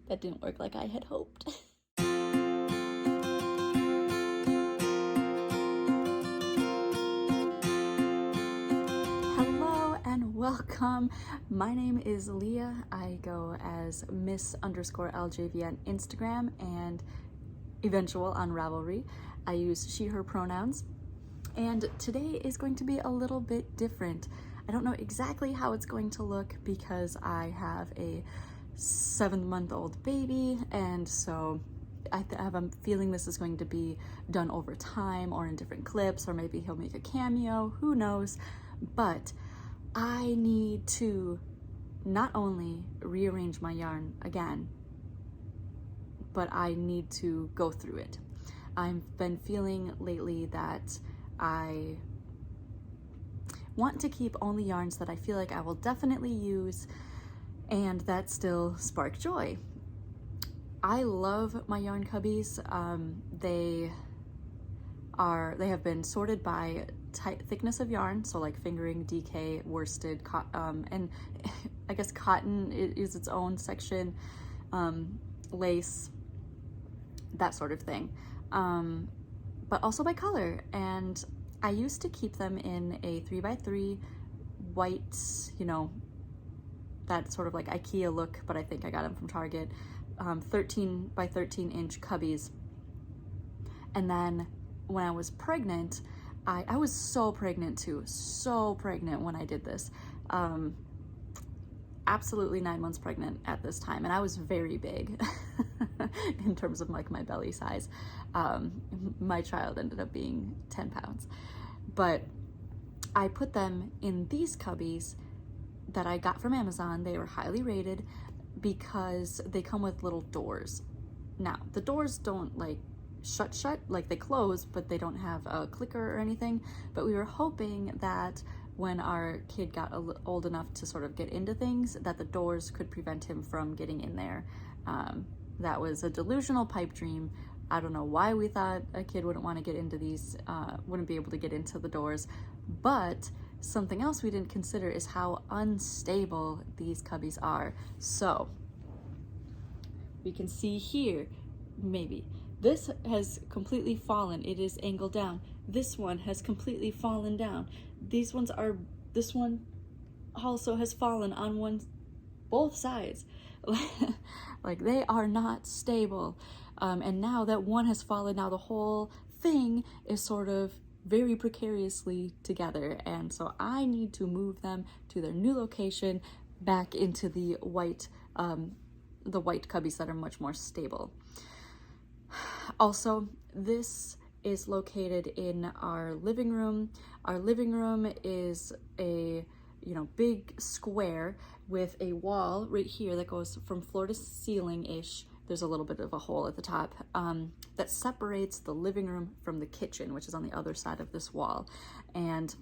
That didn't work like I had hoped. Hello and welcome. My name is Leah. I go as Miss_LJV on Instagram and Eventual on Ravelry. I use she, her pronouns. And today is going to be a little bit different. I don't know exactly how it's going to look because I have a 7-month-old baby, and so I have a feeling this is going to be done over time or in different clips, or maybe he'll make a cameo, who knows. But I need to not only rearrange my yarn again, but I need to go through it. I've been feeling lately that I want to keep only yarns that I feel like I will definitely use and that still spark joy. I love my yarn cubbies. They have been sorted by thickness of yarn, so like fingering, DK, worsted, and I guess cotton is its own section, lace, that sort of thing, but also by color. And I used to keep them in a 3x3 white, you know, that sort of like IKEA look, but I think I got them from Target, 13 by 13 inch cubbies. And then when I was pregnant, I was so pregnant too, so pregnant when I did this. Absolutely 9 months pregnant at this time, and I was very big in terms of like my belly size. My child ended up being 10 pounds. But I put them in these cubbies that I got from Amazon. They were highly rated because they come with little doors. Now, the doors don't like shut, like they close, but they don't have a clicker or anything. But we were hoping that when our kid got old enough to sort of get into things, that the doors could prevent him from getting in there. That was a delusional pipe dream. I don't know why we thought a kid wouldn't want to get into these, wouldn't be able to get into the doors. But something else we didn't consider is how unstable these cubbies are. So we can see here, maybe, this has completely fallen. It is angled down. This one has completely fallen down. This one also has fallen on both sides. Like they are not stable. And now that one has fallen, now the whole thing is sort of very precariously together. And so I need to move them to their new location, back into the white cubbies that are much more stable. Also, this is located in our living room. Our living room is a, you know, big square with a wall right here that goes from floor to ceiling-ish. There's a little bit of a hole at the top that separates the living room from the kitchen, which is on the other side of this wall. And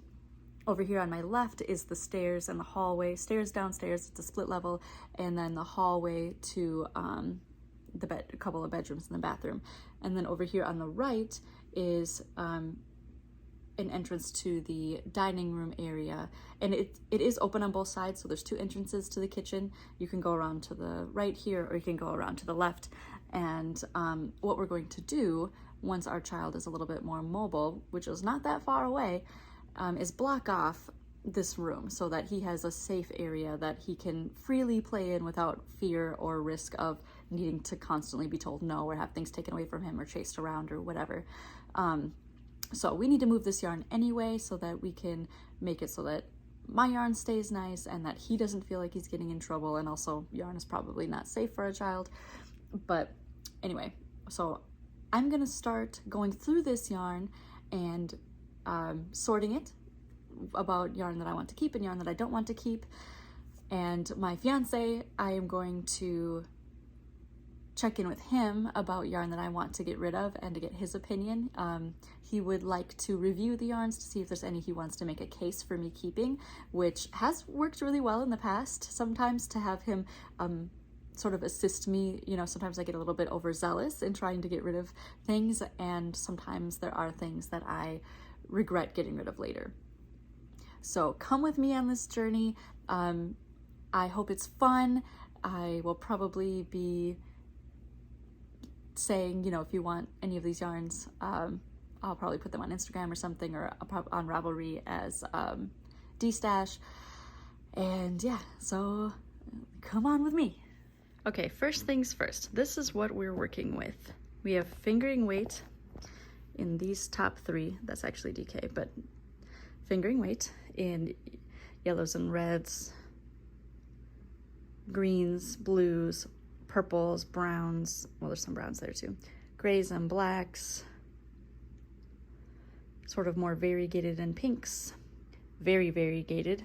over here on my left is the stairs and the hallway. Stairs downstairs, it's a split level, and then the hallway to a couple of bedrooms in the bathroom. And then over here on the right is an entrance to the dining room area, and it is open on both sides, so there's 2 entrances to the kitchen. You can go around to the right here, or you can go around to the left. And what we're going to do once our child is a little bit more mobile, which is not that far away, is block off this room so that he has a safe area that he can freely play in without fear or risk of needing to constantly be told no or have things taken away from him or chased around or whatever. So we need to move this yarn anyway so that we can make it so that my yarn stays nice and that he doesn't feel like he's getting in trouble. And also, yarn is probably not safe for a child. But anyway, so I'm gonna start going through this yarn and sorting it about yarn that I want to keep and yarn that I don't want to keep. And my fiance, I am going to check in with him about yarn that I want to get rid of and to get his opinion. He would like to review the yarns to see if there's any he wants to make a case for me keeping, which has worked really well in the past. Sometimes to have him sort of assist me, you know, sometimes I get a little bit overzealous in trying to get rid of things, and sometimes there are things that I regret getting rid of later. So come with me on this journey. I hope it's fun. I will probably be saying, you know, if you want any of these yarns, I'll probably put them on Instagram or something, or on Ravelry as destash. And yeah, so come on with me. Okay, first things first, this is what we're working with. We have fingering weight in these top three. That's actually DK, but fingering weight in yellows and reds, greens, blues, purples, browns, well, there's some browns there too, grays and blacks, sort of more variegated in pinks, very variegated,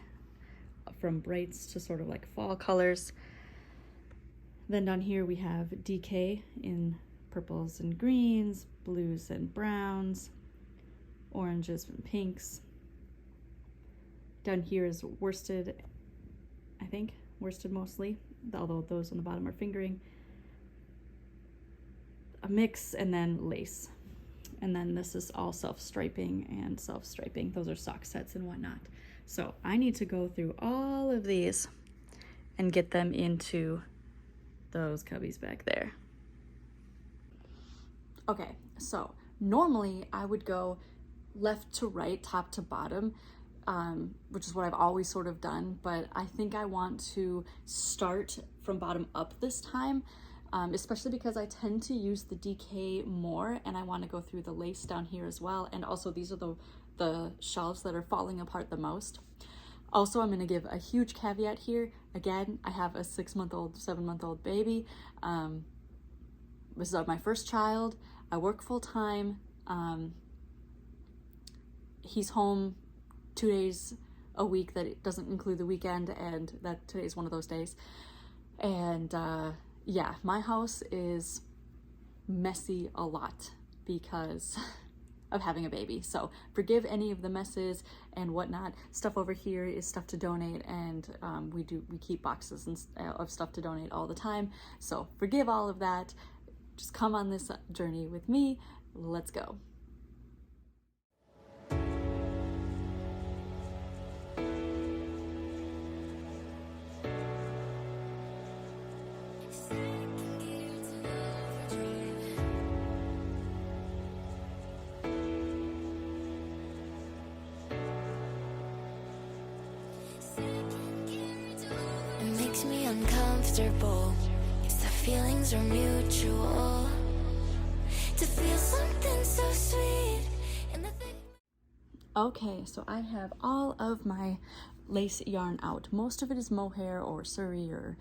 from brights to sort of like fall colors. Then down here we have DK in purples and greens, blues and browns, oranges and pinks. Down here is worsted, I think, worsted mostly, although those on the bottom are fingering. A mix, and then lace. And then this is all self-striping and self-striping. Those are sock sets and whatnot. So I need to go through all of these and get them into those cubbies back there. Okay, so normally I would go left to right, top to bottom, which is what I've always sort of done, but I think I want to start from bottom up this time, especially because I tend to use the DK more, and I want to go through the lace down here as well. And also these are the shelves that are falling apart the most. Also, I'm going to give a huge caveat here. Again, I have a 6-month-old, 7-month-old baby. This is my first child. I work full time. He's home 2 days a week, that it doesn't include the weekend, and that today's one of those days. And yeah, my house is messy a lot because of having a baby. So forgive any of the messes and whatnot. Stuff over here is stuff to donate, and we keep boxes of stuff to donate all the time. So forgive all of that. Just come on this journey with me. Let's go. Me uncomfortable, yes, the feelings are mutual, to feel something so sweet in the thing. Okay, so I have all of my lace yarn out. Most of it is mohair or surrey or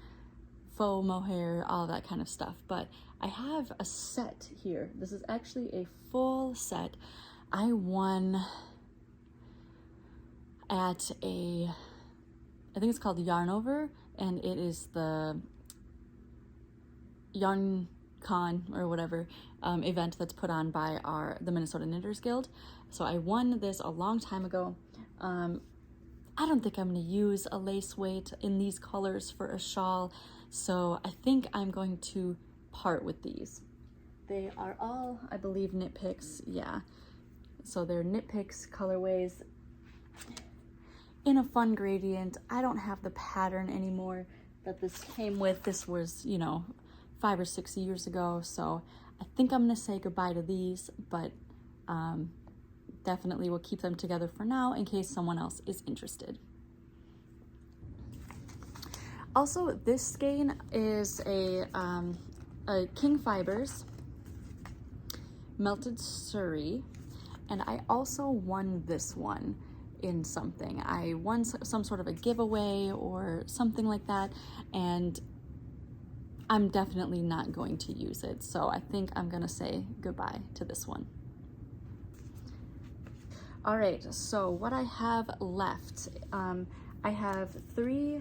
faux mohair, all that kind of stuff, but I have a set here. This is actually a full set. I won at I think it's called Yarn Over, and it is the Yarn Con or whatever event that's put on by the Minnesota Knitters Guild. So I won this a long time ago. I don't think I'm going to use a lace weight in these colors for a shawl, so I think I'm going to part with these. They are all, I believe, Knit Picks. Yeah, so they're Knit Picks colorways in a fun gradient. I don't have the pattern anymore that this came with. This was, you know, 5 or 6 years ago, so I think I'm gonna say goodbye to these, but definitely will keep them together for now in case someone else is interested. Also, this skein is a King Fibers melted surrey, and I also won this one in something. I won some sort of a giveaway or something like that, and I'm definitely not going to use it, so I think I'm gonna say goodbye to this one. All right, so what I have left, I have 3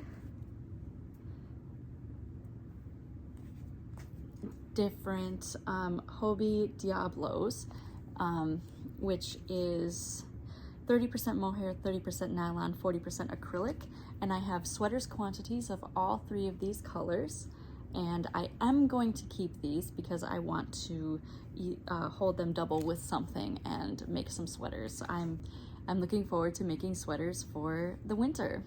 different Hobie Diablos, which is 30% mohair, 30% nylon, 40% acrylic, and I have sweaters quantities of all 3 of these colors, and I am going to keep these because I want to hold them double with something and make some sweaters. I'm looking forward to making sweaters for the winter.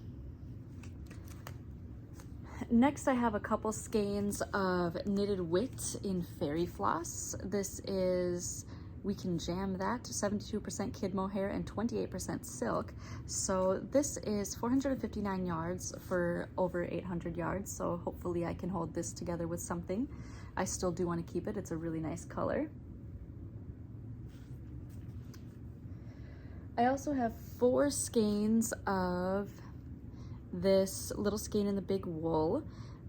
Next, I have a couple skeins of Knitted Wit in Fairy Floss. This is, we can jam that, 72% kid mohair and 28% silk. So this is 459 yards for over 800 yards. So hopefully I can hold this together with something. I still do want to keep it. It's a really nice color. I also have 4 skeins of this little skein in the big wool,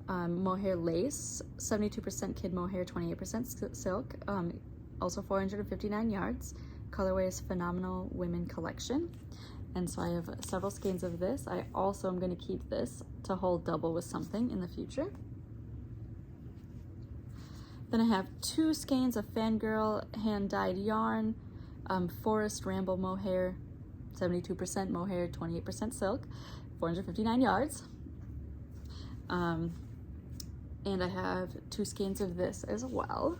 mohair lace, 72% kid mohair, 28% silk, also 459 yards. Colorway is Phenomenal Women Collection. And so I have several skeins of this. I also am going to keep this to hold double with something in the future. Then I have 2 skeins of Fangirl hand-dyed yarn, Forest Ramble mohair, 72% mohair, 28% silk, 459 yards. And I have 2 skeins of this as well.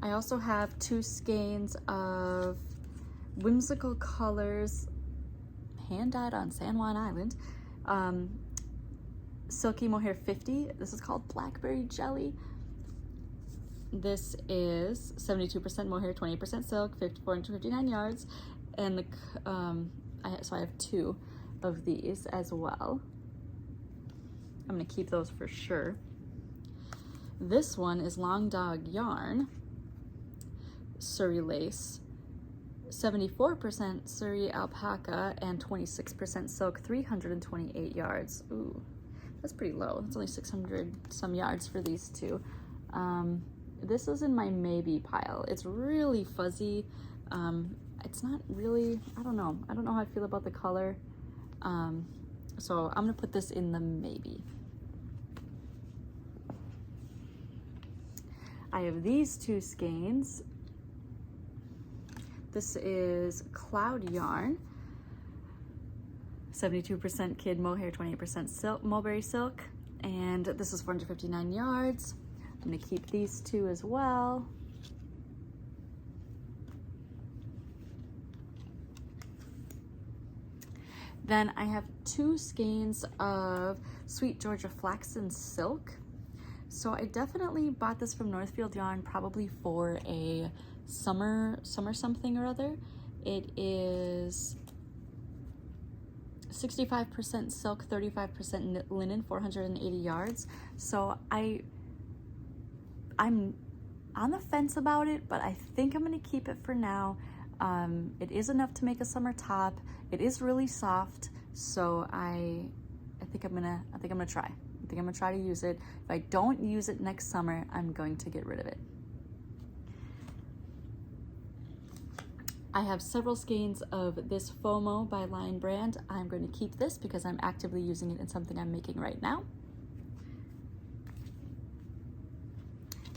I also have 2 skeins of Whimsical Colors, hand-dyed on San Juan Island, Silky Mohair 50. This is called Blackberry Jelly. This is 72% mohair, 20% silk, 459 yards, and the so I have 2 of these as well. I'm gonna keep those for sure. This one is Long Dog yarn, Surrey lace, 74% Surrey alpaca and 26% silk, 328 yards. Ooh, that's pretty low. That's only 600 some yards for these 2. This is in my maybe pile. It's really fuzzy. It's not really, I don't know how I feel about the color. So I'm gonna put this in the maybe. I have these 2 skeins. This is Cloud yarn, 72% kid mohair, 28% silk, mulberry silk, and this is 459 yards. I'm gonna keep these 2 as well. Then I have 2 skeins of Sweet Georgia Flaxen Silk. So I definitely bought this from Northfield Yarn probably for a summer something or other. It is 65% silk, 35% linen, 480 yards. So I'm on the fence about it, but I think I'm gonna keep it for now. It is enough to make a summer top. It is really soft, so I think I'm gonna try. I think I'm gonna try to use it. If I don't use it next summer, I'm going to get rid of it. I have several skeins of this FOMO by Lion Brand. I'm going to keep this because I'm actively using it in something I'm making right now.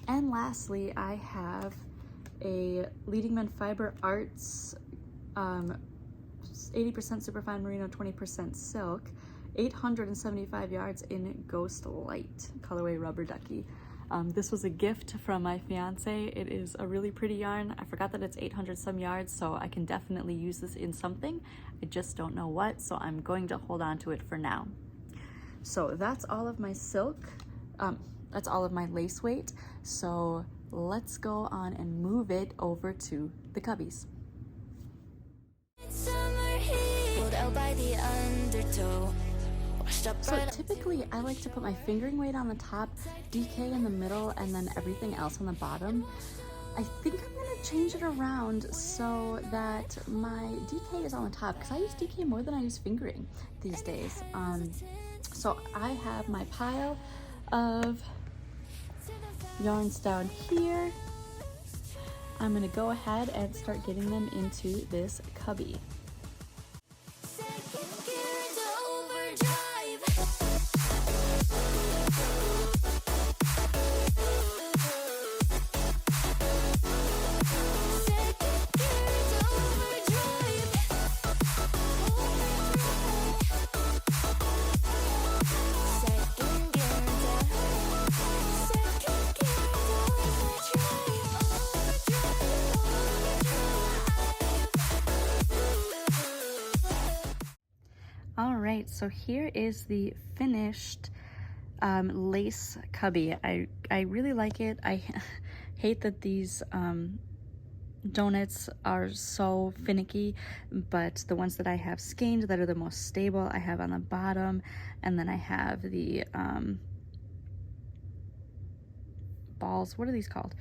And lastly, I have a Leading Men Fiber Arts 80% superfine merino, 20% silk, 875 yards in Ghost Light, colorway Rubber Ducky. This was a gift from my fiance. It is a really pretty yarn. I forgot that it's 800 some yards, so I can definitely use this in something. I just don't know what, so I'm going to hold on to it for now. So that's all of my silk. That's all of my lace weight. So let's go on and move it over to the Cubbies. So typically I like to put my fingering weight on the top, DK in the middle, and then everything else on the bottom. I think I'm gonna change it around so that my DK is on the top, because I use DK more than I use fingering these days. So I have my pile of yarns down here. I'm gonna go ahead and start getting them into this cubby. right, so here is the finished lace cubby. I really like it. I hate that these donuts are so finicky, but the ones that I have skeined that are the most stable, I have on the bottom, and then I have the balls. What are these called?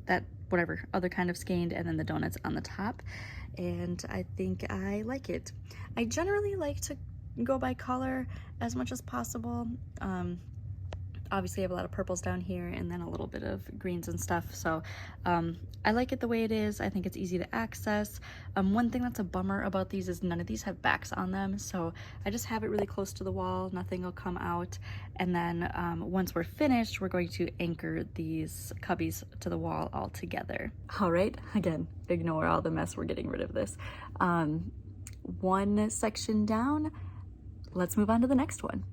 That whatever other kind of skeined, and then the donuts on the top. And I think I like it. I generally like to go by color as much as possible. Obviously I have a lot of purples down here and then a little bit of greens and stuff, so I like it the way it is. I think it's easy to access. One thing that's a bummer about these is none of these have backs on them, so I just have it really close to the wall, nothing will come out, and then once we're finished, we're going to anchor these cubbies to the wall all together. All right, again, ignore all the mess, we're getting rid of this. One section down, let's move on to the next one.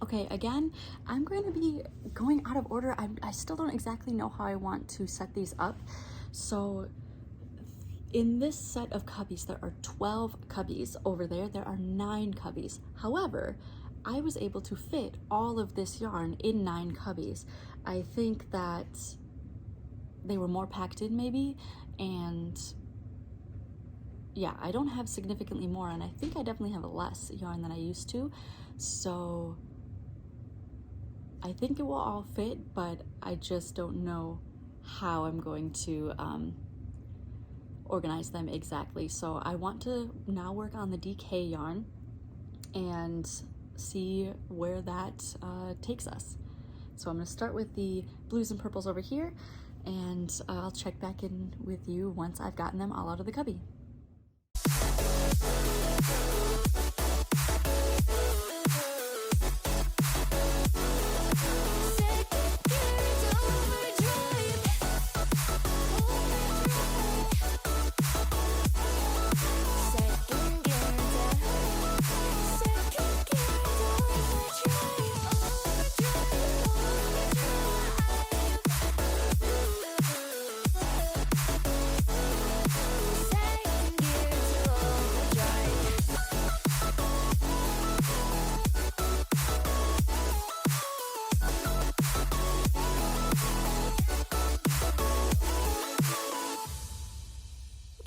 Okay, again, I'm going to be going out of order. I still don't exactly know how I want to set these up. So in this set of cubbies, there are 12 cubbies. Over there, there are 9 cubbies. However, I was able to fit all of this yarn in 9 cubbies. I think that they were more packed in maybe, and yeah, I don't have significantly more, and I think I definitely have less yarn than I used to. So I think it will all fit, but I just don't know how I'm going to organize them exactly. So I want to now work on the DK yarn and see where that takes us. So I'm going to start with the blues and purples over here, and I'll check back in with you once I've gotten them all out of the cubby.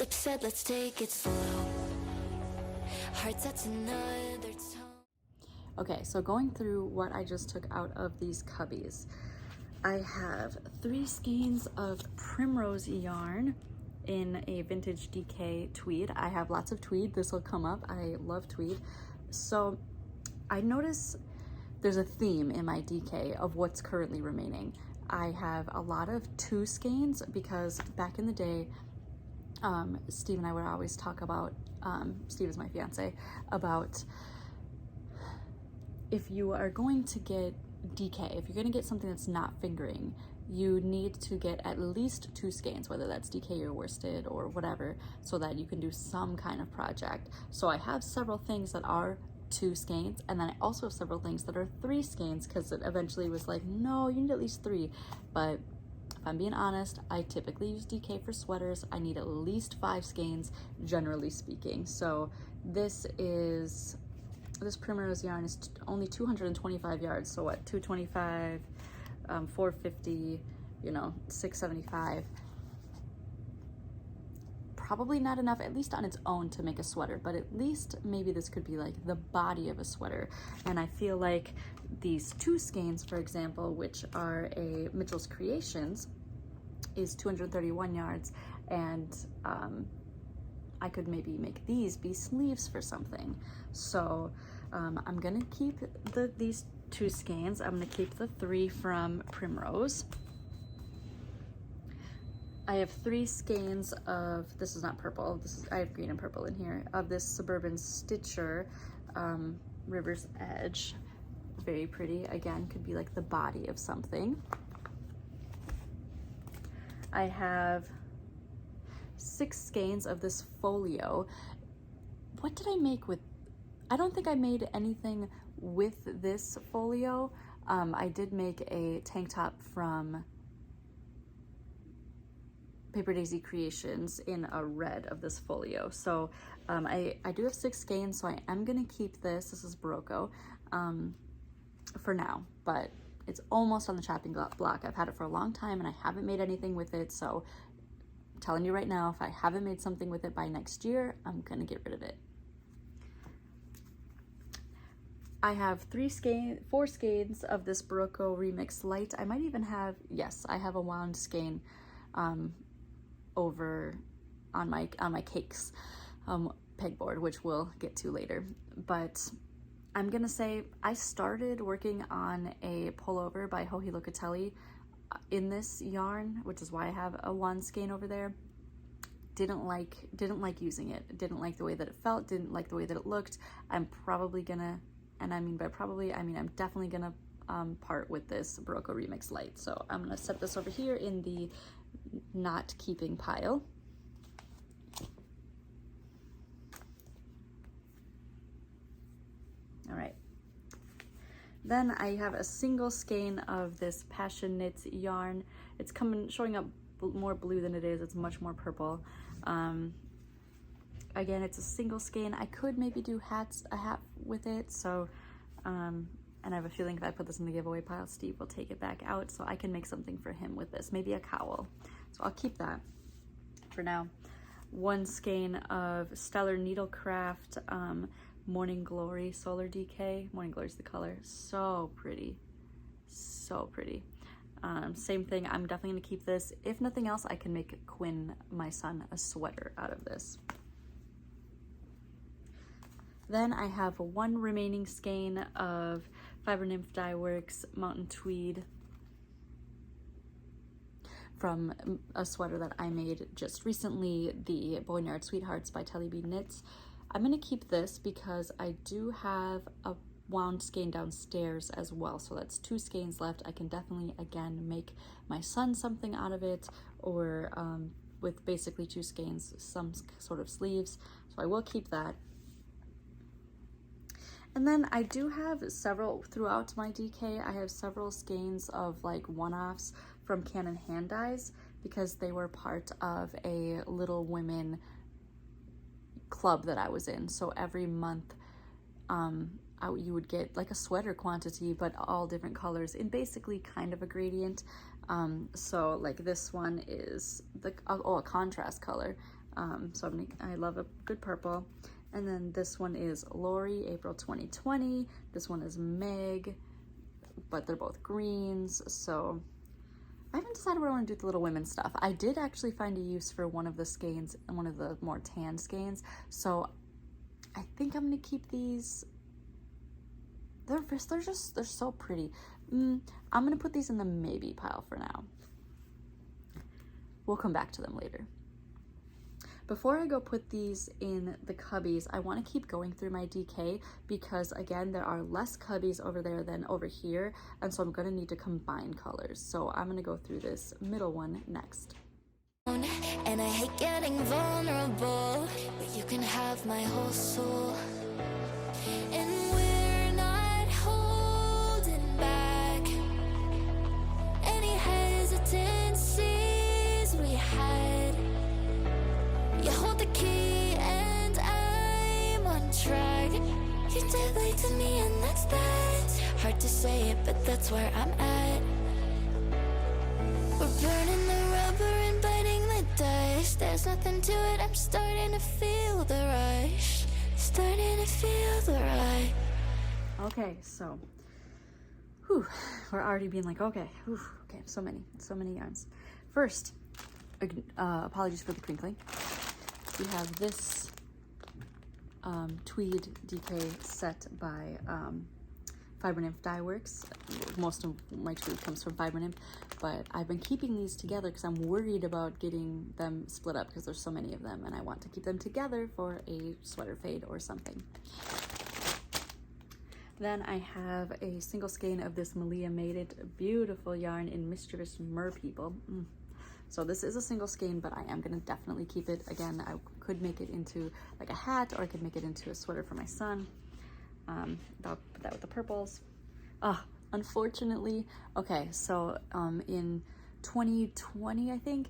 Said, let's take it slow. Heart sets another tone. Okay, so going through what I just took out of these cubbies, I have 3 skeins of primrose yarn in a vintage DK tweed. I have lots of tweed. This will come up. I love tweed. So I notice there's a theme in my DK of what's currently remaining. I have a lot of 2 skeins because back in the day, Steve and I would always talk about, Steve is my fiance, about if you are going to get DK, if you're going to get something that's not fingering, you need to get at least 2 skeins, whether that's DK or worsted or whatever, so that you can do some kind of project. So I have several things that are 2 skeins, and then I also have several things that are 3 skeins, because it eventually was like, no, you need at least 3. But if I'm being honest, I typically use DK for sweaters. I need at least 5 skeins, generally speaking. So this primrose yarn is only 225 yards. So what, 225, 450, 675. Probably not enough, at least on its own, to make a sweater, but at least maybe this could be like the body of a sweater. And I feel like these 2 skeins, for example, which are a Mitchell's Creations, is 231 yards, and I could maybe make these be sleeves for something. So I'm gonna keep these 2 skeins. I'm gonna keep the 3 from Primrose. I have 3 skeins of, this is not purple, I have green and purple in here, of this Suburban Stitcher River's Edge. Very pretty. Again, could be like the body of something. I have 6 skeins of this folio. What did I make with, I don't think I made anything with this folio. I did make a tank top from Paper Daisy Creations in a red of this folio. So I do have 6 skeins, so I am gonna keep this. This is Barocco for now, but it's almost on the chopping block. I've had it for a long time and I haven't made anything with it, so I'm telling you right now, if I haven't made something with it by next year, I'm gonna get rid of it. I have 4 skeins of this Barocco Remix Light. I might even have, yes, I have a wound skein over on my cakes pegboard, which we'll get to later. But I'm gonna say I started working on a pullover by Joji Locatelli in this yarn, which is why I have a wound skein over there. Didn't like using it. Didn't like the way that it felt. Didn't like the way that it looked. I'm probably gonna, and I mean by probably, I mean I'm definitely gonna part with this Barocco Remix Light. So I'm gonna set this over here in the not keeping pile. All right. Then I have a single skein of this Passion Knits yarn. It's showing up more blue than it is. It's much more purple. Again, it's a single skein. I could maybe do a hat with it. So, and I have a feeling if I put this in the giveaway pile, Steve will take it back out, so I can make something for him with this. Maybe a cowl. So I'll keep that for now. 1 skein of Stellar Needlecraft Morning Glory Solar Decay. Morning Glory is the color. So pretty. So pretty. Same thing, I'm definitely gonna keep this. If nothing else, I can make Quinn, my son, a sweater out of this. Then I have 1 remaining skein of Fiber Nymph Dye Works Mountain Tweed from a sweater that I made just recently, the Boneyard Sweethearts by Telly B Knits. I'm gonna keep this because I do have a wound skein downstairs as well, so that's 2 skeins left. I can definitely again make my son something out of it, or with basically 2 skeins, some sort of sleeves, so I will keep that. And then I do have several throughout my DK. I have several skeins of like one-offs from Canon Hand Dyes because they were part of a Little Women club that I was in. So every month you would get like a sweater quantity, but all different colors in basically kind of a gradient. So like this one is a contrast color. So I love a good purple. And then this one is Lori, April 2020. This one is Meg, but they're both greens. So I haven't decided what I want to do with the Little Women stuff. I did actually find a use for one of the skeins, one of the more tan skeins. So I think I'm gonna keep these. They're so pretty. I'm gonna put these in the maybe pile for now. We'll come back to them later. Before I go put these in the cubbies, I want to keep going through my DK because again, there are less cubbies over there than over here, and so I'm going to need to combine colors. So I'm going to go through this middle one next. And I hate getting vulnerable, but you can have my whole soul. And we're not holding back any hesitancies we had. You hold the key and I'm on track. You're dead late to me and that's that. Hard to say it, but that's where I'm at. We're burning the rubber and biting the dust. There's nothing to it, I'm starting to feel the rush. Starting to feel the rush. Okay, so we're already being like, okay, so many yarns. First, apologies for the crinkling. We have this tweed DK set by Fiber Nymph Dye Works. Most of my tweed comes from Fiber Nymph, but I've been keeping these together because I'm worried about getting them split up because there's so many of them and I want to keep them together for a sweater fade or something. Then I have a single skein of this Malia Mated beautiful yarn in Mischievous Mer People. So this is a single skein, but I am gonna definitely keep it. Again, I could make it into like a hat, or I could make it into a sweater for my son. I'll put that with the purples. Unfortunately, okay, so in 2020, I think,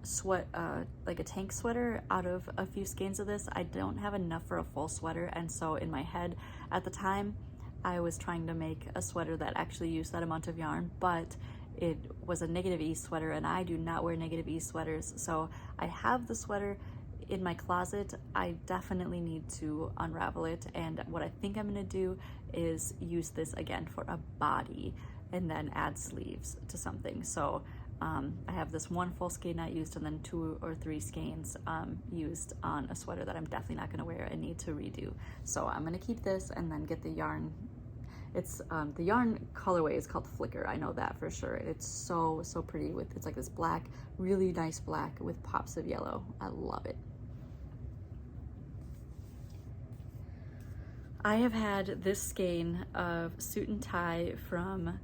like a tank sweater out of a few skeins of this. I don't have enough for a full sweater, and so in my head at the time I was trying to make a sweater that actually used that amount of yarn, but it was a negative E sweater, and I do not wear negative E sweaters, so I have the sweater in my closet. I definitely need to unravel it, and what I think I'm gonna do is use this again for a body and then add sleeves to something. So I have this one full skein not used, and then 2 or 3 skeins used on a sweater that I'm definitely not gonna wear and need to redo. So I'm gonna keep this and then get the yarn. It's the yarn colorway is called Flicker. I know that for sure. It's so pretty with, it's like this black, really nice black with pops of yellow. I love it. I have had this skein of Suit and Tie from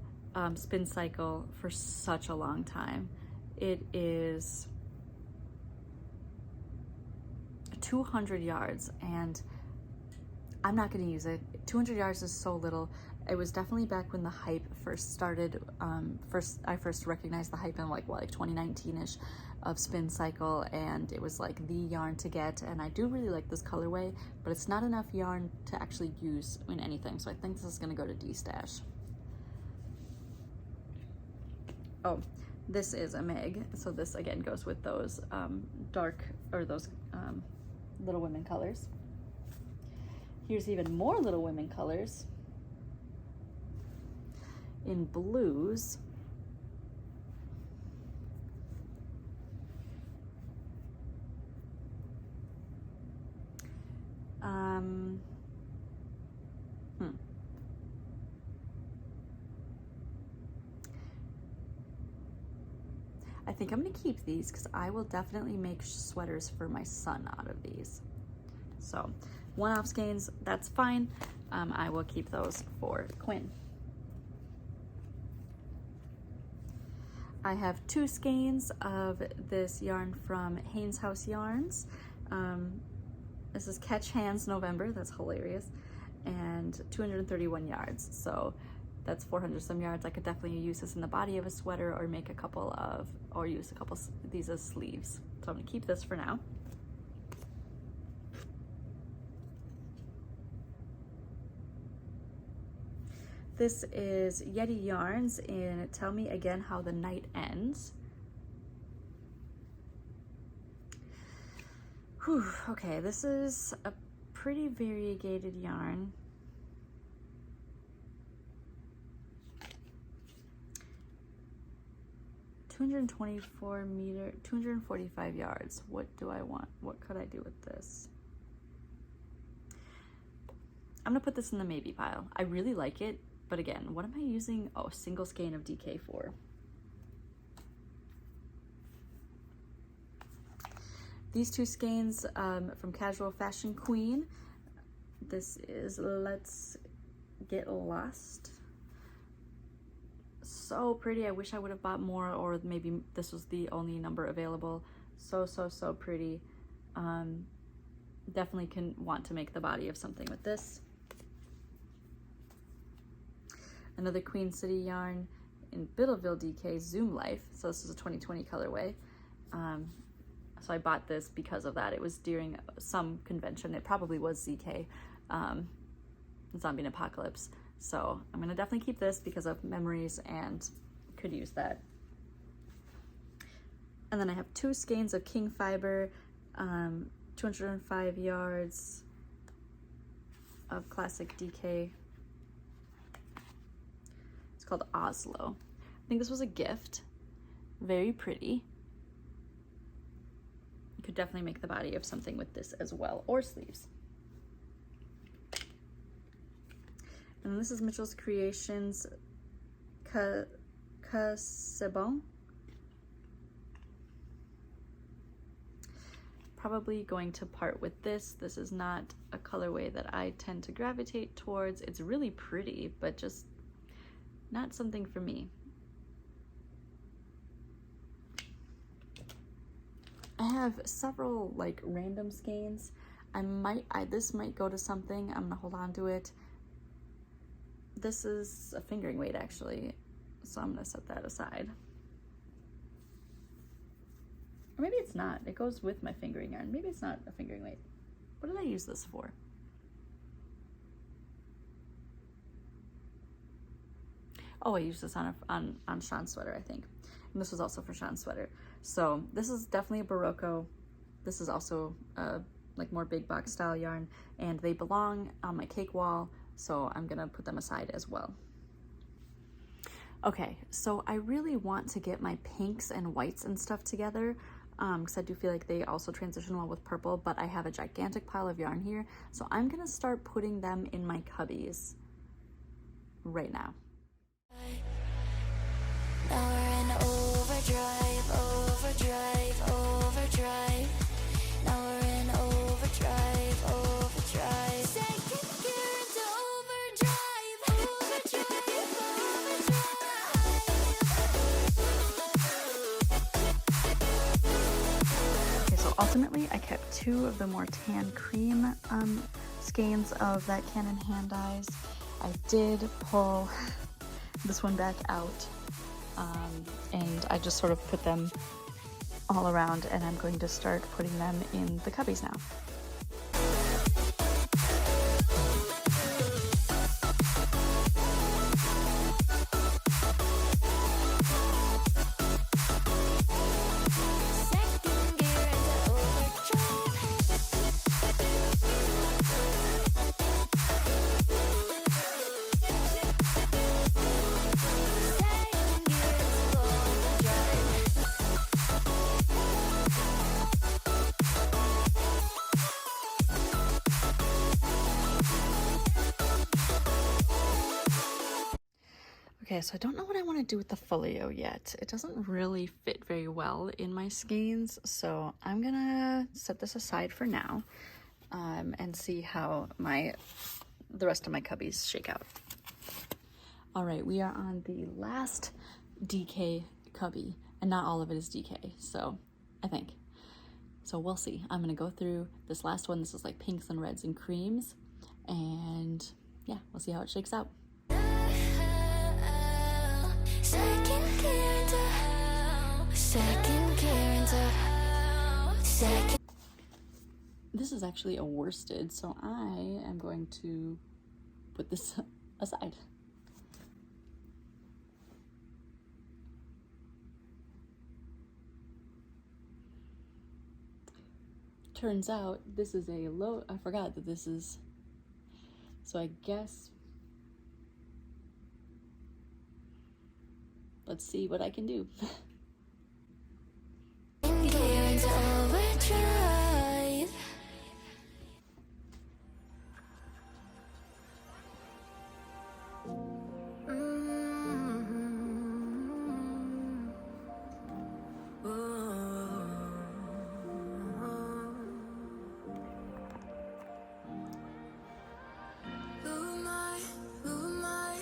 Spin Cycle for such a long time. It is 200 yards, and I'm not going to use it. 200 yards is so little. It was definitely back when the hype first started. I first recognized the hype in like 2019-ish of Spin Cycle, and it was like the yarn to get, and I do really like this colorway, but it's not enough yarn to actually use in anything, so I think this is going to go to destash. Oh, this is a Meg, so this again goes with those dark, or those Little Women colors. Here's even more Little Women colors in blues. I think I'm gonna keep these because I will definitely make sweaters for my son out of these. So one-off skeins, that's fine. I will keep those for Quinn. I have 2 skeins of this yarn from Haynes House Yarns. This is Catch Hands November, that's hilarious, and 231 yards. So that's 400 some yards. I could definitely use this in the body of a sweater, or make a couple of, or use a couple of these as sleeves. So I'm gonna keep this for now. This is Yeti Yarns in Tell Me Again How the Night Ends. Whew, okay, this is a pretty variegated yarn. $224 245 yards. What do I want? What could I do with this? I'm gonna put this in the maybe pile. I really like it, but again, what am I using? Oh, a single skein of DK for. These 2 skeins from Casual Fashion Queen. This is Let's Get Lost. So pretty. I wish I would have bought more, or maybe this was the only number available. So pretty. Definitely can want to make the body of something with this. Another Queen City yarn in Biddleville DK, Zoom Life. So this is a 2020 colorway. So I bought this because of that. It was during some convention. It probably was ZK, Zombie and Apocalypse. So I'm gonna definitely keep this because of memories and could use that. And then I have 2 skeins of King Fiber, 205 yards of classic DK. It's called Oslo. I think this was a gift. Very pretty. You could definitely make the body of something with this as well, or sleeves. And this is Mitchell's Creations Casebon. Probably going to part with this. This is not a colorway that I tend to gravitate towards. It's really pretty, but just not something for me. I have several like random skeins. This might go to something. I'm gonna hold on to it. This is a fingering weight actually, so I'm gonna set that aside. Or maybe it's not. It goes with my fingering yarn. Maybe it's not a fingering weight. What did I use this for? Oh, I used this on Sean's sweater, I think. And this was also for Sean's sweater. So this is definitely a Barocco. This is also like more big box style yarn, and they belong on my cake wall, so I'm gonna put them aside as well. Okay, so I really want to get my pinks and whites and stuff together, because I do feel like they also transition well with purple, but I have a gigantic pile of yarn here, so I'm gonna start putting them in my cubbies right now. Now we're in overdrive, overdrive, overdrive. Now we're in overdrive, overdrive. Second gear into overdrive, overdrive, overdrive. Okay, so ultimately I kept 2 of the more tan cream skeins of that Canon hand dyes. I did pull this one back out, and I just sort of put them all around, and I'm going to start putting them in the cubbies now. Second gear into overdrive. Okay, so I don't know what I want to do with the folio yet. It doesn't really fit very well in my skeins, so I'm gonna set this aside for now, and see how the rest of my cubbies shake out. All right, we are on the last DK cubby, and not all of it is DK, so I think. So we'll see. I'm gonna go through this last one. This is like pinks and reds and creams, and yeah, we'll see how it shakes out. Second gear into, second gear into, second. This is actually a worsted, so I am going to put this aside. Turns out this is a low, I forgot that this is, so I guess, let's see what I can do. Second gear into overdrive. Who am I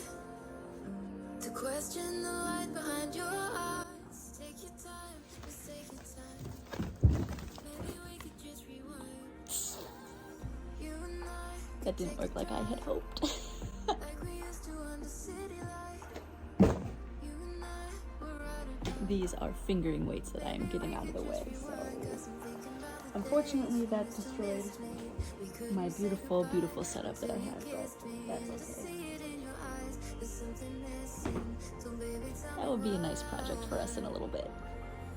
to question the light behind your eyes? Take your time, just take your time. Maybe we could just rewind. You and I, That didn't work like I had hoped. like we used to on the city light. You and I were right. These are fingering weights that I am getting out of the way, so unfortunately that destroyed my beautiful, beautiful setup that I had, but that's okay. That would be a nice project for us in a little bit.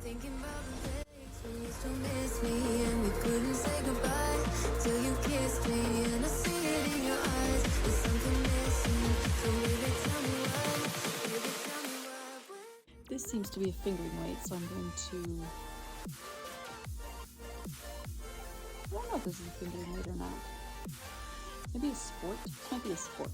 Thinking about the days when you used to miss me and we couldn't say goodbye till you kissed me, and I see it in your eyes. There's something missing, so baby tell me why. Baby tell me why. This seems to be a fingering weight, so I'm going to... I don't know if this is a fingering weight or not. Maybe a sport? This might be a sport.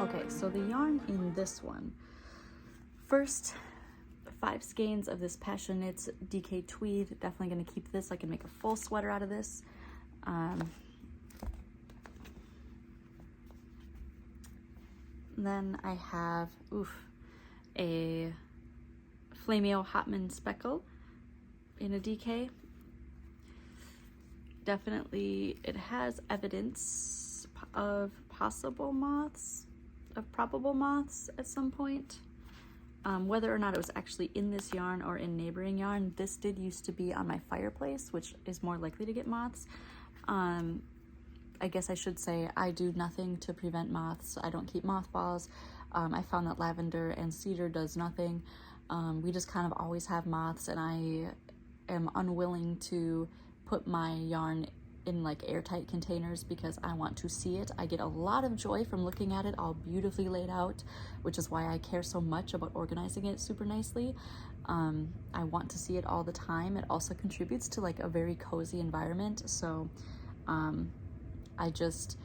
Okay, so the yarn in this one, first 5 skeins of this Passionate DK tweed, definitely going to keep this. I can make a full sweater out of this. Then I have, a Flameo Hotman Speckle in a DK. Definitely, it has evidence of probable moths at some point. Whether or not it was actually in this yarn or in neighboring yarn, this did used to be on my fireplace, which is more likely to get moths. I guess I should say I do nothing to prevent moths. I don't keep mothballs. I found that lavender and cedar does nothing. We just kind of always have moths, and I am unwilling to put my yarn in like airtight containers because I want to see it. I get a lot of joy from looking at it all beautifully laid out, which is why I care so much about organizing it super nicely. I want to see it all the time. It also contributes to like a very cozy environment. So I just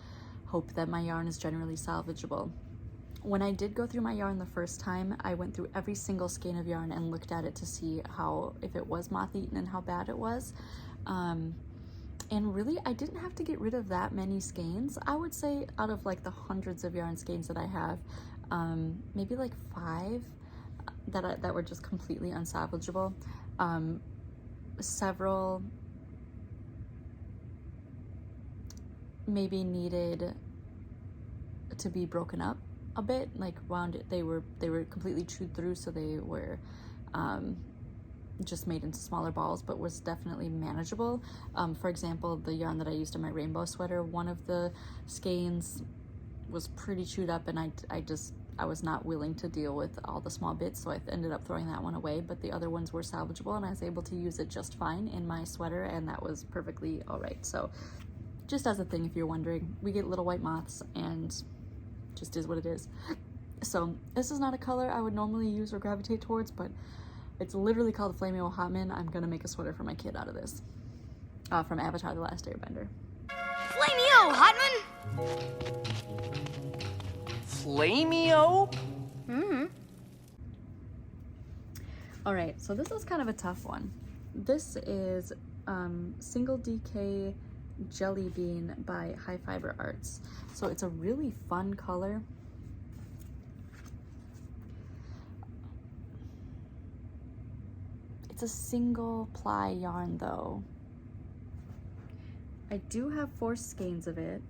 hope that my yarn is generally salvageable. When I did go through my yarn the first time, I went through every single skein of yarn and looked at it to see if it was moth-eaten and how bad it was. And really, I didn't have to get rid of that many skeins. I would say out of like the hundreds of yarn skeins that I have, maybe like 5 that were just completely unsalvageable. Several maybe needed to be broken up a bit, like they were completely chewed through, so they were just made into smaller balls, but was definitely manageable. For example, the yarn that I used in my rainbow sweater, one of the skeins was pretty chewed up, and I was not willing to deal with all the small bits, so I ended up throwing that one away, but the other ones were salvageable, and I was able to use it just fine in my sweater, and that was perfectly all right. So just as a thing, if you're wondering, we get little white moths, and just is what it is. So this is not a color I would normally use or gravitate towards, but it's literally called Flameo Hotman. I'm gonna make a sweater for my kid out of this. From Avatar: The Last Airbender. Flameo Hotman! Flameo? Mm-hmm. All right, so this is kind of a tough one. This is Single DK Jelly Bean by High Fiber Arts. So it's a really fun color. It's a single ply yarn though. I do have 4 skeins of it.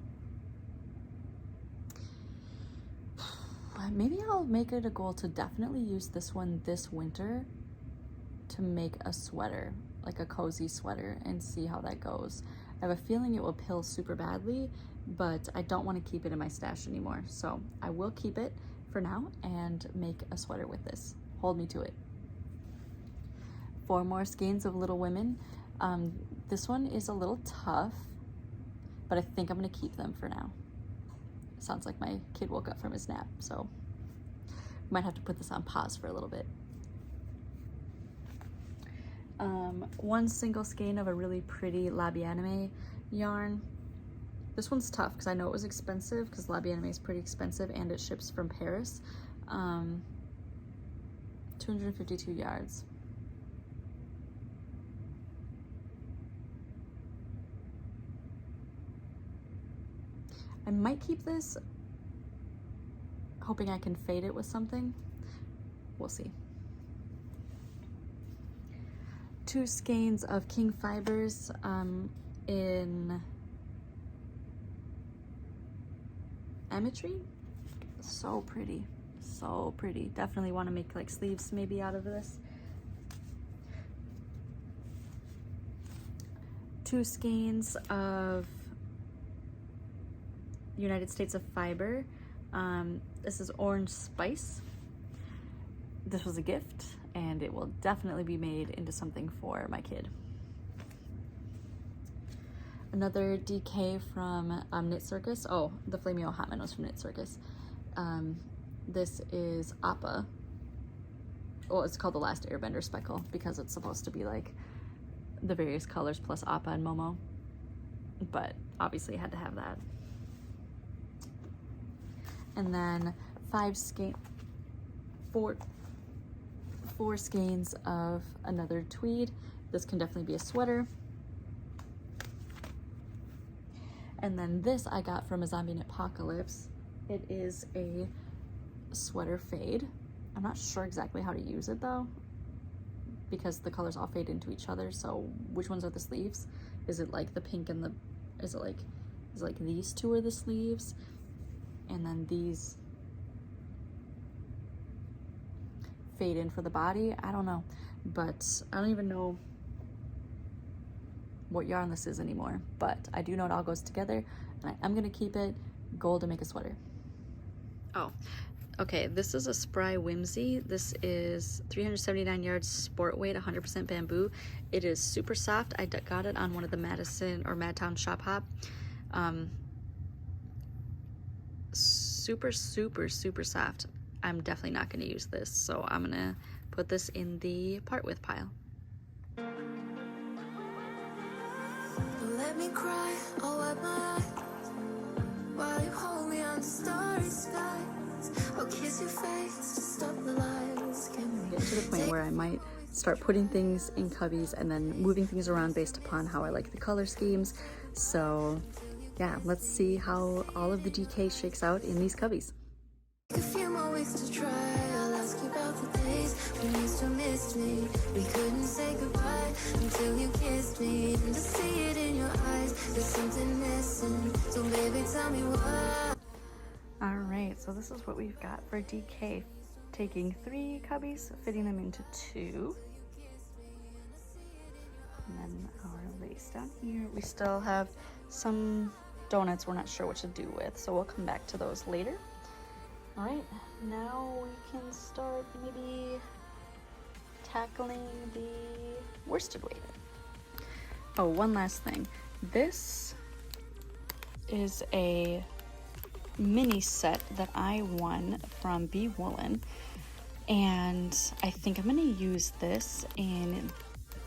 Maybe I'll make it a goal to definitely use this one this winter to make a sweater, like a cozy sweater, and see how that goes. I have a feeling it will pill super badly, but I don't want to keep it in my stash anymore. So I will keep it for now and make a sweater with this. Hold me to it. 4 more skeins of Little Women. This one is a little tough, but I think I'm gonna keep them for now. Sounds like my kid woke up from his nap, so might have to put this on pause for a little bit. 1 single skein of a really pretty Labianime yarn. This one's tough because I know it was expensive because Labianime is pretty expensive and it ships from Paris. 252 yards. I might keep this, hoping I can fade it with something. We'll see. 2 skeins of King Fibers in Emmetry. So pretty, so pretty. Definitely want to make like sleeves maybe out of this. 2 skeins of United States of Fiber. This is Orange Spice. This was a gift, and it will definitely be made into something for my kid. Another DK from Knit Circus. Oh, the Flameo Hotman was from Knit Circus. This is Appa. Well, it's called The Last Airbender Speckle because it's supposed to be like the various colors plus Appa and Momo. But obviously I had to have that. And then 4 skeins of another tweed. This can definitely be a sweater. And then this I got from a Zombie Knit Apocalypse. It is a sweater fade. I'm not sure exactly how to use it though, because the colors all fade into each other. So which ones are the sleeves? Is it like the pink and the, is it like these two are the sleeves? And then these fade in for the body? I don't know, but I don't even know what yarn this is anymore, but I do know it all goes together, and I'm gonna keep it gold to make a sweater. Oh, okay, this is a Spry Whimsy. This is 379 yards, sport weight, 100% bamboo. It is super soft. I got it on one of the Madison or Madtown Shop Hop. Super soft. I'm definitely not going to use this, so I'm gonna put this in the part with pile. Let me cry, I'll wipe my eyes while you hold me under starry skies. I'll kiss your face to stop the lies. Get to the point where I might start putting things in Cubbies and then moving things around based upon how I like the color schemes. So yeah, let's see how all of the DK shakes out in these Cubbies. A few more weeks to try. I'll ask you about the days when you still missed me. We couldn't say goodbye until you kissed me. And to see it in your eyes, there's something missing. So baby, tell me why. All right, so this is what we've got for DK. Taking 3 Cubbies, fitting them into 2. And then our lace down here. We still have some donuts we're not sure what to do with, so we'll come back to those later. All right, now we can start maybe tackling the worsted weight. Oh, one last thing. This is a mini set that I won from Bee Woolen, and I think I'm gonna use this in,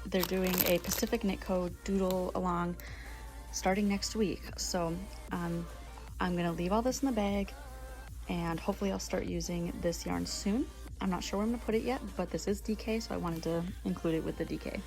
they're doing a Pacific Knit Co. doodle along starting next week. So I'm gonna leave all this in the bag, and hopefully I'll start using this yarn soon. I'm not sure where I'm gonna put it yet, but this is DK, so I wanted to include it with the DK.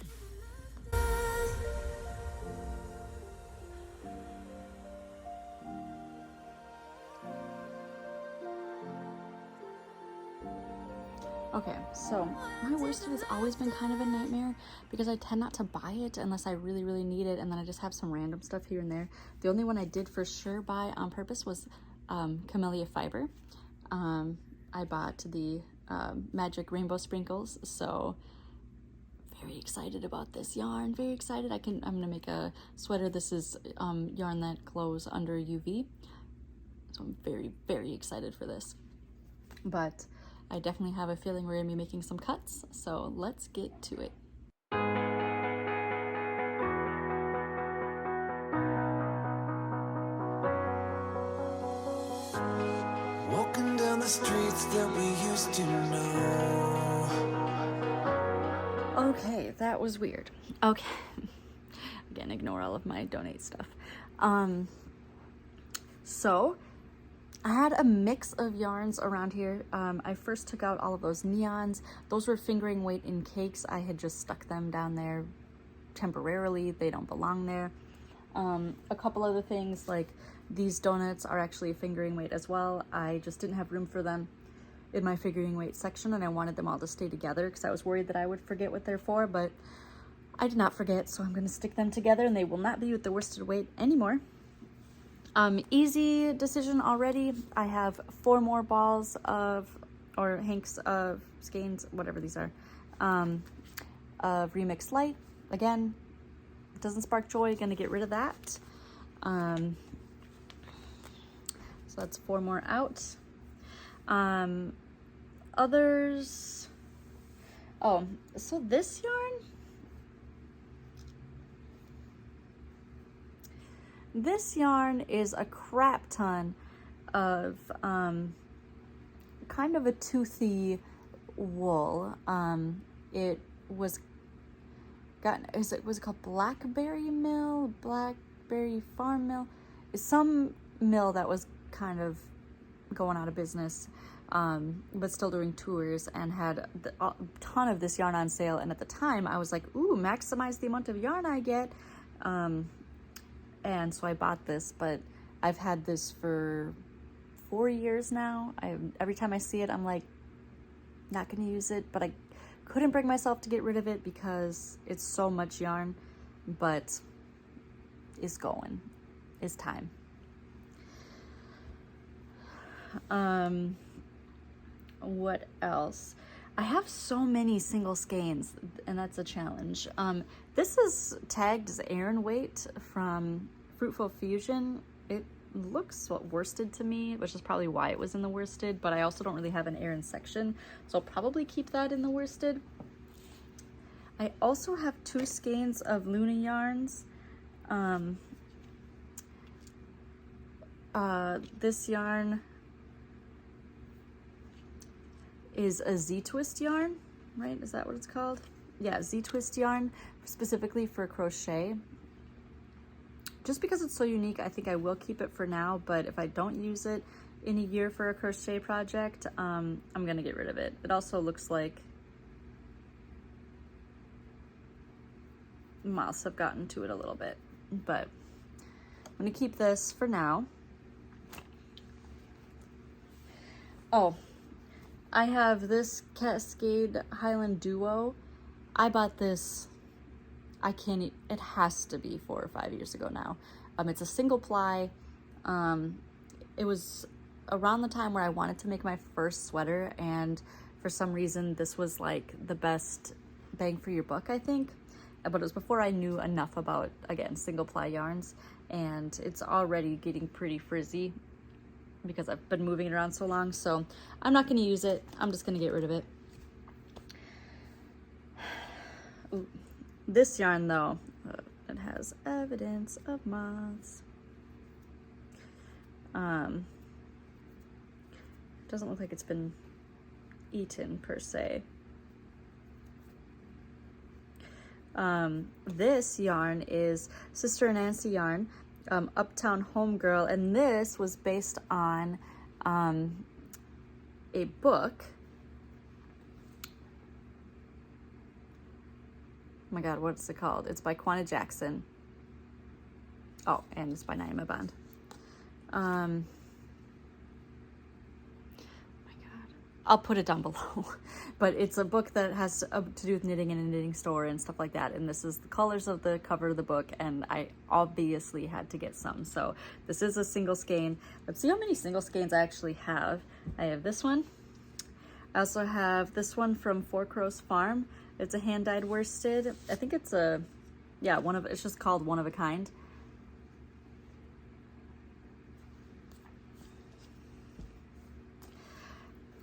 Okay, so my worsted has always been kind of a nightmare because I tend not to buy it unless I really need it, and then I just have some random stuff here and there. The only one I did for sure buy on purpose was Camellia Fiber. I bought the Magic Rainbow Sprinkles, so very excited about this yarn, very excited. I'm gonna make a sweater. This is yarn that glows under UV, so I'm very excited for this. But I definitely have a feeling we're gonna be making some cuts, so let's get to it. Walking down the streets that we used to know. Okay, that was weird. Okay, again, ignore all of my donate stuff. So I had a mix of yarns around here. I first took out all of those neons. Those were fingering weight in cakes. I had just stuck them down there temporarily. They don't belong there. A couple other things, like these donuts are actually fingering weight as well. I just didn't have room for them in my fingering weight section, and I wanted them all to stay together because I was worried that I would forget what they're for, but I did not forget, so I'm going to stick them together, and they will not be with the worsted weight anymore. Easy decision already. I have 4 more balls of, or hanks of skeins, whatever these are, of Remix Light. Again, it doesn't spark joy, gonna get rid of that. So that's 4 more out. Others, oh, so this yarn, this yarn is a crap ton of kind of a toothy wool. It was called Blackberry Farm Mill? It's some mill that was kind of going out of business, but still doing tours, and had a ton of this yarn on sale. And at the time I was like, ooh, maximize the amount of yarn I get. And so I bought this, but I've had this for 4 years now. Every time I see it, I'm like, not gonna use it, but I couldn't bring myself to get rid of it because it's so much yarn, but it's going. It's time. What else? I have so many single skeins, and that's a challenge. This is tagged as Aran weight from Fruitful Fusion. It looks worsted to me, which is probably why it was in the worsted, but I also don't really have an Aran section, so I'll probably keep that in the worsted. I also have 2 skeins of Luna yarns. This yarn is a Z-twist yarn, right? Is that what it's called? Yeah, Z-twist yarn, specifically for crochet. Just because it's so unique, I think I will keep it for now, but if I don't use it in a year for a crochet project, I'm gonna get rid of it. It also looks like moths have gotten to it a little bit, but I'm gonna keep this for now. Oh, I have this Cascade Highland Duo. I bought this, it has to be 4 or 5 years ago now. It's a single ply. It was around the time where I wanted to make my first sweater, and for some reason this was like the best bang for your buck, I think. But it was before I knew enough about, again, single ply yarns, and it's already getting pretty frizzy because I've been moving it around so long, so I'm not going to use it. I'm just going to get rid of it. Ooh. This yarn, though, it has evidence of moths. Doesn't look like it's been eaten, per se. This yarn is Sister Nancy yarn, Uptown Homegirl, and this was based on a book. Oh my god, what's it called? It's by Quanah Jackson. Oh, and it's by Naima Bond. Oh my god. I'll put it down below. But it's a book that has to do with knitting in a knitting store and stuff like that. And this is the colors of the cover of the book, and I obviously had to get some. So this is a single skein. Let's see how many single skeins I actually have. I have this one. I also have this one from Four Crows Farm. It's a hand-dyed worsted. I think it's a, yeah, it's just called One of a Kind.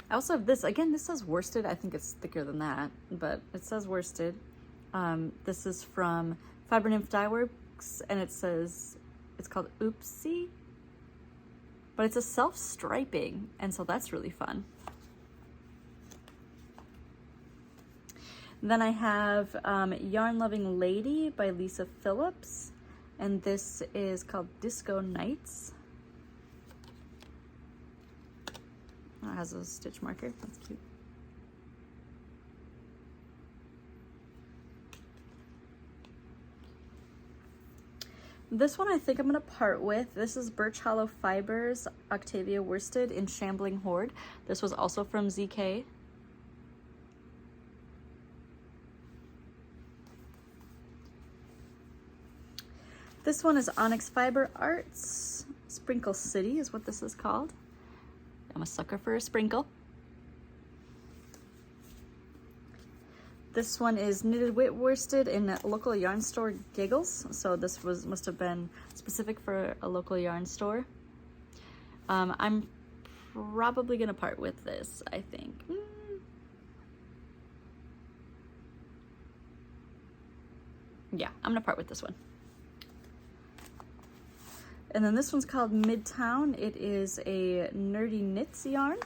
I also have this, again, this says worsted. I think it's thicker than that, but it says worsted. This is from Fiber Nymph Dye Works, and it says, it's called Oopsie, but it's a self-striping, and so that's really fun. Then I have Yarn Loving Lady by Lisa Phillips, and this is called Disco Nights. Oh, it has a stitch marker, that's cute. This one I think I'm gonna part with. This is Birch Hollow Fibers, Octavia Worsted in Shambling Horde. This was also from ZK. This one is Onyx Fiber Arts. Sprinkle City is what this is called. I'm a sucker for a sprinkle. This one is Knitted Wit Worsted in a local yarn store, Giggles. So this must have been specific for a local yarn store. I'm probably gonna part with this, I think. Yeah, I'm gonna part with this one. And then this one's called Midtown. It is a Nerdy Knits yarn.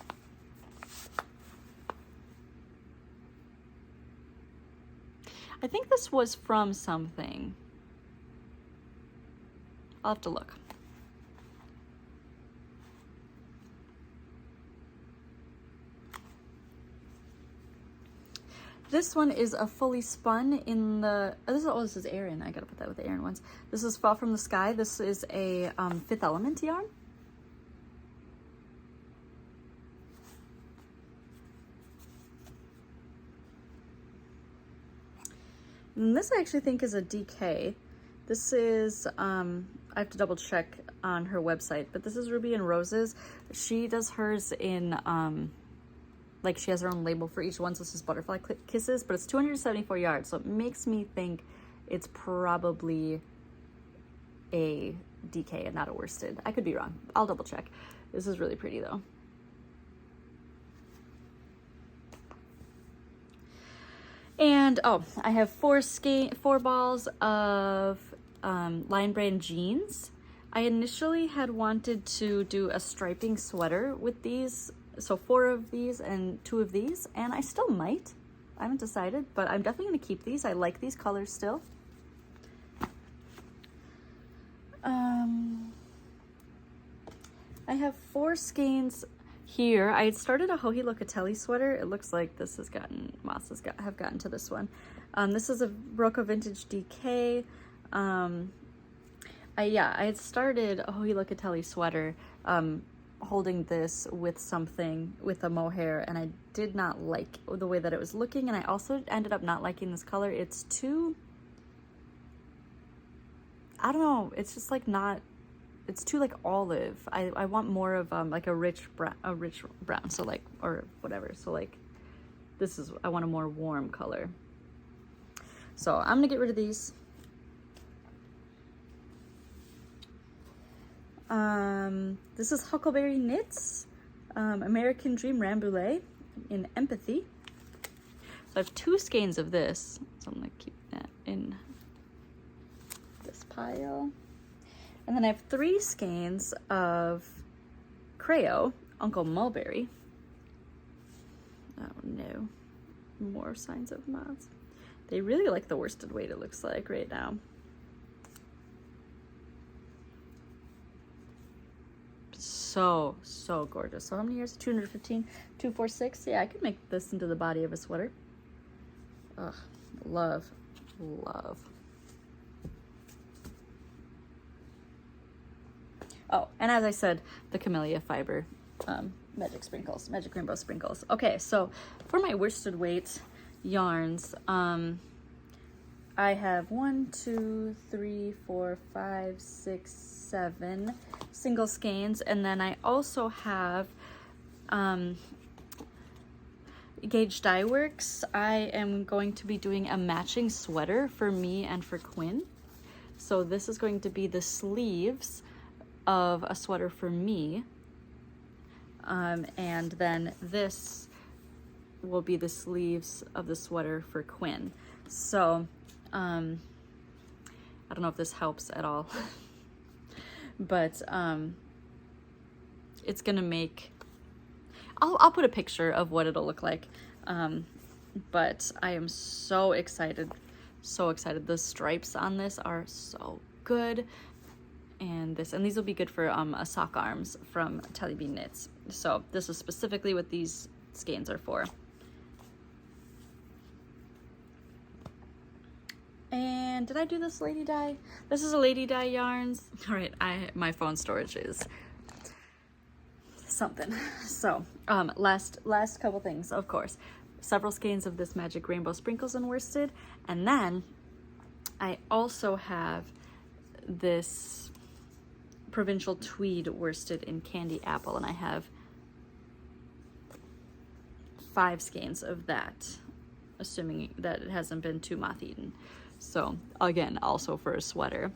I think this was from something. I'll have to look. This one is a fully spun in the, this is Aran. I gotta put that with the Aran ones. This is Fall from the Sky. This is a Fifth Element yarn. And this I actually think is a DK. This is, I have to double check on her website, but this is Ruby and Roses. She does hers in, like she has her own label for each one. So this is Butterfly Kisses, but it's 274 yards. So it makes me think it's probably a DK and not a worsted. I could be wrong. I'll double check. This is really pretty though. And oh, I have four balls of Lion Brand jeans. I initially had wanted to do a striping sweater with these, so 4 of these and 2 of these, and I still might. I haven't decided, but I'm definitely going to keep these. I like these colors still. I have 4 skeins here. I had started a Joji Locatelli sweater. It looks like this has gotten, moths have gotten to this one. This is a Rocco Vintage DK. I had started a Joji Locatelli sweater, holding this with something with a mohair, and I did not like the way that it was looking, and I also ended up not liking this color. It's too, I don't know, it's just like not, it's too like olive. I want more of like a rich brown, so like, or whatever. So like this is, I want a more warm color. So I'm gonna get rid of these. This is Huckleberry Knits, American Dream Rambouillet in Empathy. So I have 2 skeins of this, so I'm gonna keep that in this pile. And then I have 3 skeins of Creo, Uncle Mulberry. Oh no, more signs of moths. They really like the worsted weight, it looks like right now. So gorgeous. So how many years? 215, 246. Yeah, I could make this into the body of a sweater. Ugh, love. Oh, and as I said, the Camellia Fiber Magic Rainbow Sprinkles. Okay, so for my worsted weight yarns, I have 1, 2, 3, 4, 5, 6, 7 single skeins, and then I also have Gauge Dye Works. I am going to be doing a matching sweater for me and for Quinn. So this is going to be the sleeves of a sweater for me, and then this will be the sleeves of the sweater for Quinn. So I don't know if this helps at all, but it's gonna make, I'll put a picture of what it'll look like, but I am so excited. The stripes on this are so good. And these will be good for a sock arms from Telly Bean Knits. So this is specifically what these skeins are for. And did I do this lady dye? This is a lady dye yarns. All right, my phone storage is something. So last couple things, of course, several skeins of this Magic Rainbow Sprinkles and worsted, and then I also have this Provincial Tweed worsted in Candy Apple, and I have 5 skeins of that, assuming that it hasn't been too moth-eaten. So again, also for a sweater.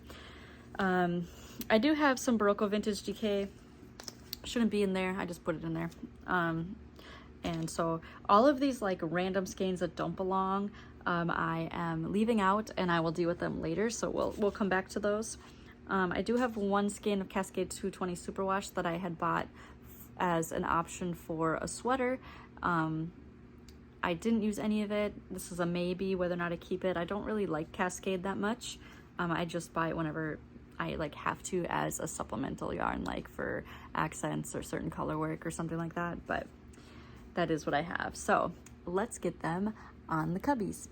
I do have some Barocco Vintage DK. Shouldn't be in there, I just put it in there. And so all of these like random skeins that don't belong, I am leaving out, and I will deal with them later, so we'll come back to those. I do have 1 skein of Cascade 220 Superwash that I had bought as an option for a sweater. I didn't use any of it. This is a maybe whether or not I keep it. I don't really like Cascade that much. I just buy it whenever I like have to as a supplemental yarn, like for accents or certain color work or something like that, but that is what I have. So let's get them on the Cubbies.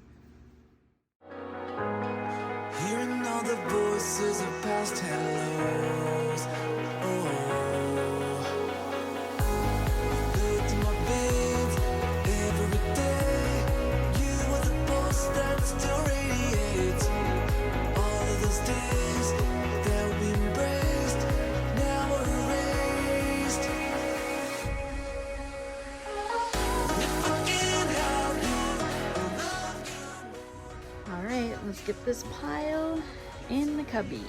Hearing all the voices of past hellos. Oh, look to my veins every day. You are the pulse that still radiates. get this pile in the cubby.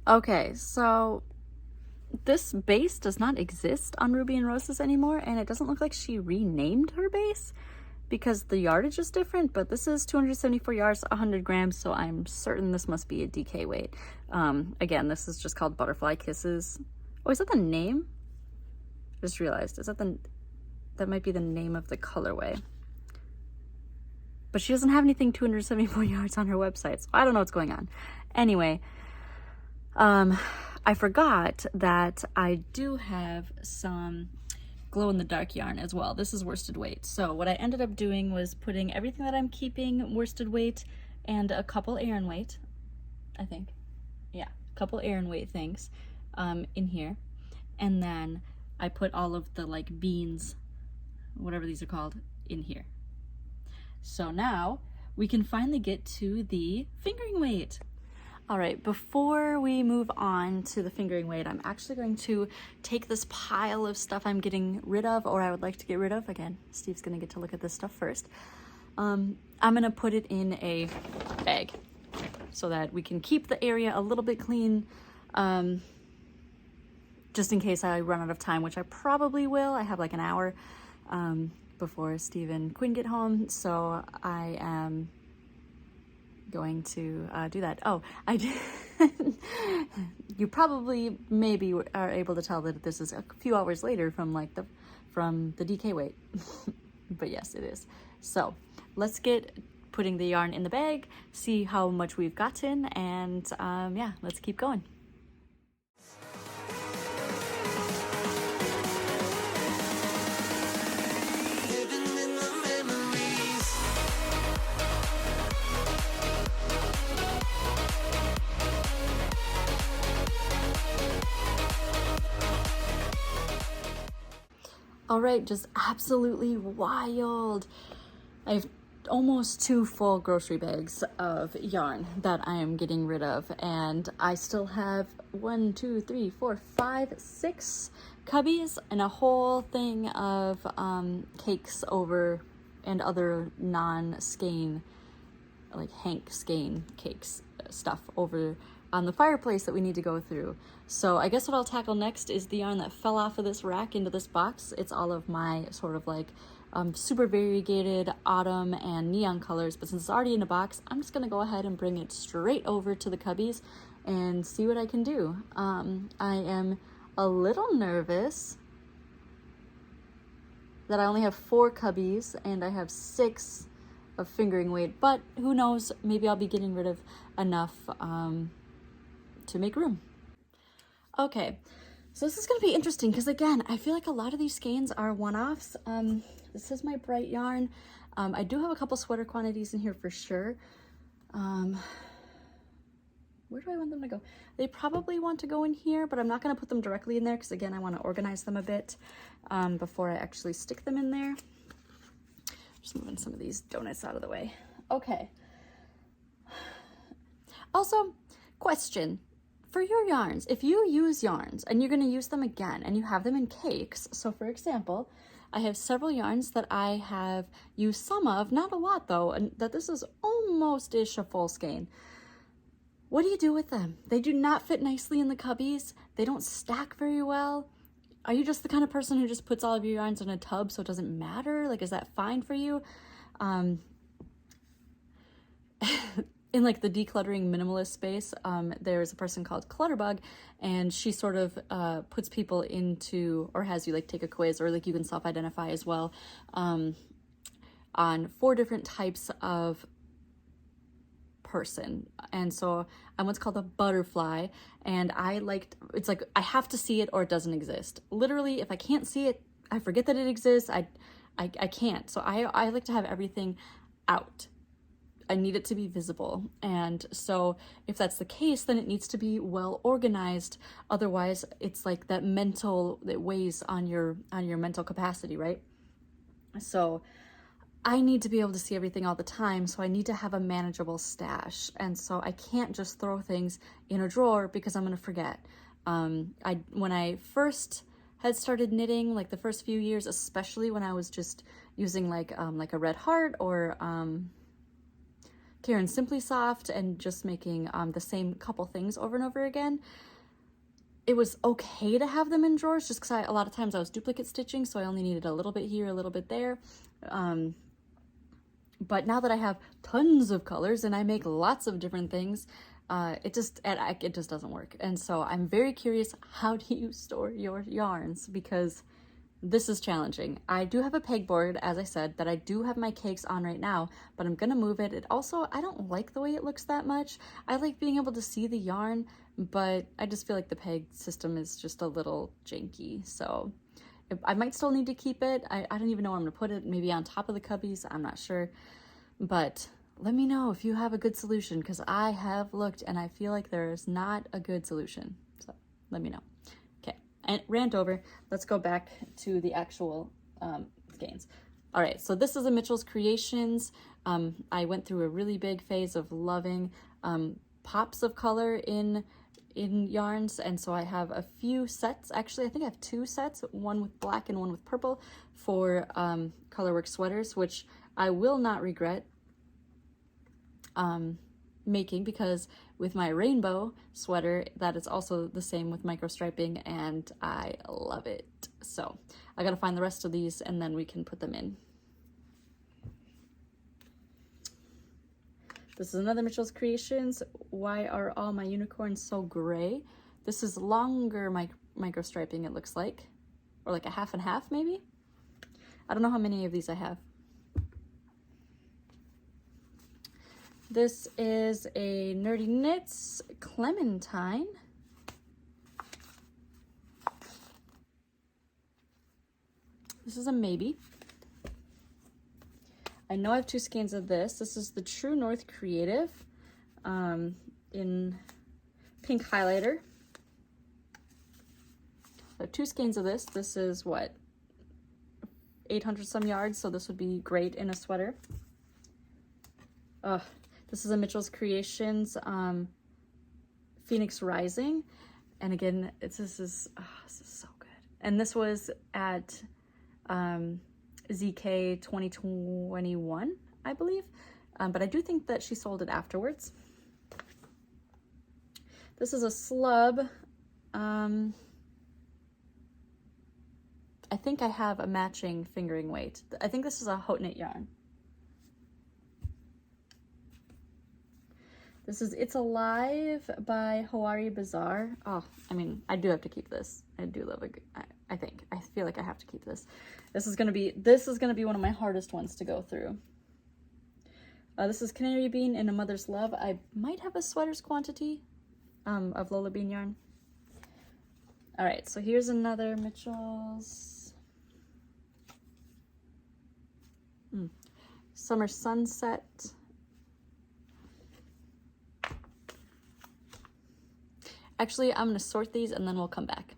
Okay, so this base does not exist on Ruby and Roses anymore, and it doesn't look like she renamed her base because the yardage is different, but this is 274 yards, 100 grams, so I'm certain this must be a DK weight. Again, this is just called Butterfly Kisses. Oh, is that the name? I just realized, is that that might be the name of the colorway. But she doesn't have anything 274 yards on her website, so I don't know what's going on. Anyway, I forgot that I do have some glow-in-the-dark yarn as well. This is worsted weight. So what I ended up doing was putting everything that I'm keeping worsted weight and a couple Aran weight, I think. Yeah, a couple Aran weight things in here. And then I put all of the like beans, whatever these are called, in here. So now we can finally get to the fingering weight. All right, before we move on to the fingering weight, I'm actually going to take this pile of stuff I'm getting rid of, or I would like to get rid of. Again, Steve's gonna get to look at this stuff first. I'm gonna put it in a bag so that we can keep the area a little bit clean, just in case I run out of time, which I probably will. I have like an hour before Steve and Quinn get home, so I am going to do that. Oh, I did. You probably maybe are able to tell that this is a few hours later from the DK weight. But yes, it is. So let's get putting the yarn in the bag, see how much we've gotten, and yeah, let's keep going. All right, just absolutely wild. I have almost 2 full grocery bags of yarn that I am getting rid of, and I still have 1, 2, 3, 4, 5, 6 cubbies and a whole thing of cakes over and other non-skein, like Hank skein cakes stuff over on the fireplace that we need to go through. So I guess what I'll tackle next is the yarn that fell off of this rack into this box. It's all of my sort of like super variegated autumn and neon colors, but since it's already in a box, I'm just gonna go ahead and bring it straight over to the cubbies and see what I can do. I am a little nervous that I only have 4 cubbies and I have 6 of fingering weight, but who knows, maybe I'll be getting rid of enough to make room. Okay, so this is gonna be interesting because again, I feel like a lot of these skeins are one-offs. This is my bright yarn. I do have a couple sweater quantities in here for sure. Where do I want them to go? They probably want to go in here, but I'm not gonna put them directly in there because again, I wanna organize them a bit before I actually stick them in there. Just moving some of these donuts out of the way. Okay. Also, question. For your yarns, if you use yarns and you're going to use them again and you have them in cakes, so for example, I have several yarns that I have used some of, not a lot though, and that this is almost-ish a full skein. What do you do with them? They do not fit nicely in the cubbies. They don't stack very well. Are you just the kind of person who just puts all of your yarns in a tub so it doesn't matter? Like, is that fine for you? In like the decluttering minimalist space, there's a person called Clutterbug, and she sort of puts people into, or has you like take a quiz, or like you can self-identify as well, on 4 different types of person. And so I'm what's called a butterfly, and it's like I have to see it or it doesn't exist. Literally, if I can't see it, I forget that it exists. I can't. So I like to have everything out. I need it to be visible. And so if that's the case, then it needs to be well organized. Otherwise, it's like that weighs on your mental capacity, right? So I need to be able to see everything all the time, so I need to have a manageable stash. And so I can't just throw things in a drawer because I'm gonna forget. When I first had started knitting, like the first few years, especially when I was just using like a Red Heart or Karen Simply Soft and just making the same couple things over and over again, it was okay to have them in drawers just because a lot of times I was duplicate stitching, so I only needed a little bit here, a little bit there. But now that I have tons of colors and I make lots of different things, it just doesn't work. And so I'm very curious, how do you store your yarns? Because this is challenging. I do have a pegboard, as I said, that I do have my cakes on right now, but I'm gonna move it. It also, I don't like the way it looks that much. I like being able to see the yarn, but I just feel like the peg system is just a little janky. So I might still need to keep it. I don't even know where I'm gonna put it. Maybe on top of the Cubbies, I'm not sure. But let me know if you have a good solution, because I have looked and I feel like there is not a good solution. So let me know. Okay, and rant over. Let's go back to the actual skeins. All right, so this is a Mitchell's Creations. I went through a really big phase of loving pops of color in yarns, and so I have a few sets. Actually, I think I have 2 sets, one with black and one with purple, for colorwork sweaters, which I will not regret making, because with my rainbow sweater, that is also the same with micro striping, and I love it. So I gotta find the rest of these and then we can put them in. This is another Mitchell's Creations. Why are all my unicorns so gray? This is longer micro striping, it looks like, or like a half and half maybe. I don't know how many of these I have. This is a Nerdy Knits Clementine. This is a maybe. I know I have 2 skeins of this. This is the True North Creative in pink highlighter. I have 2 skeins of this. This is what, 800 some yards, so this would be great in a sweater. This is a Mitchell's Creations Phoenix Rising, and again, this is so good. And this was at ZK 2021, I believe, but I do think that she sold it afterwards. This is a slub. I think I have a matching fingering weight. I think this is a Haute Knit yarn. This is It's Alive by Hawari Bazaar. Oh, I mean, I do have to keep this. I do love it. I feel like I have to keep this. This is gonna be one of my hardest ones to go through. This is Canary Bean in A Mother's Love. I might have a sweater's quantity of Lola Bean yarn. All right, so here's another Mitchell's Summer Sunset. Actually, I'm gonna sort these and then we'll come back.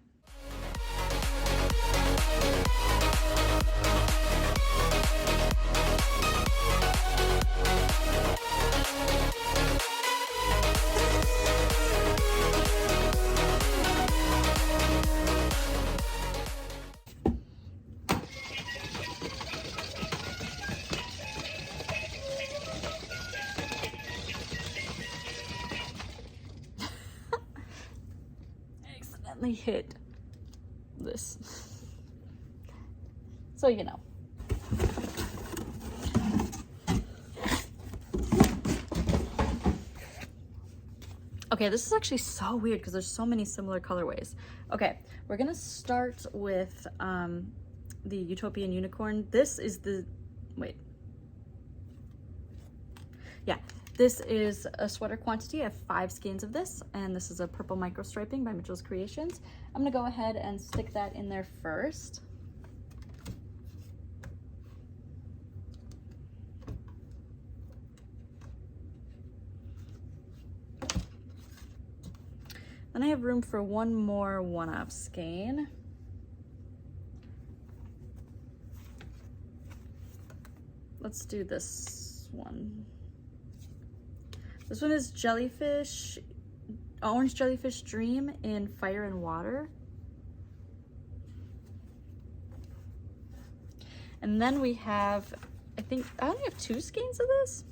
Hit this, so you know. Okay, this is actually so weird because there's so many similar colorways. Okay, we're gonna start with the Utopian Unicorn. This is the, wait, yeah, this is a sweater quantity. I have 5 skeins of this, and this is a purple micro striping by Mitchell's Creations. I'm gonna go ahead and stick that in there first. Then I have room for one more one-off skein. let's do this one. This one is Jellyfish, Orange Jellyfish Dream in Fire and Water. And then we have, I think, I only have 2 skeins of this.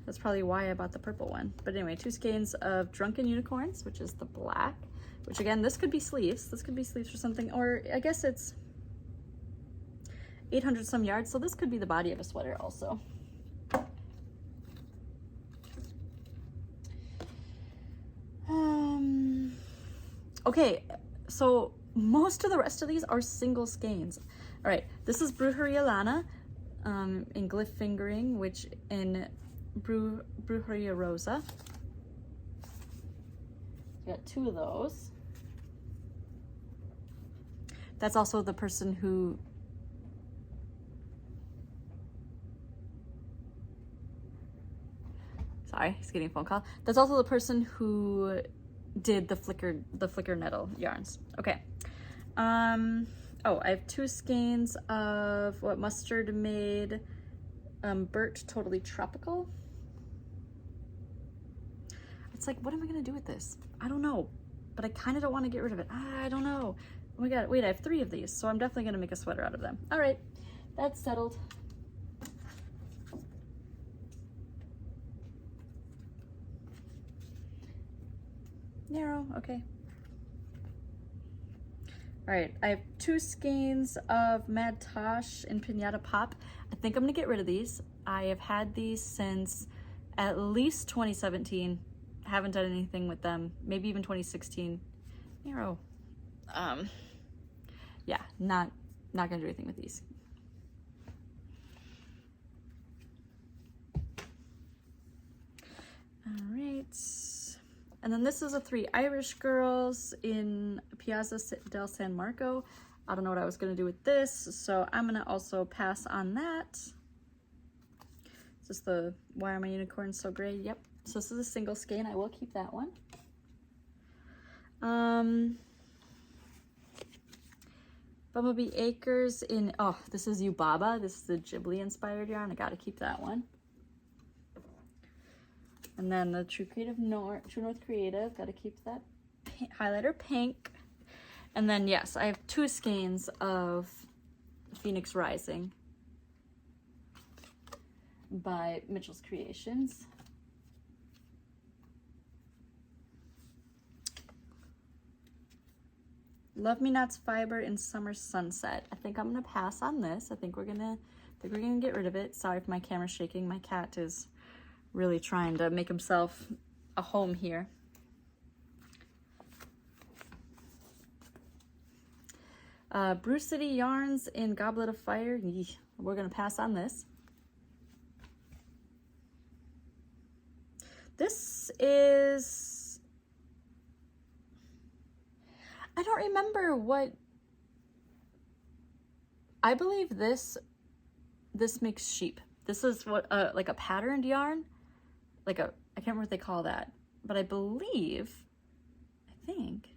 That's probably why I bought the purple one. But anyway, 2 skeins of Drunken Unicorns, which is the black, which again, this could be sleeves. This could be sleeves for something, or I guess it's 800 some yards. So this could be the body of a sweater also. Okay, so most of the rest of these are single skeins. All right, this is Brujeria Lana in Glyph Fingering, which in Brujeria Rosa. Got 2 of those. That's also the person who sorry, he's getting a phone call. That's also the person who did the flicker nettle yarns. Okay. Oh, I have 2 skeins of what Mustard made Burt Totally Tropical. It's like, what am I gonna do with this? I don't know, but I kind of don't want to get rid of it. I don't know. Oh my god, wait, I have 3 of these, so I'm definitely gonna make a sweater out of them. All right, that's settled. Narrow, okay. All right, I have 2 skeins of Mad Tosh in Pinata Pop. I think I'm gonna get rid of these. I have had these since at least 2017. Haven't done anything with them, maybe even 2016. Narrow. Yeah, not gonna do anything with these. All right. And then this is a 3 Irish Girls in Piazza del San Marco. I don't know what I was gonna do with this, so I'm gonna also pass on that. Is this the Why Are My Unicorns So Gray? Yep. So this is a single skein. I will keep that one. Bumblebee Acres in, oh, this is Yubaba. This is the Ghibli inspired yarn. I gotta keep that one. And then the True North Creative, gotta keep that highlighter pink. And then yes, I have 2 skeins of Phoenix Rising by Mitchell's Creations. Love Me Not's Fiber in Summer Sunset. I think I'm gonna pass on this. I think we're gonna get rid of it. Sorry if my camera's shaking. My cat is really trying to make himself a home here. Brew City Yarns in Goblet of Fire. We're gonna pass on this. This is, I don't remember what, I believe this makes sheep. This is what, like a patterned yarn, like a, I can't remember what they call that, but I think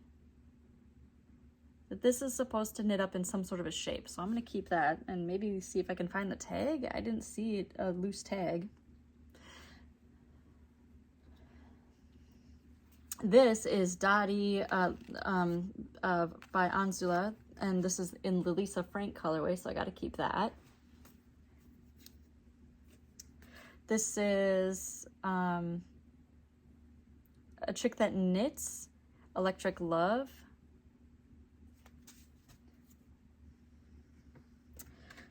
that this is supposed to knit up in some sort of a shape. So I'm gonna keep that and maybe see if I can find the tag. I didn't see a loose tag. This is Dottie by Anzula, and this is in the Lisa Frank colorway, so I got to keep that. This is A Chick That Knits, Electric Love.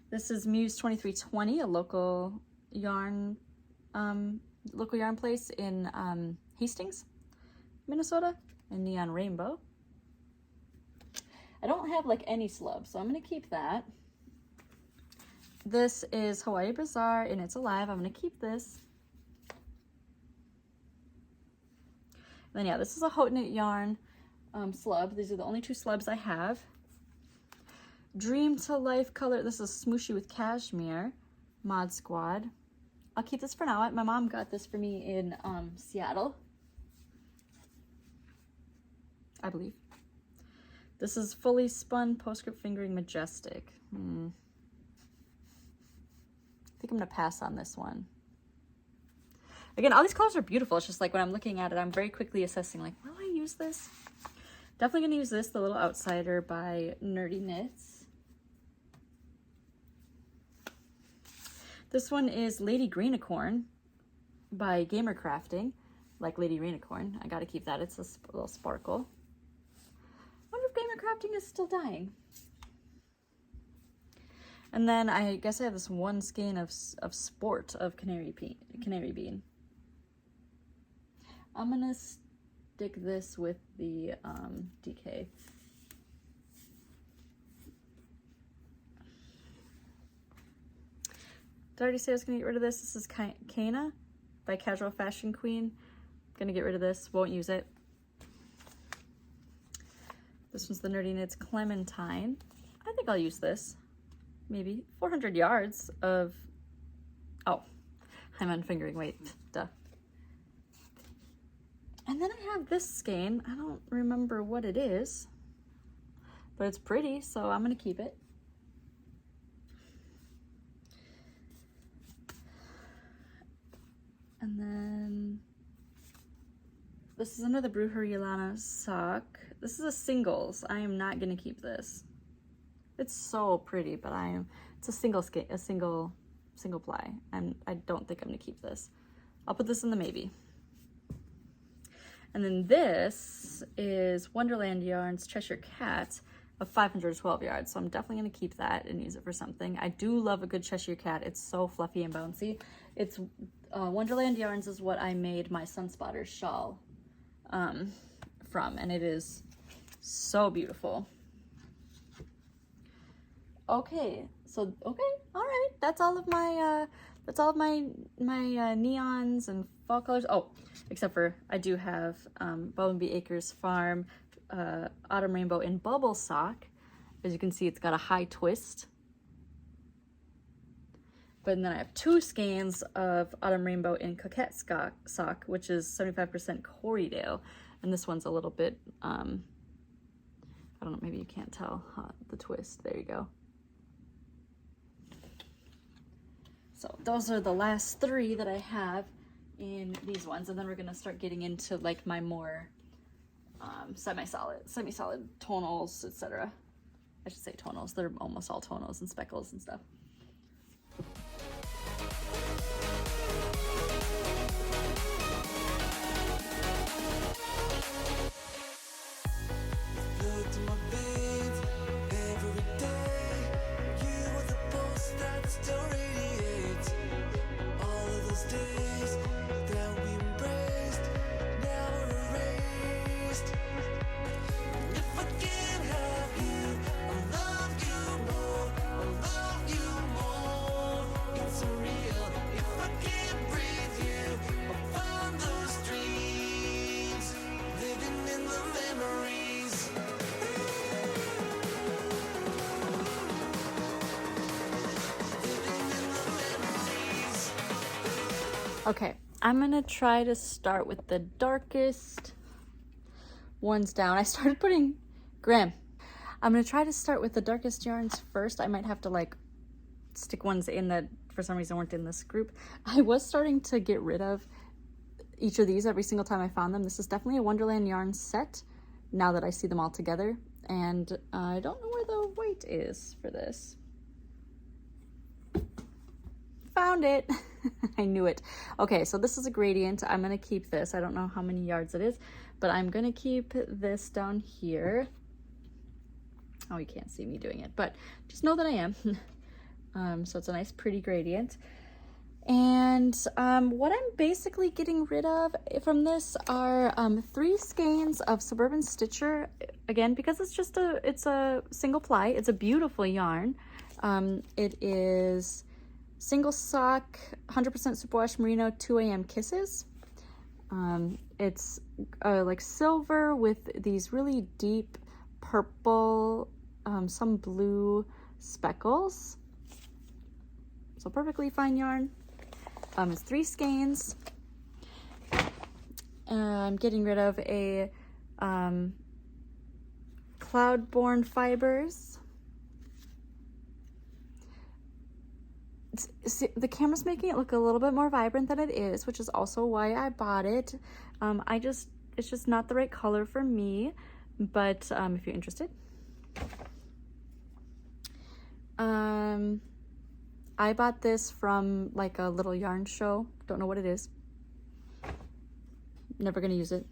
This is Muse 2320, a local yarn place in Hastings, Minnesota, and Neon Rainbow. I don't have like any slubs, so I'm gonna keep that. This is Hawaii Bazaar and It's Alive. I'm gonna keep this. And then yeah, this is a Haute Knit yarn slub. These are the only 2 slubs I have. Dream to Life color. This is Smooshy with Cashmere, Mod Squad. I'll keep this for now. My mom got this for me in Seattle, I believe. This is Fully Spun Postscript Fingering Majestic. think I'm gonna pass on this one. Again, all these colors are beautiful. It's just like when I'm looking at it, I'm very quickly assessing like, will I use this? Definitely gonna use this, The Little Outsider by Nerdy Knits. This one is Lady Greenicorn by Gamer Crafting. Like Lady Greenicorn, I gotta keep that. It's a little sparkle. I wonder if Gamer Crafting is still dying. And then I guess I have this one skein of Sport of Canary Bean. I'm gonna stick this with the DK. Did I already say I was gonna get rid of this? This is Kana by Casual Fashion Queen. Gonna get rid of this, won't use it. This one's the Nerdy Knits Clementine. I think I'll use this. Maybe 400 yards of, oh, I'm unfingering, wait, duh. And then I have this skein. I don't remember what it is, but it's pretty, so I'm gonna keep it. And then this is another Brumley sock. This is a singles. I am not gonna keep this. It's so pretty, but it's a single ply. I don't think I'm gonna keep this. I'll put this in the maybe. And then this is Wonderland Yarns Cheshire Cat of 512 yards. So I'm definitely gonna keep that and use it for something. I do love a good Cheshire Cat. It's so fluffy and bouncy. It's Wonderland Yarns is what I made my Sunspotter shawl from, and it is so beautiful. Okay, so all right. That's all of my neons and fall colors. Oh, except for I do have Bumblebee Acres Farm Autumn Rainbow in Bubble Sock. As you can see, it's got a high twist. But then I have two skeins of Autumn Rainbow in Coquette Sock, which is 75% Corriedale. And this one's a little bit, I don't know, maybe you can't tell the twist. There you go. So those are the last three that I have in these ones. And then we're gonna start getting into like my more semi-solid tonals, etc. I should say tonals. They're almost all tonals and speckles and stuff. Okay, I'm gonna try to start with the darkest ones down. I started putting Graham. I'm gonna try to start with the darkest yarns first. I might have to like stick ones in that for some reason weren't in this group. I was starting to get rid of each of these every single time I found them. This is definitely a Wonderland yarn set now that I see them all together. And I don't know where the white is for this. Found it. I knew it. Okay, so this is a gradient. I'm gonna keep this. I don't know how many yards it is, but I'm gonna keep this down here. Oh, you can't see me doing it, but just know that I am. So it's a nice pretty gradient. And what I'm basically getting rid of from this are 3 skeins of Suburban Stitcher. Again, because it's a single ply. It's a beautiful yarn. It is single sock, 100% superwash merino 2 AM Kisses. It's like silver with these really deep purple, some blue speckles. So perfectly fine yarn. It's 3 skeins. I'm getting rid of a Cloudborn Fibers. the camera's making it look a little bit more vibrant than it is, which is also why I bought it. It's just not the right color for me, but if you're interested. I bought this from like a little yarn show. Don't know what it is. Never gonna use it.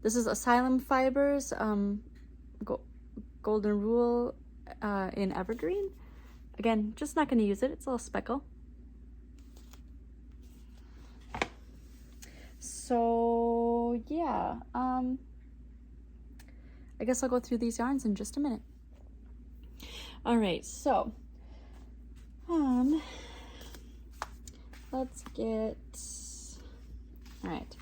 This is Asylum Fibers, Golden Rule in Evergreen. Again, just not gonna use it. It's a little speckle. So yeah, I guess I'll go through these yarns in just a minute. All right, so let's get, all right.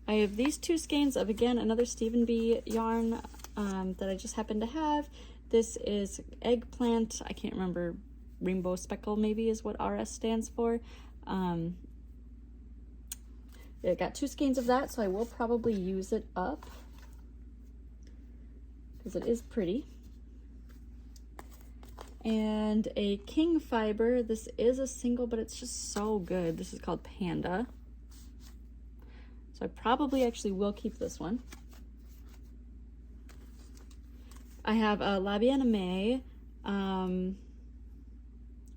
I have these two skeins of, again, another Stephen B yarn that I just happen to have. This is Eggplant. I can't remember, Rainbow Speckle maybe is what RS stands for. I got two skeins of that, so I will probably use it up because it is pretty. And a King Fiber. This is a single, but it's just so good. This is called Panda. So I probably actually will keep this one. I have a La Bien-Aimée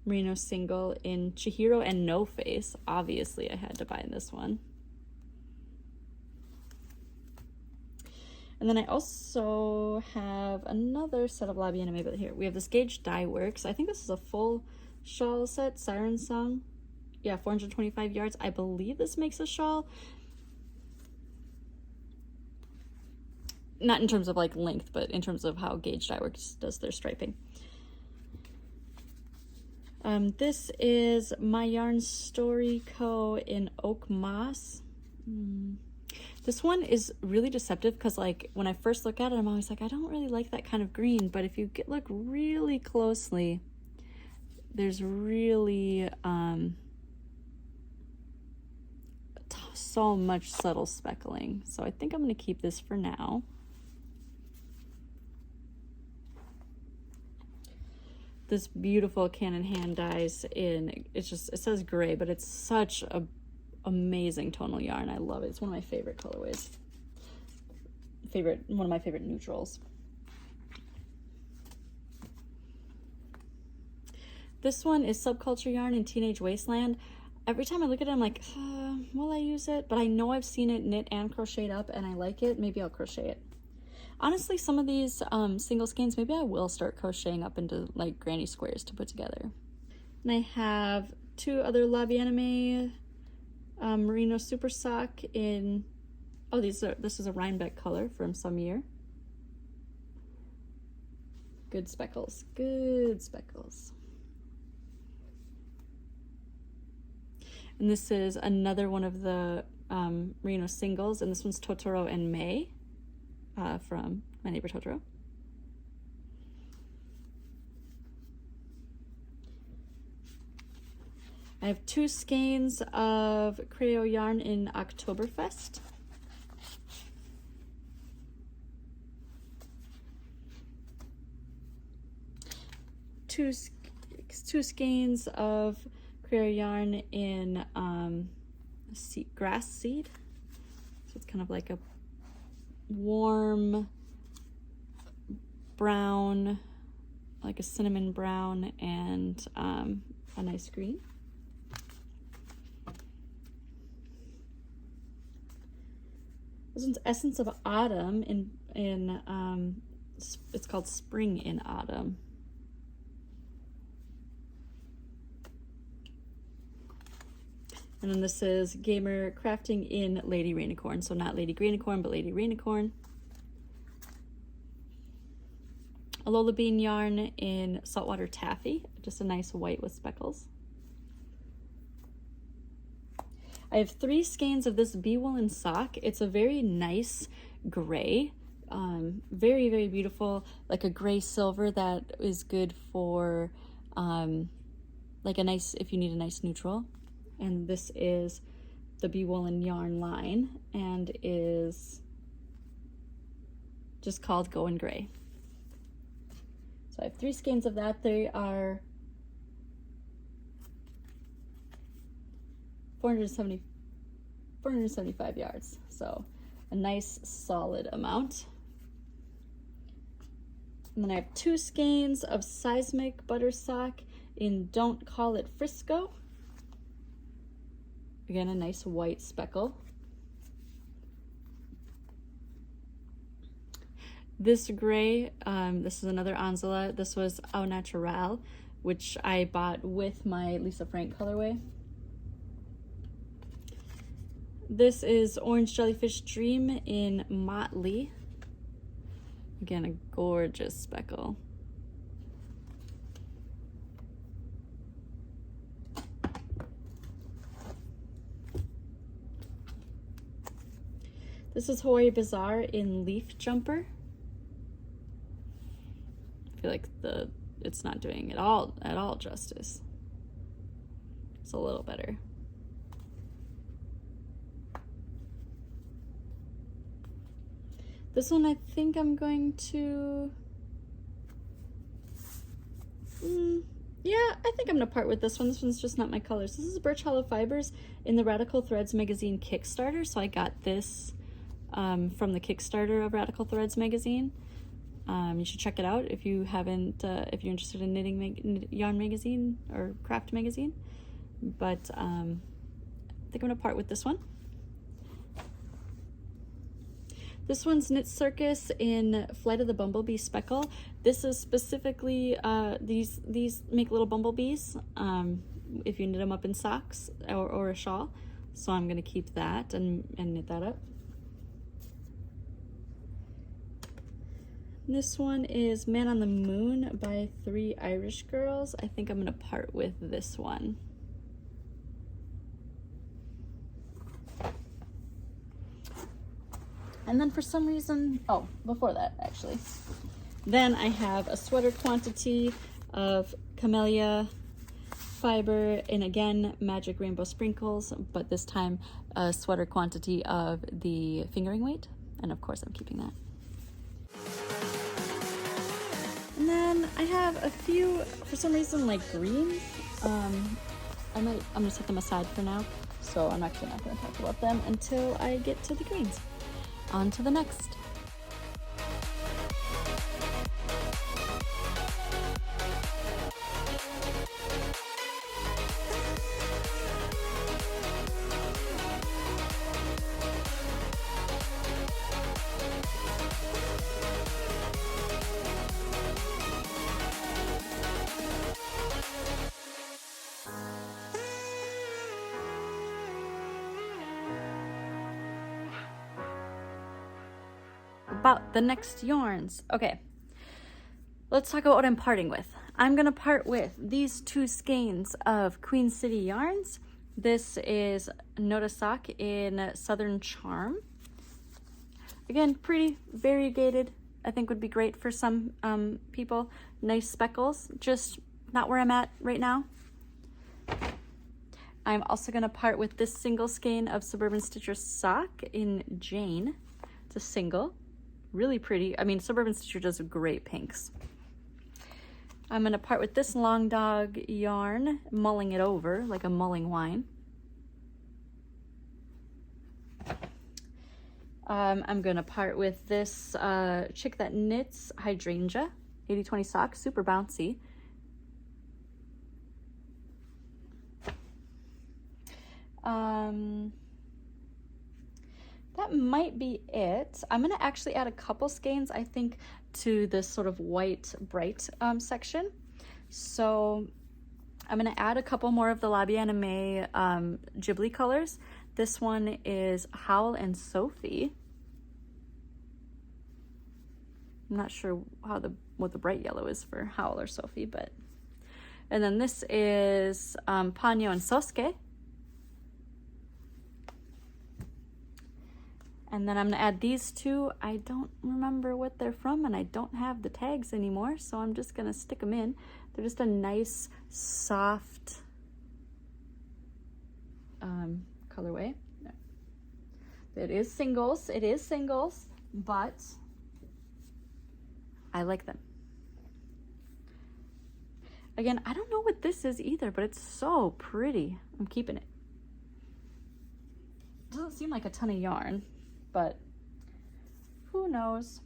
merino single in Chihiro and No Face. Obviously, I had to buy this one. And then I also have another set of La Bien-Aimée, but here we have this Gauge Dye Works. I think this is a full shawl set, Siren Song. Yeah, 425 yards. I believe this makes a shawl. Not in terms of like length, but in terms of how Gauge Dye Works does their striping. This is My Yarn Story Co. in Oak Moss. This one is really deceptive because like when I first look at it, I'm always like, I don't really like that kind of green, but if you look really closely, there's really so much subtle speckling. So I think I'm going to keep this for now. This beautiful Canon hand dyes in, it says gray, but it's such a amazing tonal yarn. I love it. It's one of my favorite colorways. One of my favorite neutrals. This one is Subculture Yarn in Teenage Wasteland. Every time I look at it, I'm like, will I use it? But I know I've seen it knit and crocheted up and I like it. Maybe I'll crochet it. Honestly, some of these single skeins, maybe I will start crocheting up into like granny squares to put together. And I have two other La Bien-Aimée merino super sock in, oh, this is a Rhinebeck color from some year. Good speckles, good speckles. And this is another one of the merino singles, and this one's Totoro and May from My Neighbor Totoro. I have two skeins of Creo yarn in Oktoberfest. Two skeins of Creo yarn in grass seed. So it's kind of like a warm brown, like a cinnamon brown and a nice green. This one's Essence of Autumn it's called Spring in Autumn. And then this is Gamer Crafting in Lady Rainicorn. So not Lady Grainicorn, but Lady Rainicorn. A Lola Bean yarn in Saltwater Taffy. Just a nice white with speckles. I have 3 skeins of this bee woolen sock. It's a very nice gray. Very, very beautiful. Like a gray silver that is good for like a nice, if you need a nice neutral. And this is the bee woolen yarn line and is just called Going Gray. So I have 3 skeins of that. They are 475 yards. So a nice solid amount. And then I have 2 skeins of Seismic Butter Sock in Don't Call It Frisco. Again, a nice white speckle. This gray, this is another Anzala. This was Au Natural, which I bought with my Lisa Frank colorway. This is Orange Jellyfish Dream in Motley. Again, a gorgeous speckle. This is Hawaii Bazaar in Leaf Jumper. I feel like it's not doing it at all justice. It's a little better. This one I think I'm going to, yeah, I think I'm gonna part with this one. This one's just not my colors. This is Birch Hollow Fibers in the Radical Threads magazine Kickstarter. So I got this from the Kickstarter of Radical Threads magazine. You should check it out if you haven't, if you're interested in knitting yarn magazine or craft magazine. But I think I'm gonna part with this one. This one's Knit Circus in Flight of the Bumblebee Speckle. This is specifically, these make little bumblebees if you knit them up in socks or a shawl. So I'm gonna keep that and knit that up. This one is Man on the Moon by 3 Irish Girls. I think I'm gonna part with this one. And then for some reason, oh, before that actually, then I have a sweater quantity of Camellia fiber and again, Magic Rainbow Sprinkles, but this time a sweater quantity of the fingering weight. And of course I'm keeping that. And then I have a few, for some reason, like greens. I'm gonna set them aside for now. So I'm actually not gonna talk about them until I get to the greens. On to the next. About the next yarns. Okay, let's talk about what I'm parting with. I'm gonna part with these 2 skeins of Queen City yarns. This is Noda Sock in Southern Charm. Again, pretty variegated. I think would be great for some people. Nice speckles, just not where I'm at right now. I'm also gonna part with this single skein of Suburban Stitcher Sock in Jane. It's a single. Really pretty. I mean, Suburban Stitcher does great pinks. I'm gonna part with this Long Dog yarn, mulling it over like a mulling wine. I'm gonna part with this Chick That Knits Hydrangea 80/20 sock, super bouncy. That might be it. I'm gonna actually add a couple skeins, I think, to this sort of white bright section. So I'm gonna add a couple more of the La Bien Aimée Ghibli colors. This one is Howl and Sophie. I'm not sure what the bright yellow is for Howl or Sophie, but. And then this is Ponyo and Sosuke. And then I'm gonna add these 2. I don't remember what they're from and I don't have the tags anymore, so I'm just gonna stick them in. They're just a nice, soft colorway. It is singles, but I like them. Again, I don't know what this is either, but it's so pretty. I'm keeping it. Doesn't seem like a ton of yarn, but who knows.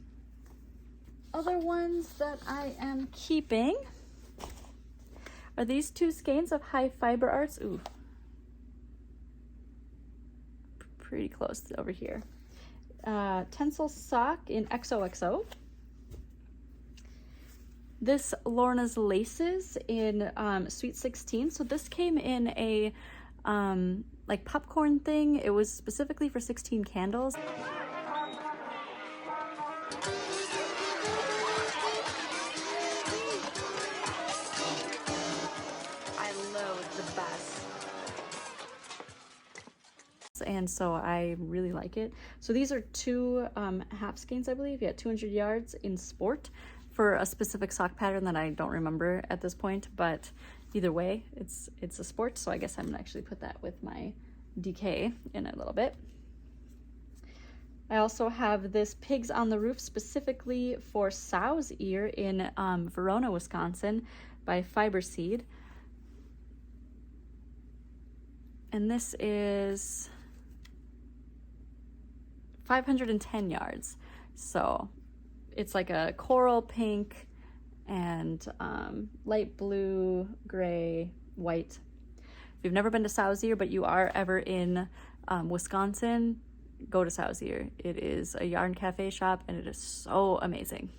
Other ones that I am keeping are these 2 skeins of high fiber arts. Ooh, pretty close over here. Tencel sock in XOXO. This Lorna's Laces in Sweet 16. So this came in a like popcorn thing. It was specifically for 16 candles. I love the best. And so I really like it. So these are 2 half skeins, I believe. Yeah, 200 yards in sport for a specific sock pattern that I don't remember at this point, but either way, it's a sport, so I guess I'm gonna actually put that with my DK in a little bit. I also have this Pigs on the Roof specifically for sow's ear in Verona, Wisconsin by Fiber Seed. And this is 510 yards. So it's like a coral pink and light blue, gray, white. If you've never been to Sow's Ear, but you are ever in Wisconsin, go to Sow's Ear. It is a yarn cafe shop and it is so amazing.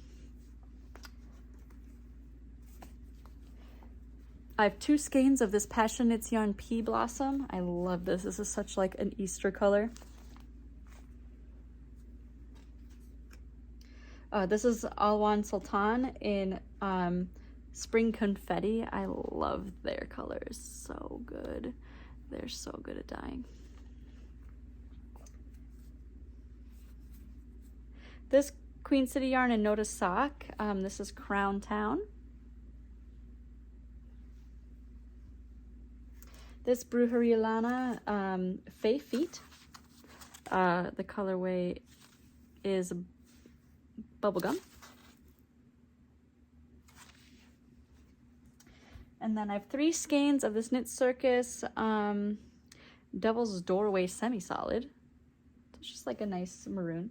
I have 2 skeins of this Passion Knits yarn Pea Blossom. I love this. This is such like an Easter color. This is Alwan Sultan in Spring Confetti. I love their colors. So good. They're so good at dyeing. This Queen City yarn in Notice Sock. This is Crown Town. This Brujeria Lana Fey Feet. The colorway is Bubblegum. And then I have 3 skeins of this Knit Circus Devil's Doorway Semi-Solid. It's just like a nice maroon.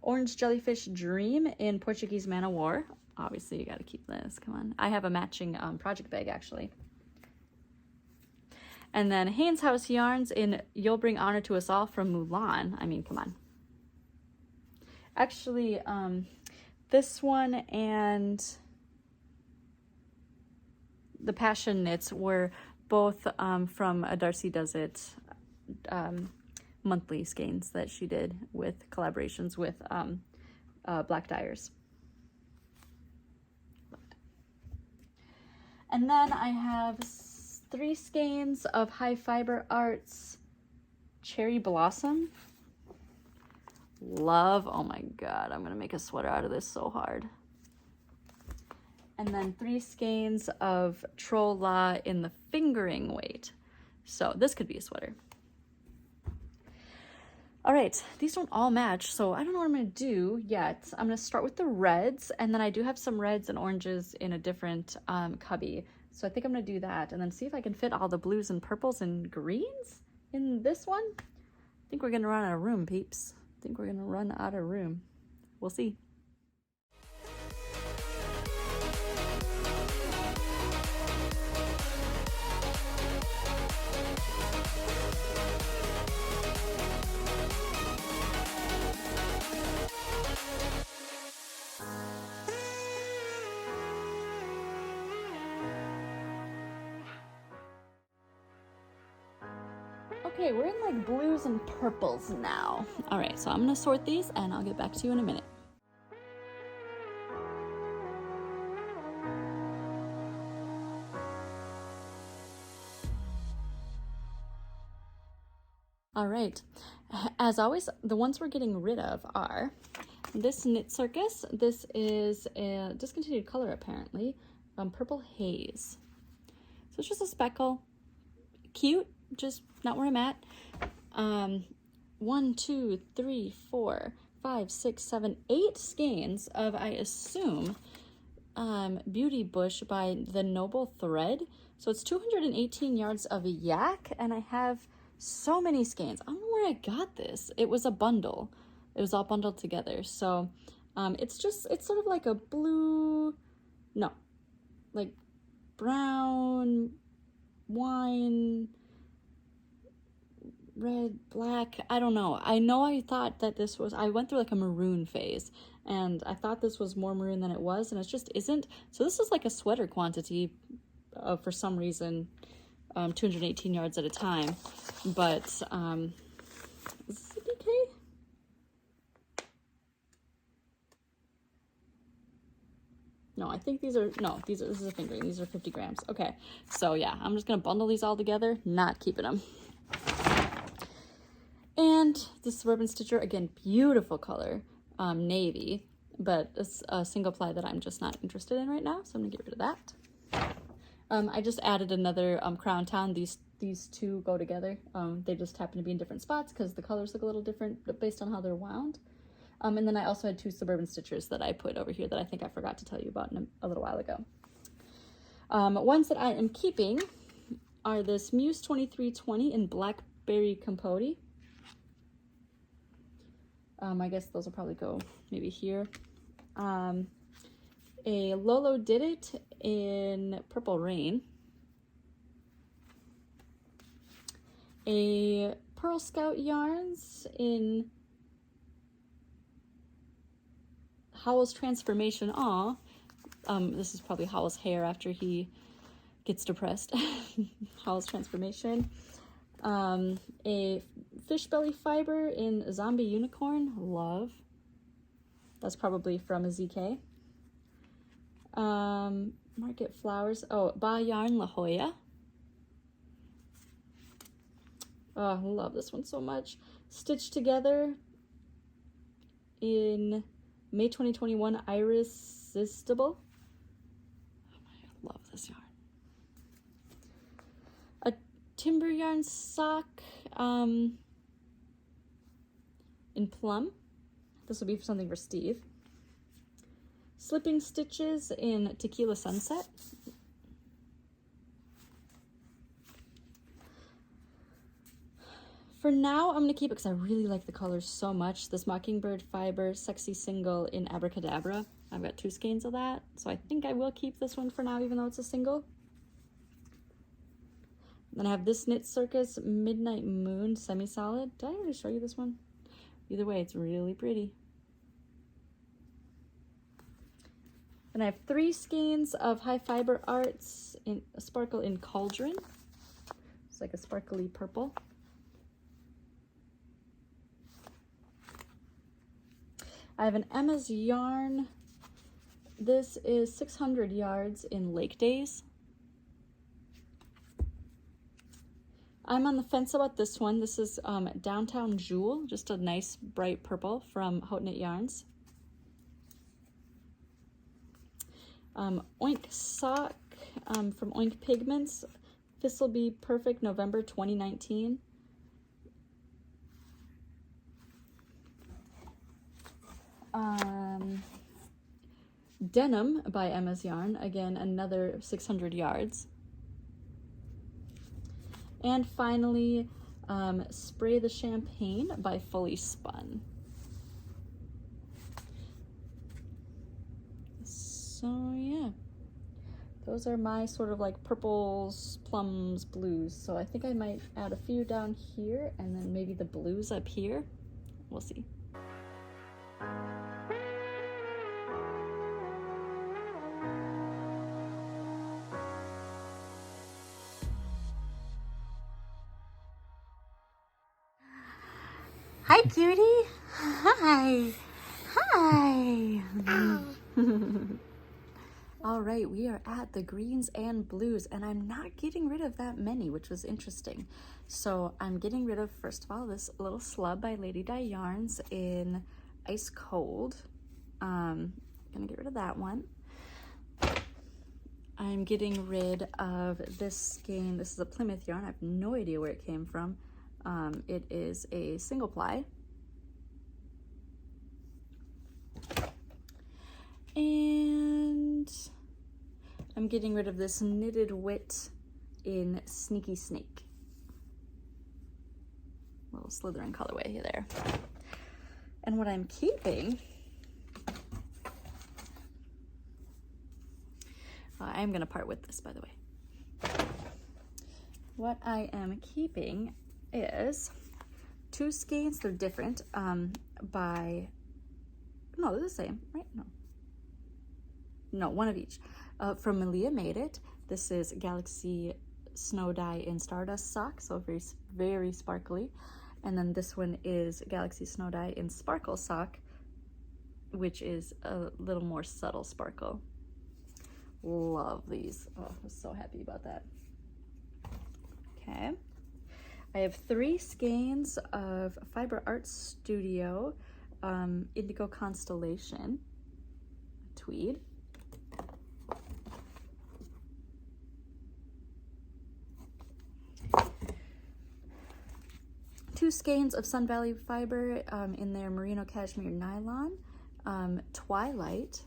Orange Jellyfish Dream in Portuguese Man o' War. Obviously, you got to keep this. Come on. I have a matching project bag, actually. And then Haynes House Yarns in You'll Bring Honor to Us All from Mulan. I mean, come on. Actually, this one and the Passion Knits were both from a Darcy Does It monthly skeins that she did with collaborations with Black Dyers. And then I have 3 skeins of High Fiber Arts Cherry Blossom. Love, oh my god, I'm gonna make a sweater out of this so hard. And then 3 skeins of Troll La in the fingering weight. So this could be a sweater. All right, these don't all match, so I don't know what I'm gonna do yet. I'm gonna start with the reds, and then I do have some reds and oranges in a different cubby. So I think I'm gonna do that, and then see if I can fit all the blues and purples and greens in this one. I think we're gonna run out of room, peeps. I think we're gonna run out of room. We'll see. Okay, we're in like blues and purples now. All right, so I'm gonna sort these and I'll get back to you in a minute. All right, as always, the ones we're getting rid of are this Knit Circus. This is a discontinued color apparently, Purple Haze. So it's just a speckle, cute, just not where I'm at. 1, 2, 3, 4, 5, 6, 7, 8 skeins of, I assume, Beauty Bush by the Noble Thread. So it's 218 yards of yak, and I have so many skeins. I don't know where I got this. It was a bundle. It was all bundled together. So it's sort of like a blue, no, like brown, wine, red, black, I don't know. I thought that this was, I went through like a maroon phase, and I thought this was more maroon than it was, and it just isn't. So this is like a sweater quantity for some reason, 218 yards at a time. But is this a DK? No, I think these are, no, this is a fingering. These are 50 grams. Okay, so yeah, I'm just gonna bundle these all together, not keeping them. And the Suburban Stitcher, again, beautiful color, navy, but it's a single ply that I'm just not interested in right now, so I'm gonna get rid of that. I just added another Crown Town. These two go together. They just happen to be in different spots because the colors look a little different based on how they're wound. And then I also had two Suburban Stitchers that I put over here that I think I forgot to tell you about a little while ago. Ones that I am keeping are this Muse 2320 in Blackberry Compote. I guess those will probably go maybe here. A Lolo Did It in Purple Rain. A Pearl Scout Yarns in Howl's Transformation. Aw, this is probably Howl's hair after he gets depressed. Howl's Transformation. A Fish Belly Fiber in Zombie Unicorn. Love. That's probably from a ZK. Market Flowers. Oh, Ba Yarn La Jolla. Oh, I love this one so much. Stitched Together in May 2021, Irresistible. I love this yarn. A Timber Yarn Sock in Plum. This will be something for Steve. Slipping Stitches in Tequila Sunset. For now, I'm going to keep it because I really like the colors so much. This Mockingbird Fiber Sexy Single in Abracadabra. I've got two skeins of that, so I think I will keep this one for now, even though it's a single. Then I have this Knit Circus Midnight Moon Semi-Solid. Did I already show you this one? Either way, it's really pretty. Then I have 3 skeins of High Fiber Arts in a Sparkle in Cauldron. It's like a sparkly purple. I have an Emma's Yarn. This is 600 yards in Lake Days. I'm on the fence about this one. This is Downtown Jewel, just a nice bright purple from Haute Knit Yarns. Oink Sock from Oink Pigments. This will be perfect November 2019. Denim by Emma's Yarn, again another 600 yards. And finally, Spray the Champagne by Fully Spun. So yeah, those are my sort of like purples, plums, blues. So I think I might add a few down here and then maybe the blues up here. We'll see. Hi, cutie. Hi. Hi. All right, we are at the greens and blues, and I'm not getting rid of that many, which was interesting. So I'm getting rid of, first of all, this little slub by Lady Di Yarns in Ice Cold. Gonna get rid of that one. I'm getting rid of this skein. This is a Plymouth yarn. I have no idea where it came from. It is a single ply. And I'm getting rid of this Knitted Wit in Sneaky Snake. Little Slytherin colorway there. And what I'm keeping, I am going to part with this, by the way. What I am keeping is 2 skeins. They're different no, they're the same, right? No, one of each. From HYLIA Made It. This is Galaxy Snow Dye in Stardust Sock, so very, very sparkly. And then this one is Galaxy Snow Dye in Sparkle Sock, which is a little more subtle sparkle. Love these. Oh, I'm so happy about that. Okay. I have 3 skeins of Fiber Art Studio Indigo Constellation tweed. Two skeins of Sun Valley Fiber in their Merino Cashmere Nylon. Twilight.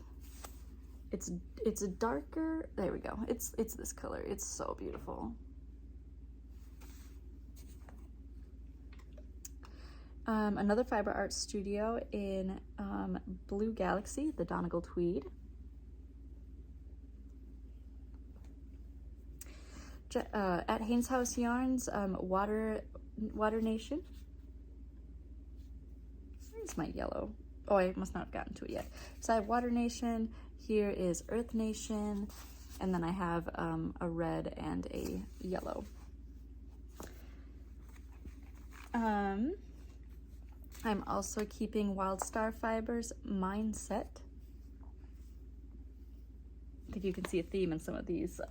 It's a darker, there we go. It's this color. It's so beautiful. Another Fiber Art Studio in Blue Galaxy, the Donegal Tweed. At Haynes House Yarns, Water Nation. Where's my yellow? Oh, I must not have gotten to it yet. So I have Water Nation, here is Earth Nation, and then I have a red and a yellow. I'm also keeping Wild Star Fibers Mindset. I think you can see a theme in some of these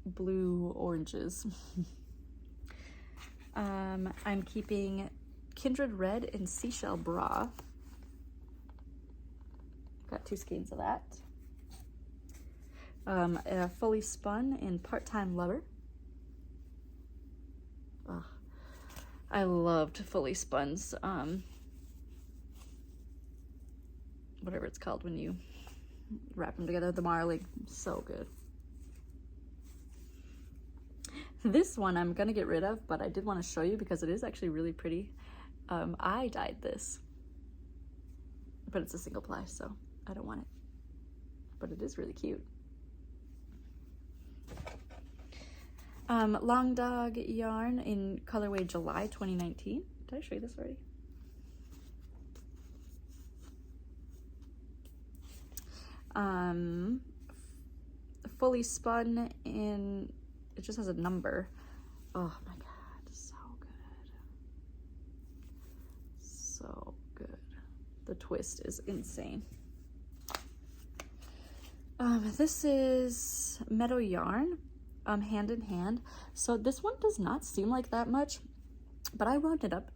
blue oranges. I'm keeping Kindred Red in Seashell Bra. Got 2 skeins of that. Fully Spun in Part-Time Lover. Ugh. I loved Fully Spun's, whatever it's called when you wrap them together, the marling. So good. This one I'm gonna get rid of, but I did want to show you because it is actually really pretty. I dyed this, but it's a single ply, so I don't want it, but it is really cute. Long Dog yarn in colorway July 2019. Did I show you this already? Fully Spun in, it just has a number. Oh my god, so good. So good. The twist is insane. This is Meadow Yarn, Hand in Hand. So this one does not seem like that much, but I wound it up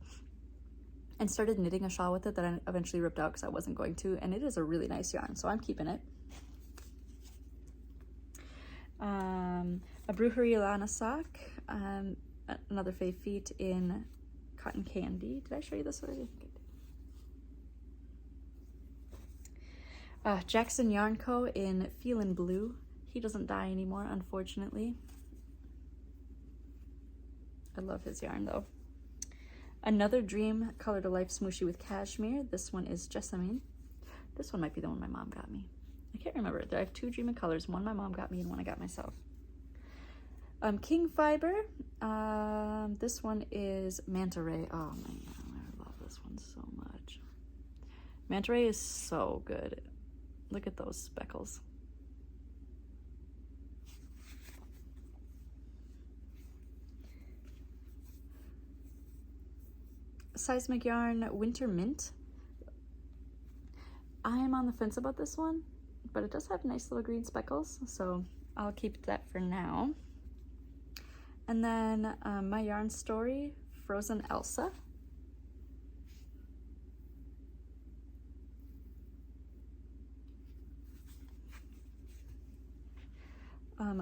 and started knitting a shawl with it that I eventually ripped out because I wasn't going to, and it is a really nice yarn, so I'm keeping it. A Brujeria Lana sock, another Faye Feet in Cotton Candy. Did I show you this already? Jackson Yarn Co. in Feelin' Blue. He doesn't dye anymore, unfortunately. I love his yarn though. Another Dream Color to Life Smooshie with Cashmere. This one is Jessamine. This one might be the one my mom got me. I can't remember. I have 2 Dream of Colors. One my mom got me and one I got myself. King Fiber. This one is Manta Ray. Oh man, I love this one so much. Manta Ray is so good. Look at those speckles. Seismic Yarn Winter Mint. I am on the fence about this one, but it does have nice little green speckles, so I'll keep that for now. And then My Yarn Story, Frozen Elsa.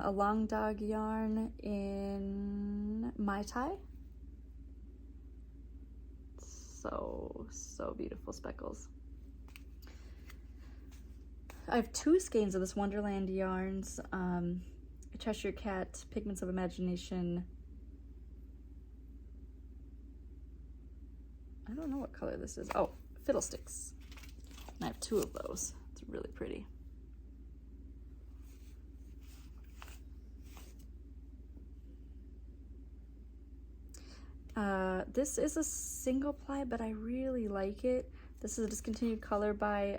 A Long Dog yarn in Mai Tai. So beautiful speckles. I have 2 skeins of this Wonderland Yarns Cheshire Cat, Pigments of Imagination. I don't know what color this is. Oh, Fiddlesticks. And I have 2 of those. It's really pretty. This is a single ply, but I really like it. This is a discontinued color by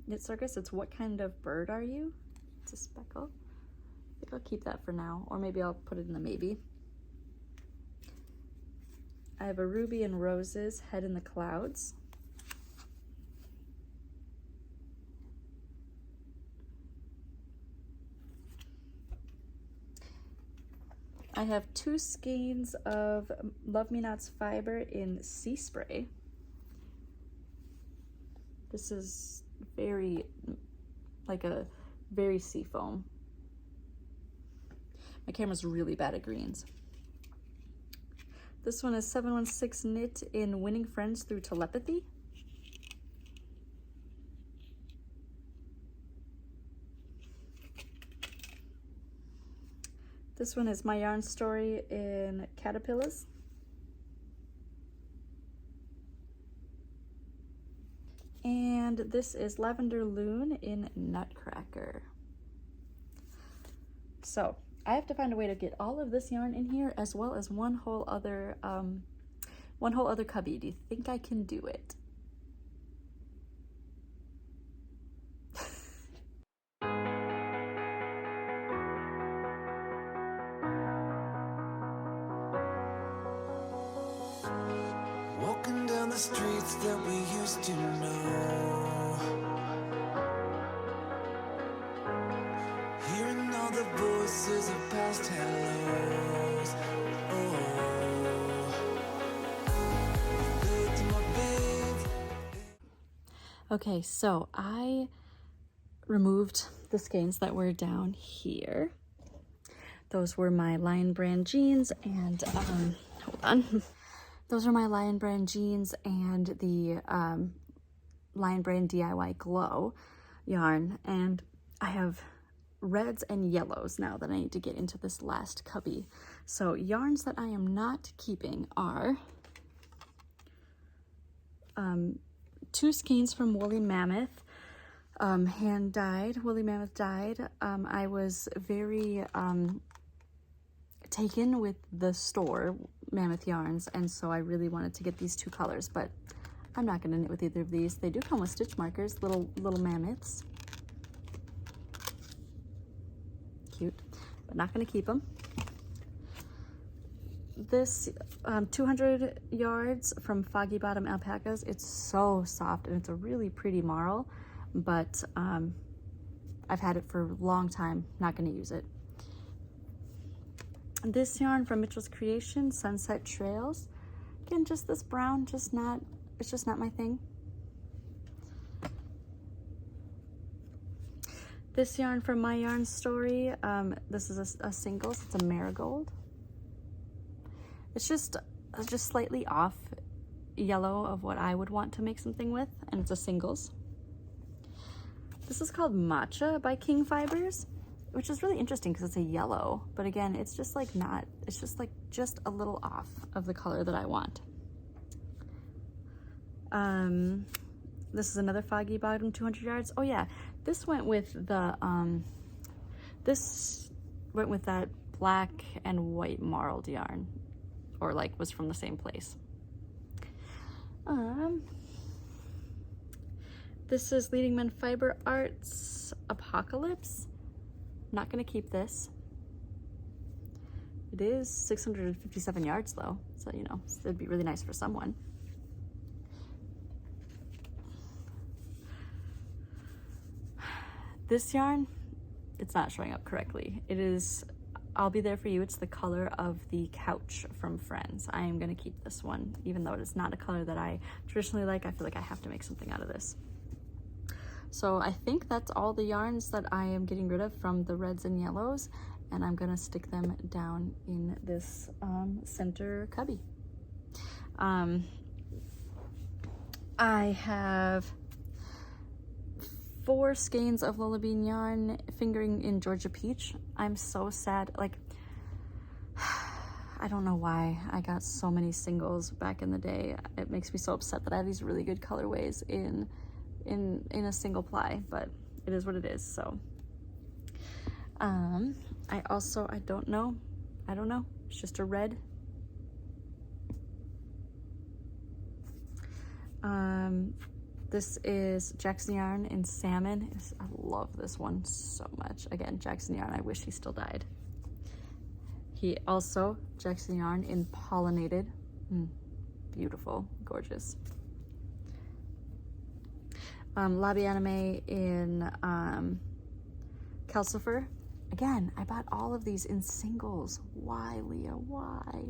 Knit Circus. It's What Kind of Bird Are You? It's a speckle. I think I'll keep that for now, or maybe I'll put it in the maybe. I have a Ruby and Roses, Head in the Clouds. I have 2 skeins of Love Me Not's fiber in Sea Spray. This is very, like a very sea foam. My camera's really bad at greens. This one is 716 Knit in Winning Friends Through Telepathy. This one is My Yarn Story in Caterpillars. And this is Lavender Loon in Nutcracker. So I have to find a way to get all of this yarn in here, as well as one whole other cubby. Do you think I can do it? Walking down the streets that we used to know, hearing all the voices of past hellos. Good to my babes. Okay, so I removed the skeins that were down here. Those were my Lion Brand jeans and, hold on. Those are my Lion Brand jeans and the Lion Brand DIY Glow yarn. And I have reds and yellows now that I need to get into this last cubby. So yarns that I am not keeping are 2 skeins from Woolly Mammoth, hand dyed, Woolly Mammoth dyed. I was very taken with the store Mammoth yarns, and so I really wanted to get these 2 colors, but I'm not going to knit with either of these. They do come with stitch markers, little mammoths. Cute, but not going to keep them. This 200 yards from Foggy Bottom Alpacas. It's so soft and it's a really pretty marl, but I've had it for a long time. Not going to use it. This yarn from Mitchell's Creation, Sunset Trails. Again, just this brown, it's just not my thing. This yarn from My Yarn Story, this is a singles, it's a marigold. It's just slightly off yellow of what I would want to make something with, and it's a singles. This is called Matcha by King Fibers, which is really interesting because it's a yellow, but again, it's just like not, it's just like just a little off of the color that I want. This is another Foggy Bottom 200 yards. Oh yeah, this went with the, this went with that black and white marled yarn, or like was from the same place. This is Leading Men Fiber Arts Apocalypse. Not gonna keep this. It is 657 yards though, so you know, it'd be really nice for someone. This yarn, it's not showing up correctly. It is I'll Be There For You. It's the color of the couch from Friends. I am gonna keep this one, even though it is not a color that I traditionally like. I feel like I have to make something out of this. So I think that's all the yarns that I am getting rid of from the reds and yellows, and I'm gonna stick them down in this center cubby. I have 4 skeins of Lola Bean yarn, fingering in Georgia Peach. I'm so sad. Like, I don't know why I got so many singles back in the day. It makes me so upset that I have these really good colorways in a single ply, but it is what it is. So I don't know, it's just a red. This is Jackson Yarn in Salmon. I love this one so much. Again, Jackson Yarn, I wish he still died. He also, Jackson Yarn in Pollinated. Beautiful, gorgeous. Lobby Anime in Calcifer. Again, I bought all of these in singles. Why, Leah, why?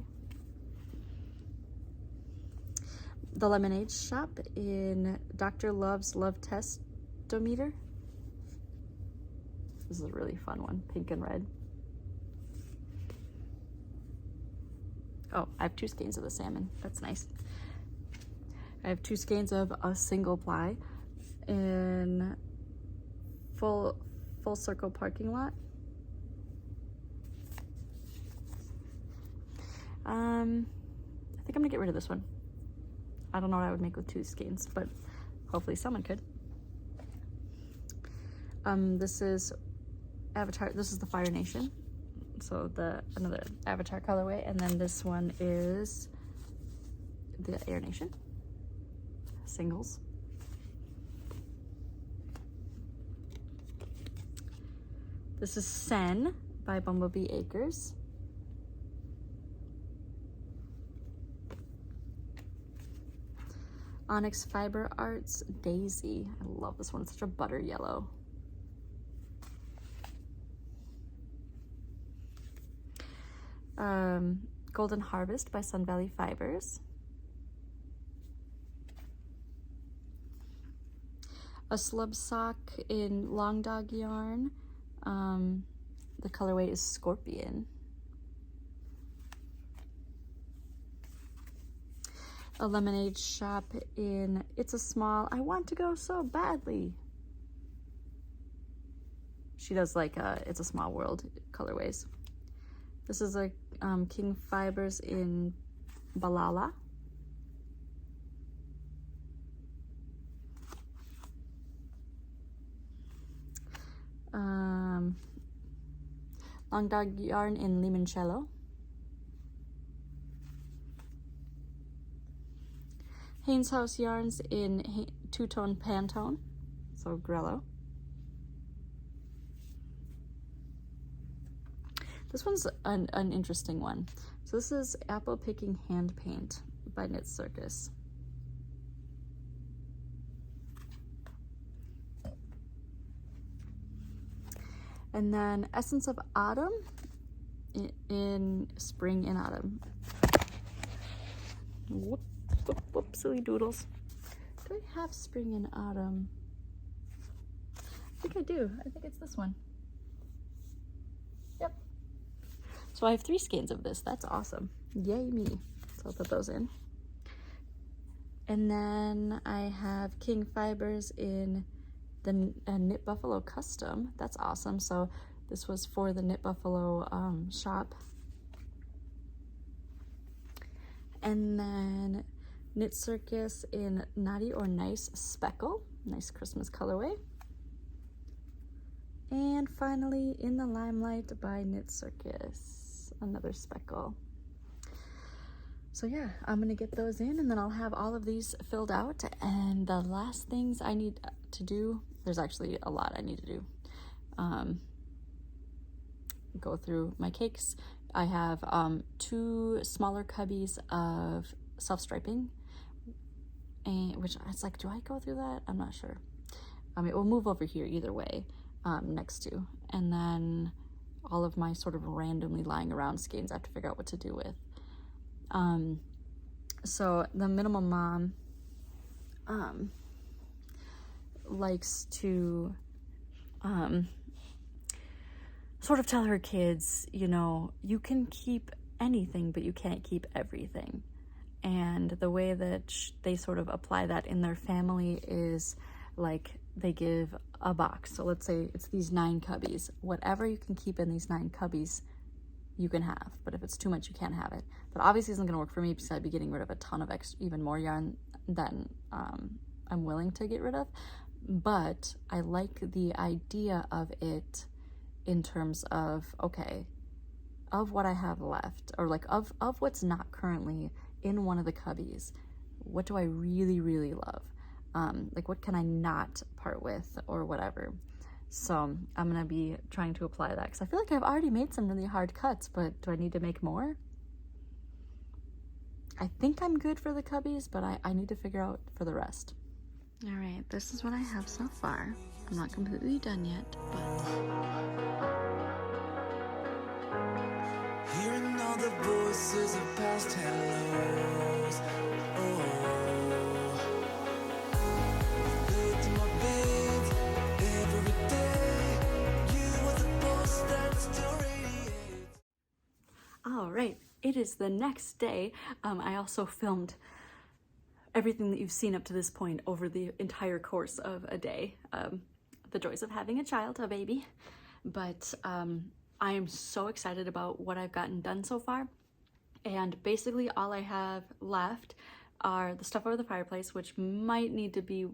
The Lemonade Shop in Dr. Love's Love Testometer. This is a really fun one, pink and red. Oh, I have 2 skeins of the salmon. That's nice. I have 2 skeins of a single ply in Full Circle Parking Lot. I think I'm gonna get rid of this one. I don't know what I would make with 2 skeins, but hopefully someone could. This is Avatar. This is the Fire Nation. So another Avatar colorway, and then this one is the Air Nation singles. This is Sen by Bumblebee Acres. Onyx Fiber Arts Daisy. I love this one. It's such a butter yellow. Golden Harvest by Sun Valley Fibers. A slub sock in Long Dog Yarn. The colorway is Scorpion. A Lemonade Shop in It's a Small I Want to Go So Badly. She does like It's a Small World colorways. This is a King Fibers in Balala. Long Dog Yarn in Limoncello. Haynes House Yarns in Two-Tone Pantone, so Grello. This one's an interesting one. So this is Apple Picking Hand Paint by Knit Circus. And then Essence of Autumn in Spring and Autumn. Whoop, whoop, whoop, silly doodles. Do I have Spring and Autumn? I think I do. I think it's this one. Yep. So I have 3 skeins of this. That's awesome. Yay me. So I'll put those in. And then I have King Fibers in the Knit Buffalo Custom. That's awesome. So this was for the Knit Buffalo shop. And then Knit Circus in Naughty or Nice Speckle. Nice Christmas colorway. And finally in the Limelight by Knit Circus. Another speckle. So yeah, I'm gonna get those in and then I'll have all of these filled out. And the last things I need to do, there's actually a lot I need to do. Go through my cakes. I have 2 smaller cubbies of self-striping, and which it's like, do I go through that? I'm not sure. It will move over here either way, next to, and then all of my sort of randomly lying around skeins I have to figure out what to do with. So the Minimal Mom likes to sort of tell her kids, you know, you can keep anything, but you can't keep everything. And the way that they sort of apply that in their family is like they give a box. So let's say it's these 9 cubbies. Whatever you can keep in these 9 cubbies, you can have. But if it's too much, you can't have it. But obviously it's not gonna work for me because I'd be getting rid of a ton of even more yarn than I'm willing to get rid of. But I like the idea of it in terms of, okay, of what I have left, or like of what's not currently in one of the cubbies, what do I really, really love? Like what can I not part with or whatever? So I'm gonna be trying to apply that because I feel like I've already made some really hard cuts, but do I need to make more? I think I'm good for the cubbies, but I need to figure out for the rest. All right, this is what I have so far. I'm not completely done yet, but Hearing all the voices of past hellos. Oh, look to my bed every day. You are the pulse that still radiates. all right, it is the next day. I also filmed everything that you've seen up to this point over the entire course of a day. The joys of having a child, a baby. But I am so excited about what I've gotten done so far. And basically all I have left are the stuff over the fireplace, which might need to be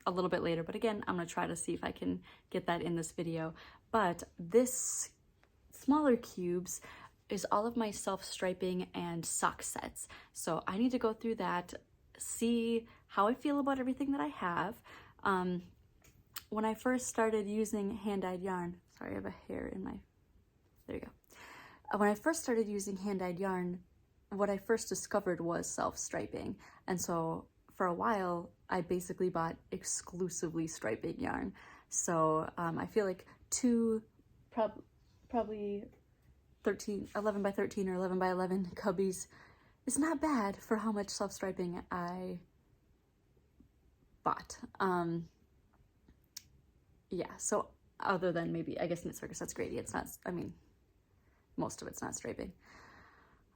a little bit later. But again, I'm gonna try to see if I can get that in this video. But this smaller cubes is all of my self-striping and sock sets. So I need to go through that, see how I feel about everything that I have. When I first started using hand-dyed yarn, sorry, I have a hair in my, there you go. When I first started using hand-dyed yarn, what I first discovered was self-striping. And so for a while, I basically bought exclusively striping yarn. So I feel like probably 11 by 13 or 11 by 11 cubbies is not bad for how much self-striping I bought. Yeah, so other than maybe, I guess Knit Circus, that's Grady. It's not, I mean, most of it's not striping.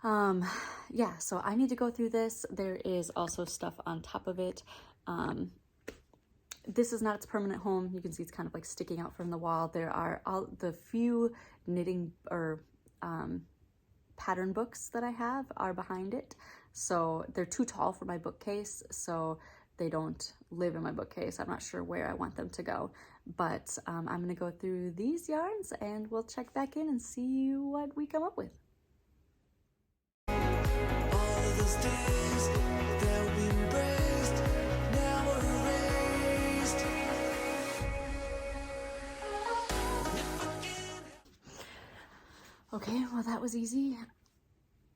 Yeah, so I need to go through this. There is also stuff on top of it. This is not its permanent home. You can see it's kind of like sticking out from the wall. There are all the few knitting or pattern books that I have are behind it. So they're too tall for my bookcase, so they don't live in my bookcase. I'm not sure where I want them to go, but I'm gonna go through these yarns and we'll check back in and see what we come up with. All of those days that we embraced now are erased. Okay, well that was easy.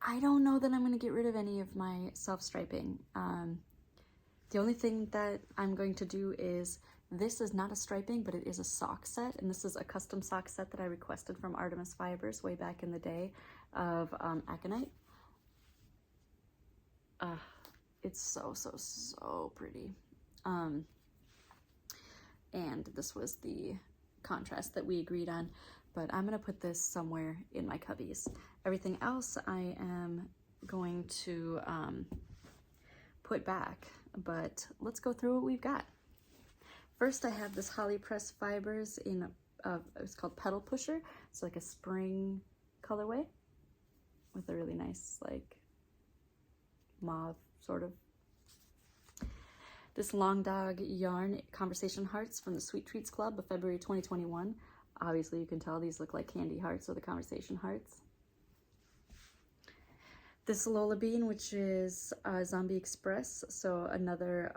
I don't know that I'm gonna get rid of any of my self-striping. The only thing that I'm going to do is, this is not a striping, but it is a sock set, and this is a custom sock set that I requested from Artemis Fibers way back in the day of Aconite. It's so pretty. And this was the contrast that we agreed on, but I'm gonna put this somewhere in my cubbies. Everything else I am going to put back, but let's go through what we've got. First, I have this Holly Press Fibers in, it's called Pedal Pusher. It's like a spring colorway with a really nice, like, mauve sort of. This Long Dog Yarn Conversation Hearts from the Sweet Treats Club of February 2021. Obviously, you can tell these look like candy hearts or the conversation hearts. This Lola Bean, which is Zombie Express, so another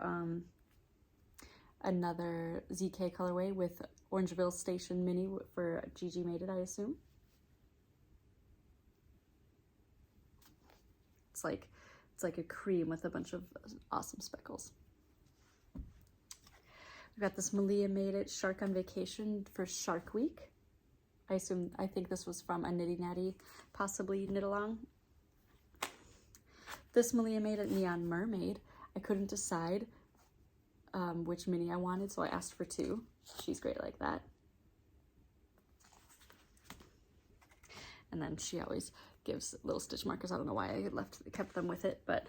ZK colorway with Orangeville Station Mini for Gigi made it, I assume. It's like a cream with a bunch of awesome speckles. We've got this Malia Made It Shark on Vacation for Shark Week. I think this was from a Nitty Natty, possibly knit along. This Malia Made It Neon Mermaid. I couldn't decide which mini I wanted, so I asked for 2. She's great like that. And then she always gives little stitch markers. I don't know why I kept them with it, but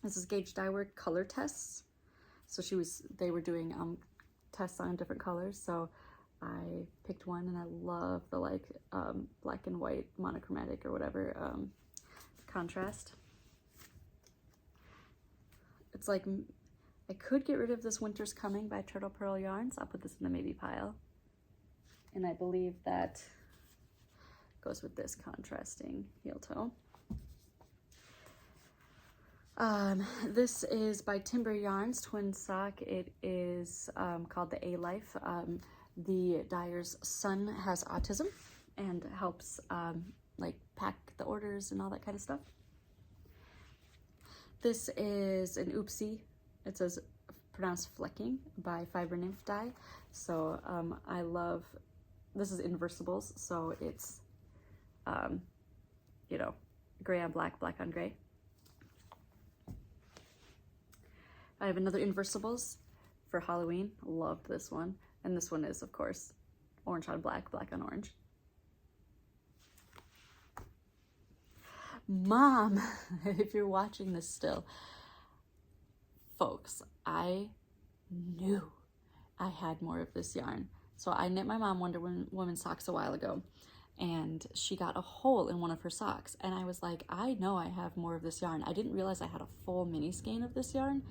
this is Gauge Dye Work Color Tests So they were doing tests on different colors, so I picked one, and I love the like black and white monochromatic or whatever contrast. It's like, I could get rid of this Winter's Coming by Turtle Pearl Yarns. I'll put this in the maybe pile. And I believe that goes with this contrasting heel toe. This is by Timber Yarns, twin sock. It is called the A-Life. The dyer's son has autism and helps like pack the orders and all that kind of stuff. This is an Oopsie. It says pronounced Flecking by Fiber Nymph Dye. So I love, this is inversibles, so it's you know, gray on black, black on gray. I have another inversibles for Halloween. Loved this one. And this one is, of course, orange on black, black on orange. Mom, if you're watching this still, folks, I knew I had more of this yarn. So I knit my mom Wonder Woman socks a while ago, and she got a hole in one of her socks. And I was like, I know I have more of this yarn. I didn't realize I had a full mini skein of this yarn.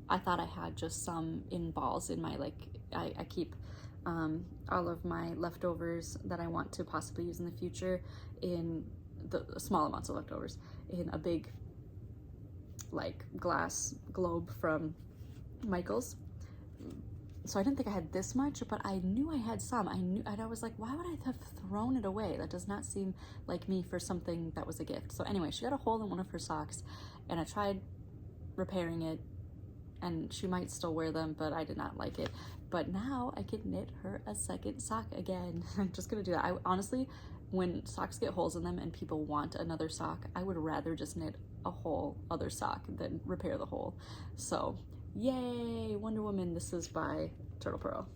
I thought I had just some in balls in my, like, I keep all of my leftovers that I want to possibly use in the future in the small amounts of leftovers in a big, like, glass globe from Michael's. So I didn't think I had this much, but I knew I had some. And I was like, why would I have thrown it away? That does not seem like me for something that was a gift. So anyway, she got a hole in one of her socks, and I tried repairing it, and she might still wear them, but I did not like it. But now I can knit her a second sock again. I'm just gonna do that. I honestly, when socks get holes in them and people want another sock, I would rather just knit a whole other sock than repair the hole. So yay, Wonder Woman. This is by Turtle Pearl.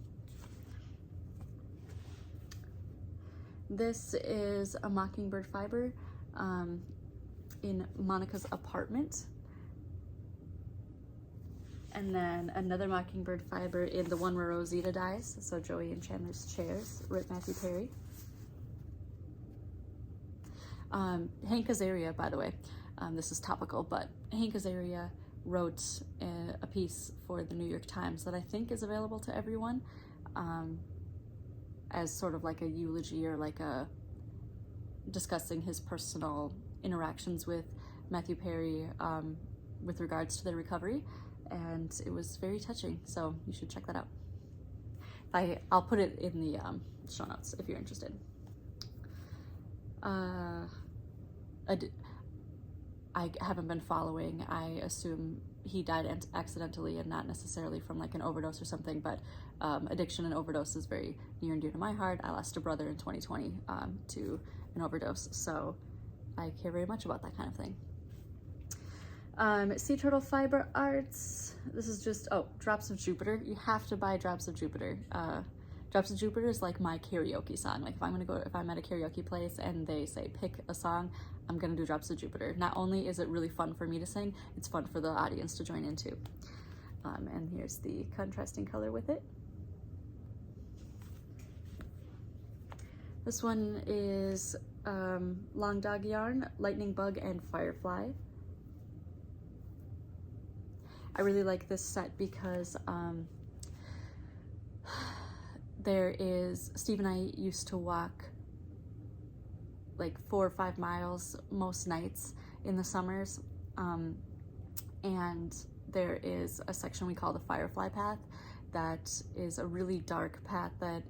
This is a Mockingbird fiber in Monica's apartment. And then another Mockingbird fiber in the one where Rosita dies. So Joey and Chandler's chairs, Rip Matthew Perry. Hank Azaria, by the way, this is topical, but Hank Azaria wrote a piece for the New York Times that I think is available to everyone as sort of like a eulogy or like a discussing his personal interactions with Matthew Perry with regards to their recovery. And it was very touching, so you should check that out. I'll put it in the show notes if you're interested. I haven't been following. I assume he died accidentally and not necessarily from like an overdose or something, but addiction and overdose is very near and dear to my heart. I lost a brother in 2020 to an overdose, so I care very much about that kind of thing. Sea Turtle Fiber Arts. This is just, Drops of Jupiter. You have to buy Drops of Jupiter. Drops of Jupiter is like my karaoke song. Like if I'm at a karaoke place and they say pick a song, I'm gonna do Drops of Jupiter. Not only is it really fun for me to sing, it's fun for the audience to join into. And here's the contrasting color with it. This one is Long Dog Yarn, Lightning Bug, and Firefly. I really like this set because Steve and I used to walk like 4 or 5 miles most nights in the summers, and there is a section we call the Firefly Path that is a really dark path that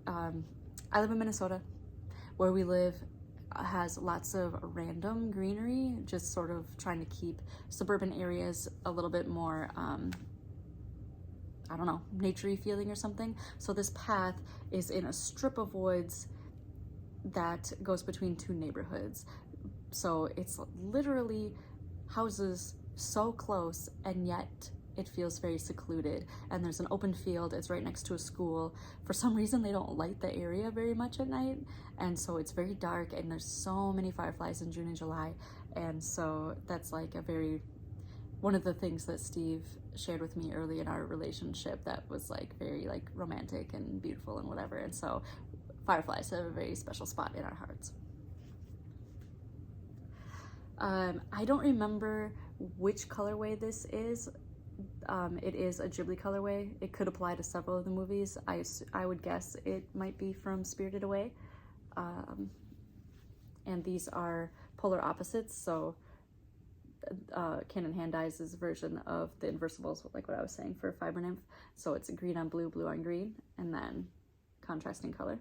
I live in Minnesota. Where we live has lots of random greenery, just sort of trying to keep suburban areas a little bit more, I don't know, naturey feeling or something. So this path is in a strip of woods that goes between 2 neighborhoods. So it's literally houses so close, and yet it feels very secluded. And there's an open field, it's right next to a school. For some reason, they don't light the area very much at night. And so it's very dark, and there's so many fireflies in June and July. And so that's like a very one of the things that Steve shared with me early in our relationship that was like very like romantic and beautiful and whatever. And so fireflies have a very special spot in our hearts. I don't remember which colorway this is. It is a Ghibli colorway. It could apply to several of the movies. I would guess it might be from Spirited Away. And these are polar opposites, so Canon Hand Dyes' version of the inversibles, like what I was saying for Fiber Nymph. So it's green on blue, blue on green, and then contrasting color.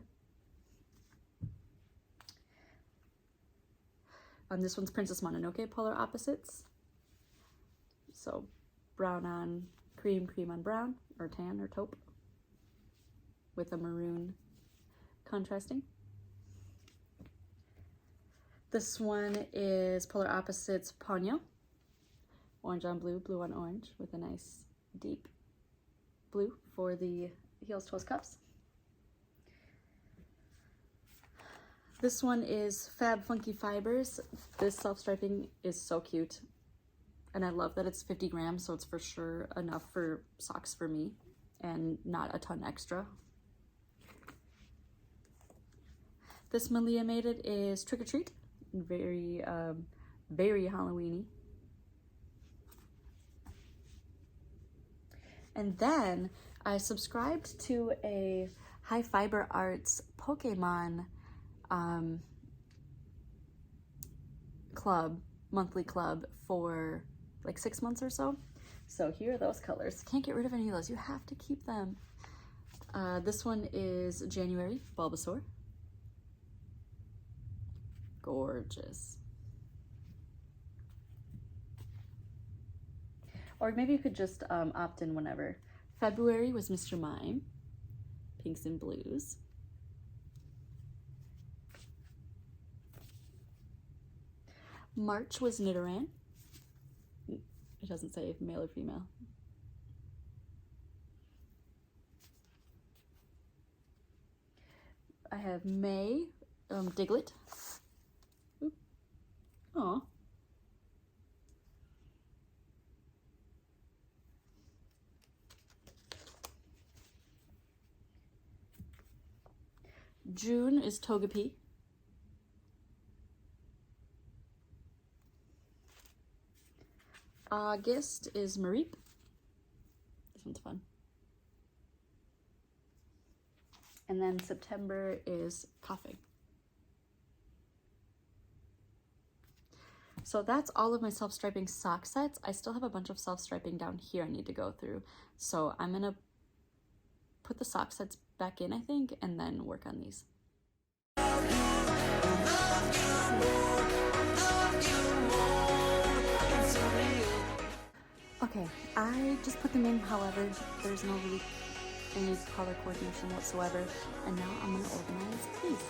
This one's Princess Mononoke, polar opposites. So brown on cream, cream on brown, or tan or taupe, with a maroon contrasting. This one is polar opposites Ponyo, orange on blue, blue on orange, with a nice deep blue for the heels, toes, cuffs. This one is Fab Funky Fibers. This self-striping is so cute. And I love that it's 50 grams, so it's for sure enough for socks for me and not a ton extra. This Malia made it is Trick or Treat. Very, very Halloween-y. And then I subscribed to a High Fiber Arts Pokemon club, monthly club for like 6 months or so. So here are those colors. Can't get rid of any of those. You have to keep them. This one is January, Bulbasaur. Gorgeous. Or maybe you could just opt in whenever. February was Mr. Mime, pinks and blues. March was Nidoran. It doesn't say if male or female. I have May, Diglett. Aw. June is Togepi. August is Mareep. This one's fun. And then September is Coughing. So that's all of my self-striping sock sets. I still have a bunch of self-striping down here I need to go through. So I'm gonna put the sock sets back in, I think, and then work on these. Okay, I just put them in, however, there's no really any color coordination whatsoever. And now I'm gonna organize these.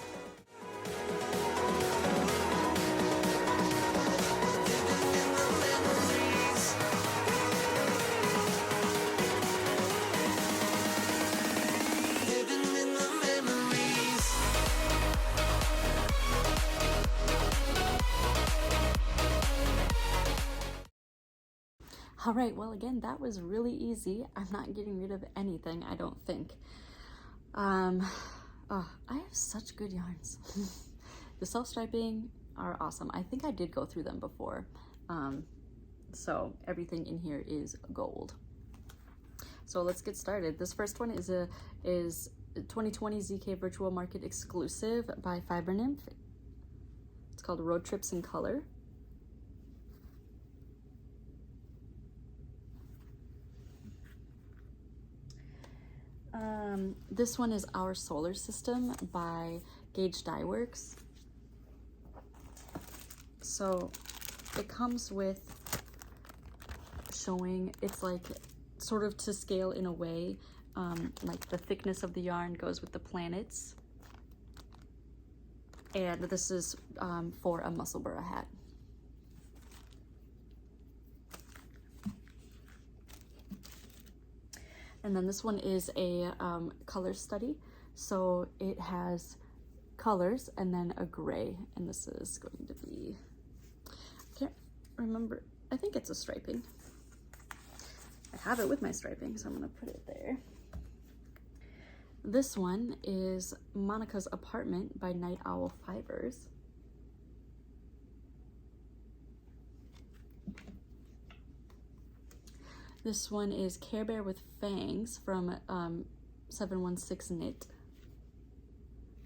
All right, well, again, that was really easy. I'm not getting rid of anything, I don't think. Oh, I have such good yarns. The self-striping are awesome. I think I did go through them before. So everything in here is gold. So let's get started. This first one is 2020 ZK Virtual Market exclusive by Fiber Nymph. It's called Road Trips in Color. This one is Our Solar System by Gauge Dye Works. So it comes with showing, it's like sort of to scale in a way, like the thickness of the yarn goes with the planets. And this is for a Musselburgh hat. And then this one is a color study. So it has colors and then a gray. And this is going to be, I can't remember, I think it's a striping. I have it with my striping, so I'm gonna put it there. This one is Monica's Apartment by Night Owl Fibers. This one is Care Bear with Fangs from 716 Knit.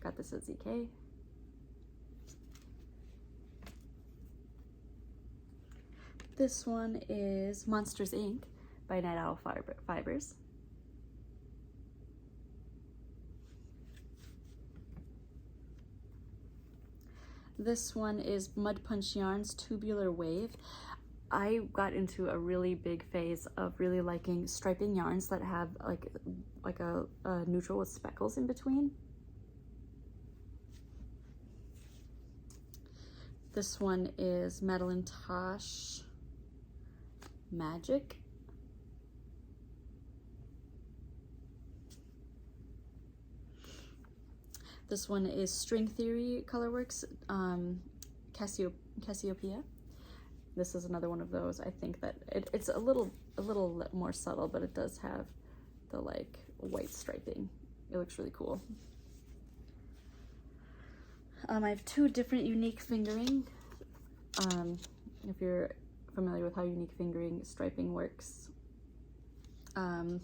Got this at ZK. This one is Monsters Inc. by Night Owl Fibers. This one is Mud Punch Yarns Tubular Wave. I got into a really big phase of really liking striping yarns that have like a neutral with speckles in between. This one is Madeline Tosh Magic. This one is String Theory Colorworks Cassiopeia. This is another one of those. I think that it's a little more subtle, but it does have the like white striping. It looks really cool. I have two different unique fingering. If you're familiar with how unique fingering striping works, one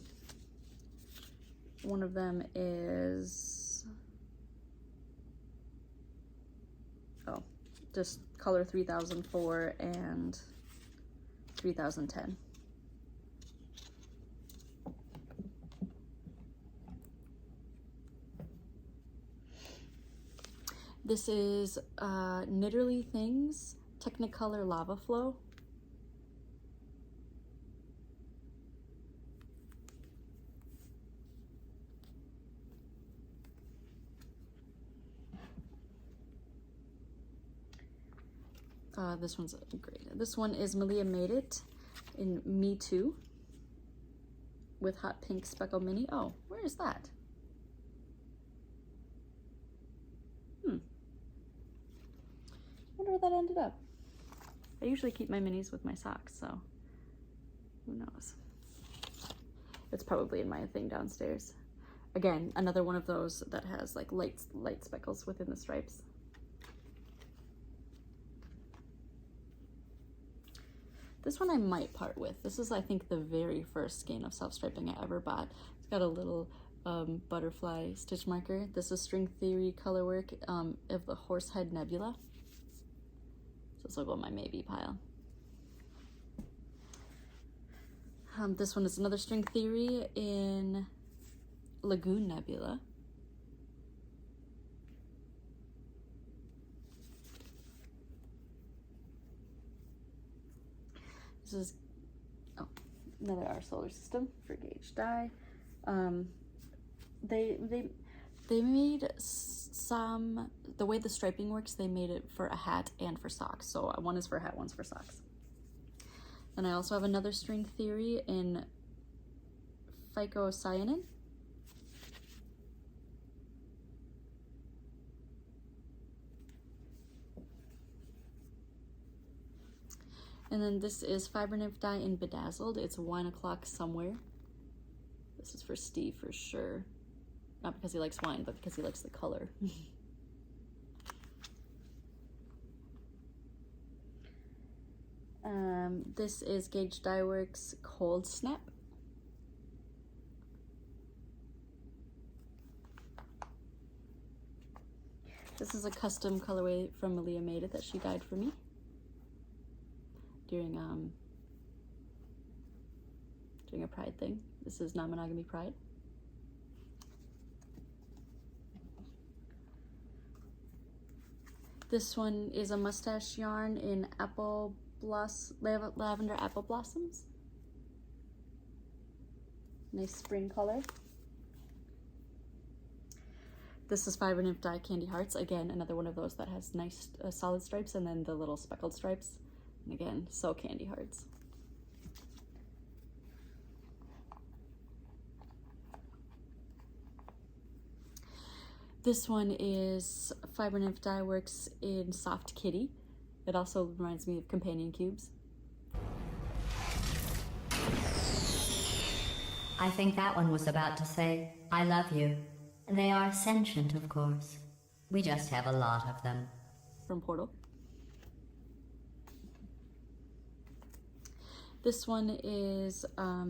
of them is just color 3004 and 3010. This is Knitterly Things Technicolor Lava Flow. This one's great. This one is Malia Made It in Me Too with Hot Pink Speckle Mini. Oh, where is that? Wonder where that ended up. I usually keep my minis with my socks, so who knows? It's probably in my thing downstairs. Again, another one of those that has like light speckles within the stripes. This one I might part with. This is, I think, the very first skein of self-striping I ever bought. It's got a little butterfly stitch marker. This is String Theory Colorwork of the Horsehead Nebula. So this will go in my maybe pile. This one is another String Theory in Lagoon Nebula. This is another Our Solar System for gauge dye. They made some, the way the striping works, they made it for a hat and for socks. So one is for a hat, one's for socks. Then I also have another String Theory in Phycocyanin. And then this is Fiber Nymph dye in Bedazzled. It's Wine O'Clock Somewhere. This is for Steve for sure. Not because he likes wine, but because he likes the color. This is Gauge Dye Works Cold Snap. This is a custom colorway from Malia Made It that she dyed for me during a Pride thing. This is Non-Monogamy Pride. This one is a mustache yarn in Lavender Apple Blossoms. Nice spring color. This is Fiber Nymph dye Candy Hearts. Again, another one of those that has nice solid stripes and then the little speckled stripes. And again, so Candy Hearts. This one is Fiber Nymph Dye Works in Soft Kitty. It also reminds me of Companion Cubes. I think that one was about to say, I love you. They are sentient, of course. We just have a lot of them. From Portal. This one is a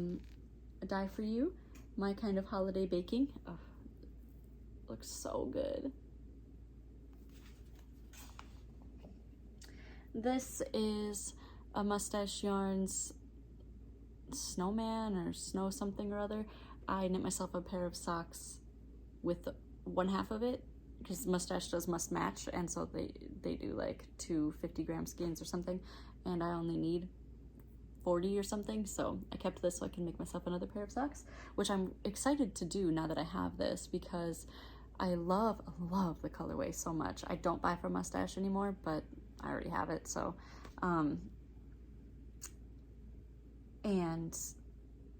Die For You, my kind of holiday baking. Oh, looks so good. This is a Mustache Yarns snowman or snow something or other. I knit myself a pair of socks with one half of it because Mustache does must match, and so they do like 2 50-gram skeins or something, and I only need 40 or something, so I kept this so I can make myself another pair of socks, which I'm excited to do now that I have this because I love the colorway so much. I don't buy from Mustache anymore, but I already have it, so and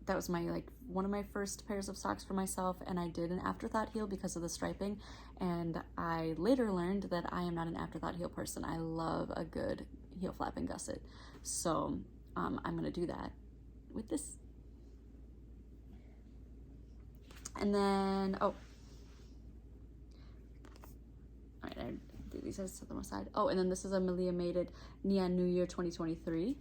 that was my one of my first pairs of socks for myself, and I did an afterthought heel because of the striping, and I later learned that I am not an afterthought heel person. I love a good heel flap and gusset, so I'm gonna do that with this. And then all right, I did these as to the side. Oh, and then this is a Milia Mated Neon New Year 2023.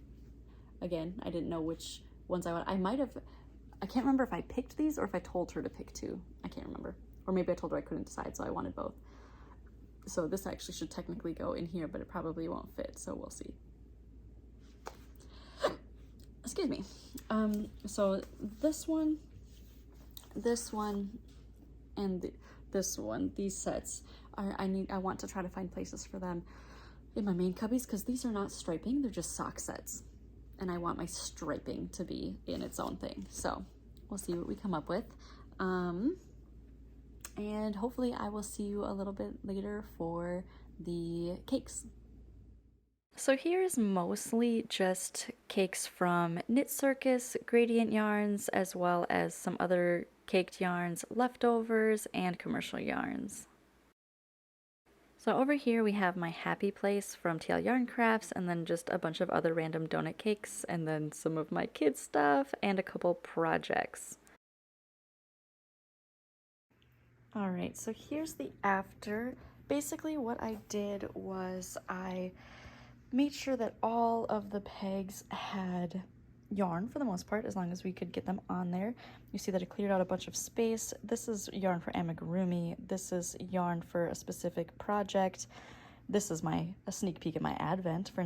Again, I didn't know which ones I want. I can't remember if I picked these or if I told her to pick 2. I can't remember. Or maybe I told her I couldn't decide, so I wanted both. So this actually should technically go in here, but it probably won't fit, so we'll see. Excuse me. So this one, and this one, these sets are, I want to try to find places for them in my main cubbies because these are not striping, they're just sock sets. And I want my striping to be in its own thing. So we'll see what we come up with. And hopefully I will see you a little bit later for the cakes. So here's mostly just cakes from Knit Circus, Gradient Yarns, as well as some other caked yarns, leftovers, and commercial yarns. So over here we have my Happy Place from TL Yarn Crafts, and then just a bunch of other random donut cakes, and then some of my kids stuff, and a couple projects. Alright, so here's the after. Basically what I did was I made sure that all of the pegs had yarn for the most part, as long as we could get them on there. You see that it cleared out a bunch of space. This is yarn for amigurumi. This is yarn for a specific project. This is a sneak peek at my advent for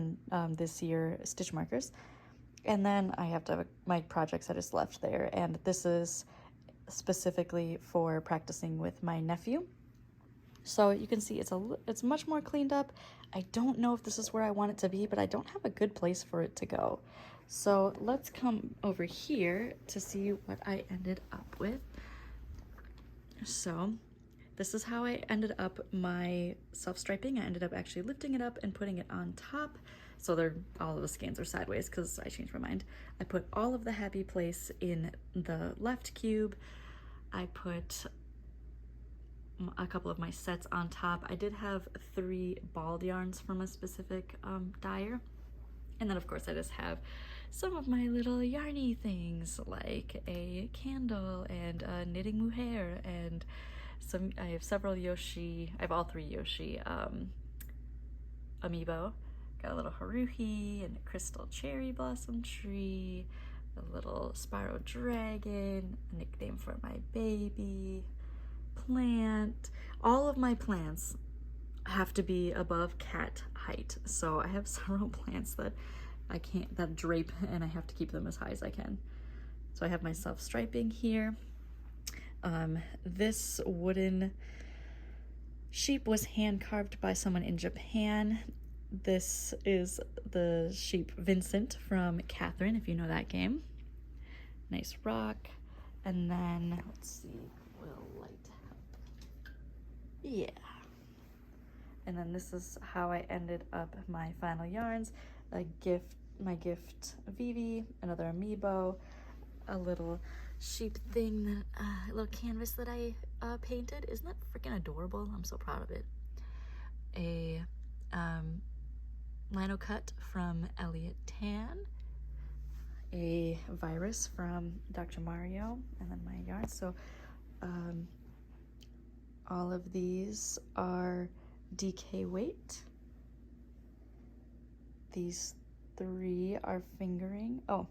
this year stitch markers. And then I have my projects I just left there, and this is specifically for practicing with my nephew. So you can see it's much more cleaned up. I don't know if this is where I want it to be, but I don't have a good place for it to go. So let's come over here to see what I ended up with. So this is how I ended up my self-striping. I ended up actually lifting it up and putting it on top. So all of the skeins are sideways because I changed my mind. I put all of the Happy Place in the left cube. I put a couple of my sets on top. I did have 3 balled yarns from a specific dyer. And then of course I just have some of my little yarny things like a candle and a knitting mohair and I have several Yoshi, I have all 3 Yoshi amiibo. Got a little Haruhi and a crystal cherry blossom tree, a little Spyro dragon, a nickname for my baby, plant. All of my plants have to be above cat height, so I have several plants that that drape, and I have to keep them as high as I can. So I have my self-striping here. This wooden sheep was hand carved by someone in Japan. This is the sheep Vincent from Catherine, if you know that game. Nice rock. And then let's see, will light help? Yeah. And then this is how I ended up my final yarns. My gift Vivi, another amiibo, a little sheep thing, a little canvas that I painted. Isn't that freaking adorable? I'm so proud of it. A lino cut from Elliot Tan, a virus from Dr. Mario, and then my yarn. So all of these are DK weight. These 3 are fingering. Oh,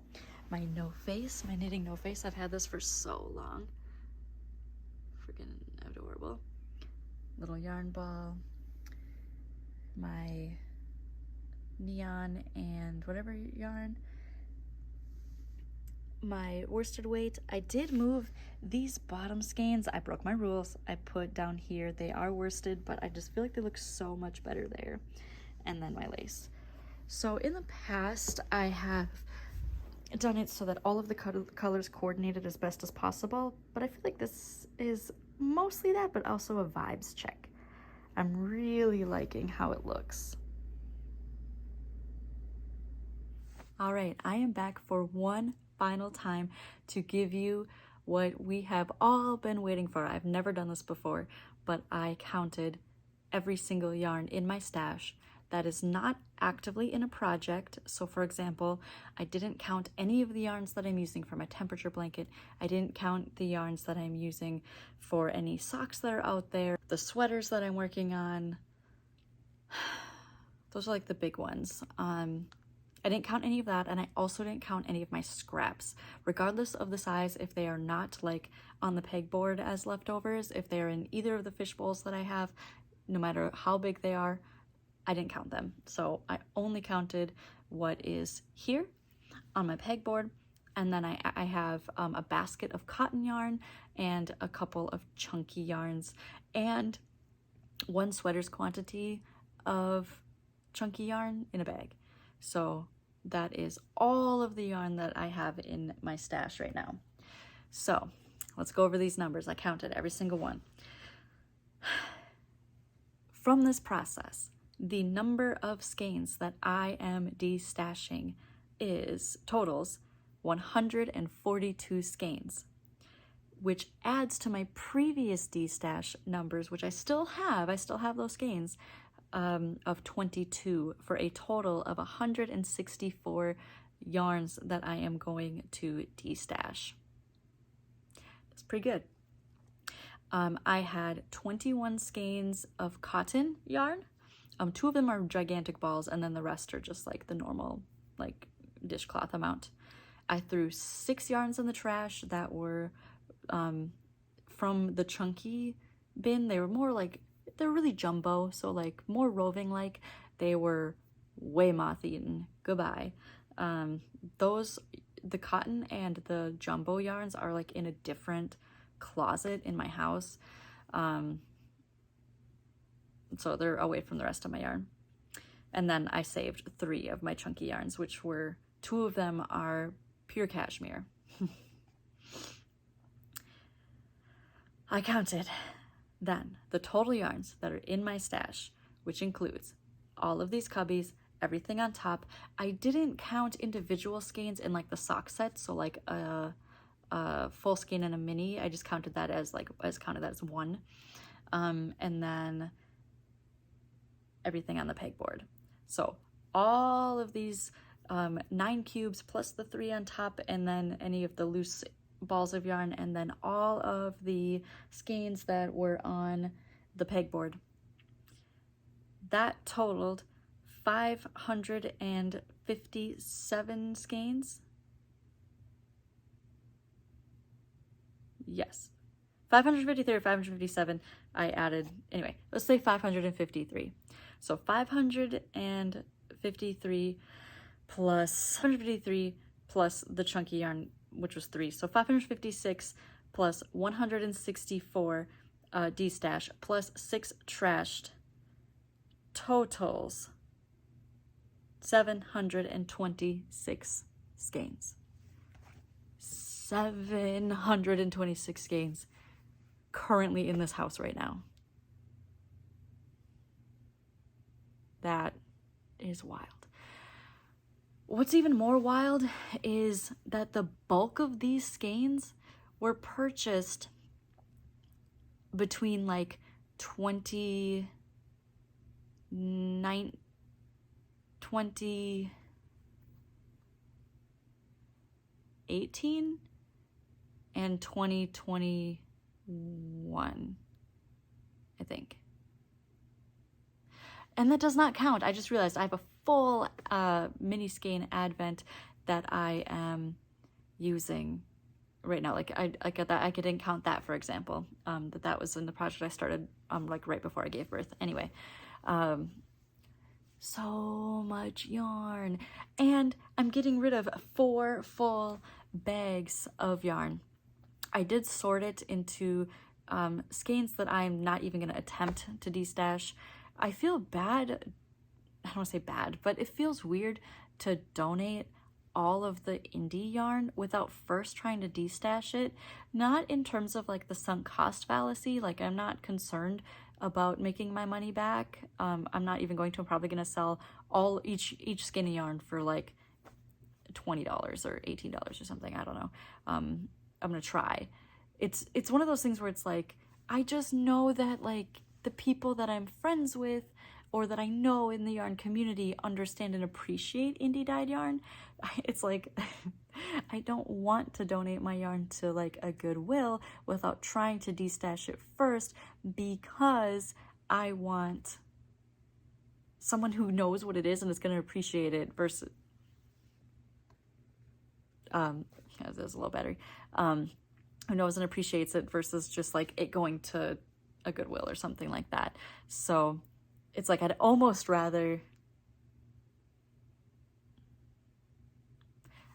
my no face, my knitting no face. I've had this for so long. Freaking adorable. Little yarn ball. My neon and whatever yarn. My worsted weight. I did move these bottom skeins. I broke my rules. I put down here. They are worsted, but I just feel like they look so much better there. And then my lace. So in the past, I have done it so that all of the colors coordinated as best as possible, but I feel like this is mostly that, but also a vibes check. I'm really liking how it looks. All right, I am back for one final time to give you what we have all been waiting for. I've never done this before, but I counted every single yarn in my stash that is not actively in a project. So for example, I didn't count any of the yarns that I'm using for my temperature blanket. I didn't count the yarns that I'm using for any socks that are out there, the sweaters that I'm working on. Those are like the big ones. I didn't count any of that, and I also didn't count any of my scraps, regardless of the size. If they are not like on the pegboard as leftovers, if they're in either of the fish bowls that I have, no matter how big they are, I didn't count them. So I only counted what is here on my pegboard, and then I have a basket of cotton yarn and a couple of chunky yarns and 1 sweater's quantity of chunky yarn in a bag. So that is all of the yarn that I have in my stash right now. So let's go over these numbers. I counted every single one. From this process, the number of skeins that I am destashing totals 142 skeins, which adds to my previous destash numbers, which I still have those skeins, of 22, for a total of 164 yarns that I am going to destash. That's pretty good. I had 21 skeins of cotton yarn. 2 of them are gigantic balls, and then the rest are just like the normal like dishcloth amount. I threw 6 yarns in the trash that were from the chunky bin. They were more like, they're really jumbo, so like more roving like. They were way moth-eaten. Goodbye. The cotton and the jumbo yarns are like in a different closet in my house. So they're away from the rest of my yarn. And then I saved 3 of my chunky yarns, which were, 2 of them are pure cashmere. I counted then the total yarns that are in my stash, which includes all of these cubbies, everything on top. I didn't count individual skeins in like the sock set, so like a full skein and a mini. I just counted that as counted that as 1. And then everything on the pegboard. So all of these 9 cubes plus the 3 on top, and then any of the loose balls of yarn, and then all of the skeins that were on the pegboard. That totaled 557 skeins. Yes. 553 or 557, I added, anyway, let's say 553. So 553 plus the chunky yarn, which was 3. So 556 plus 164 destash plus 6 trashed totals 726 skeins. 726 skeins currently in this house right now. That is wild. What's even more wild is that the bulk of these skeins were purchased between like 20 20 2018 and 2021, I think. And that does not count. I just realized I have a full mini skein advent that I am using right now. Like I didn't count that, for example. That was in the project I started like right before I gave birth. Anyway, so much yarn, and I'm getting rid of 4 full bags of yarn. I did sort it into skeins that I'm not even going to attempt to destash. I feel bad, I don't want to say bad, but it feels weird to donate all of the indie yarn without first trying to destash it. Not in terms of like the sunk cost fallacy, like I'm not concerned about making my money back. I'm not even going to. I'm probably going to sell each skein of yarn for like $20 or $18 or something. I don't know. I'm going to try. It's one of those things where it's like, I just know that like the people that I'm friends with or that I know in the yarn community understand and appreciate indie dyed yarn. It's like, I don't want to donate my yarn to like a Goodwill without trying to destash it first, because I want someone who knows what it is and is going to appreciate it versus, yeah, there's a low battery, who knows and appreciates it versus just like it going to a Goodwill or something like that. So it's like I'd almost rather,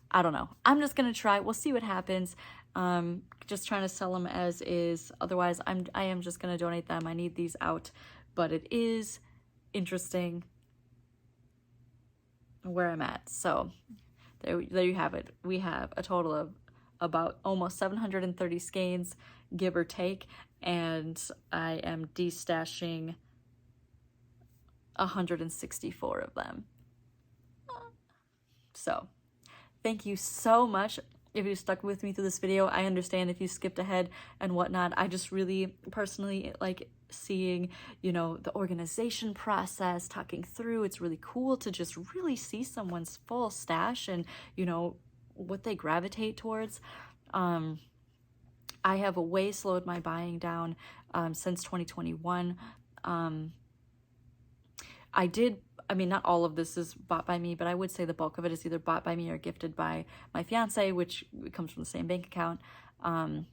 I don't know. I'm just gonna try. We'll see what happens. Just trying to sell them as is. Otherwise, I am just gonna donate them. I need these out, but it is interesting where I'm at. So there you have it. We have a total of about almost 730 skeins, give or take, and I am destashing 164 of them. So thank you so much if you stuck with me through this video. I understand if you skipped ahead and whatnot. I just really personally like seeing, you know, the organization process, talking through. It's really cool to just really see someone's full stash and, you know, what they gravitate towards. I have way slowed my buying down since 2021. I mean, not all of this is bought by me, but I would say the bulk of it is either bought by me or gifted by my fiance, which comes from the same bank account. My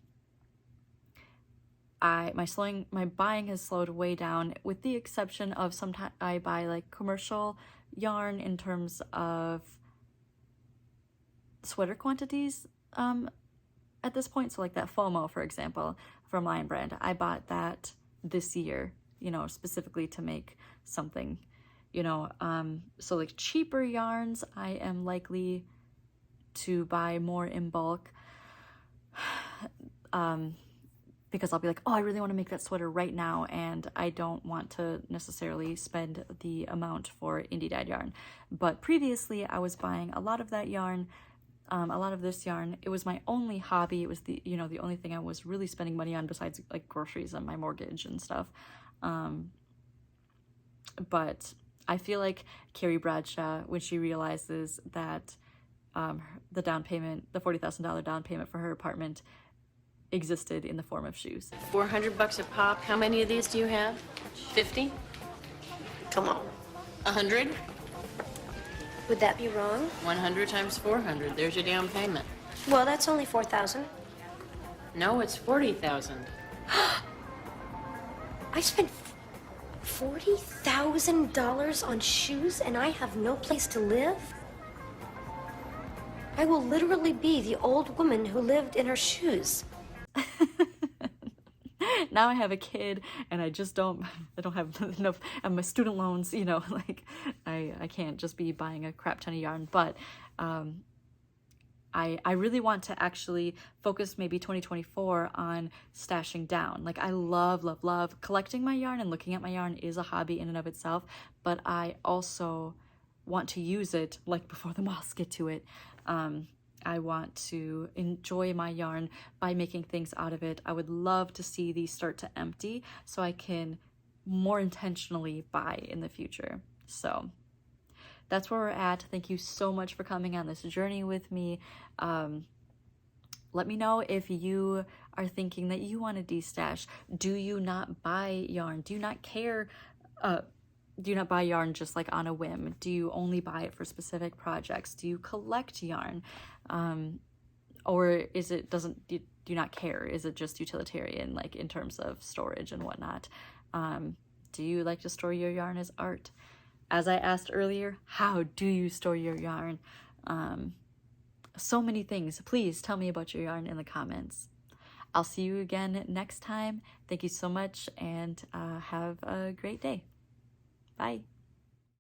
buying has slowed way down, with the exception of sometimes I buy like commercial yarn in terms of sweater quantities at this point. So like that FOMO, for example, from Lion Brand, I bought that this year, you know, specifically to make something, you know. So like cheaper yarns, I am likely to buy more in bulk, because I'll be like, oh, I really want to make that sweater right now, and I don't want to necessarily spend the amount for indie dyed yarn. But previously I was buying a lot of that yarn, a lot of this yarn. It was my only hobby. It was the, you know, the only thing I was really spending money on besides like groceries and my mortgage and stuff. But I feel like Carrie Bradshaw, when she realizes that the down payment, the $40,000 down payment for her apartment existed in the form of shoes. $400 a pop. How many of these do you have? 50? Come on. 100? Would that be wrong? 100 times 400. There's your down payment. Well, that's only 4,000. No, it's 40,000. I spent $40,000 on shoes and I have no place to live? I will literally be the old woman who lived in her shoes. Now I have a kid and I don't have enough, and my student loans, you know, like I can't just be buying a crap ton of yarn. But I really want to actually focus maybe 2024 on stashing down. Like I love collecting my yarn, and looking at my yarn is a hobby in and of itself, but I also want to use it like before the moths get to it. I want to enjoy my yarn by making things out of it. I would love to see these start to empty so I can more intentionally buy in the future. So that's where we're at. Thank you so much for coming on this journey with me. let me know if you are thinking that you want to destash. Do you not buy yarn? Do you not care? Do you not buy yarn just like on a whim? Do you only buy it for specific projects? Do you collect yarn? Or is it do you not care? Is it just utilitarian, like in terms of storage and whatnot? Do you like to store your yarn as art? As I asked earlier, how do you store your yarn? So many things. Please tell me about your yarn in the comments. I'll see you again next time. Thank you so much, and have a great day. Bye.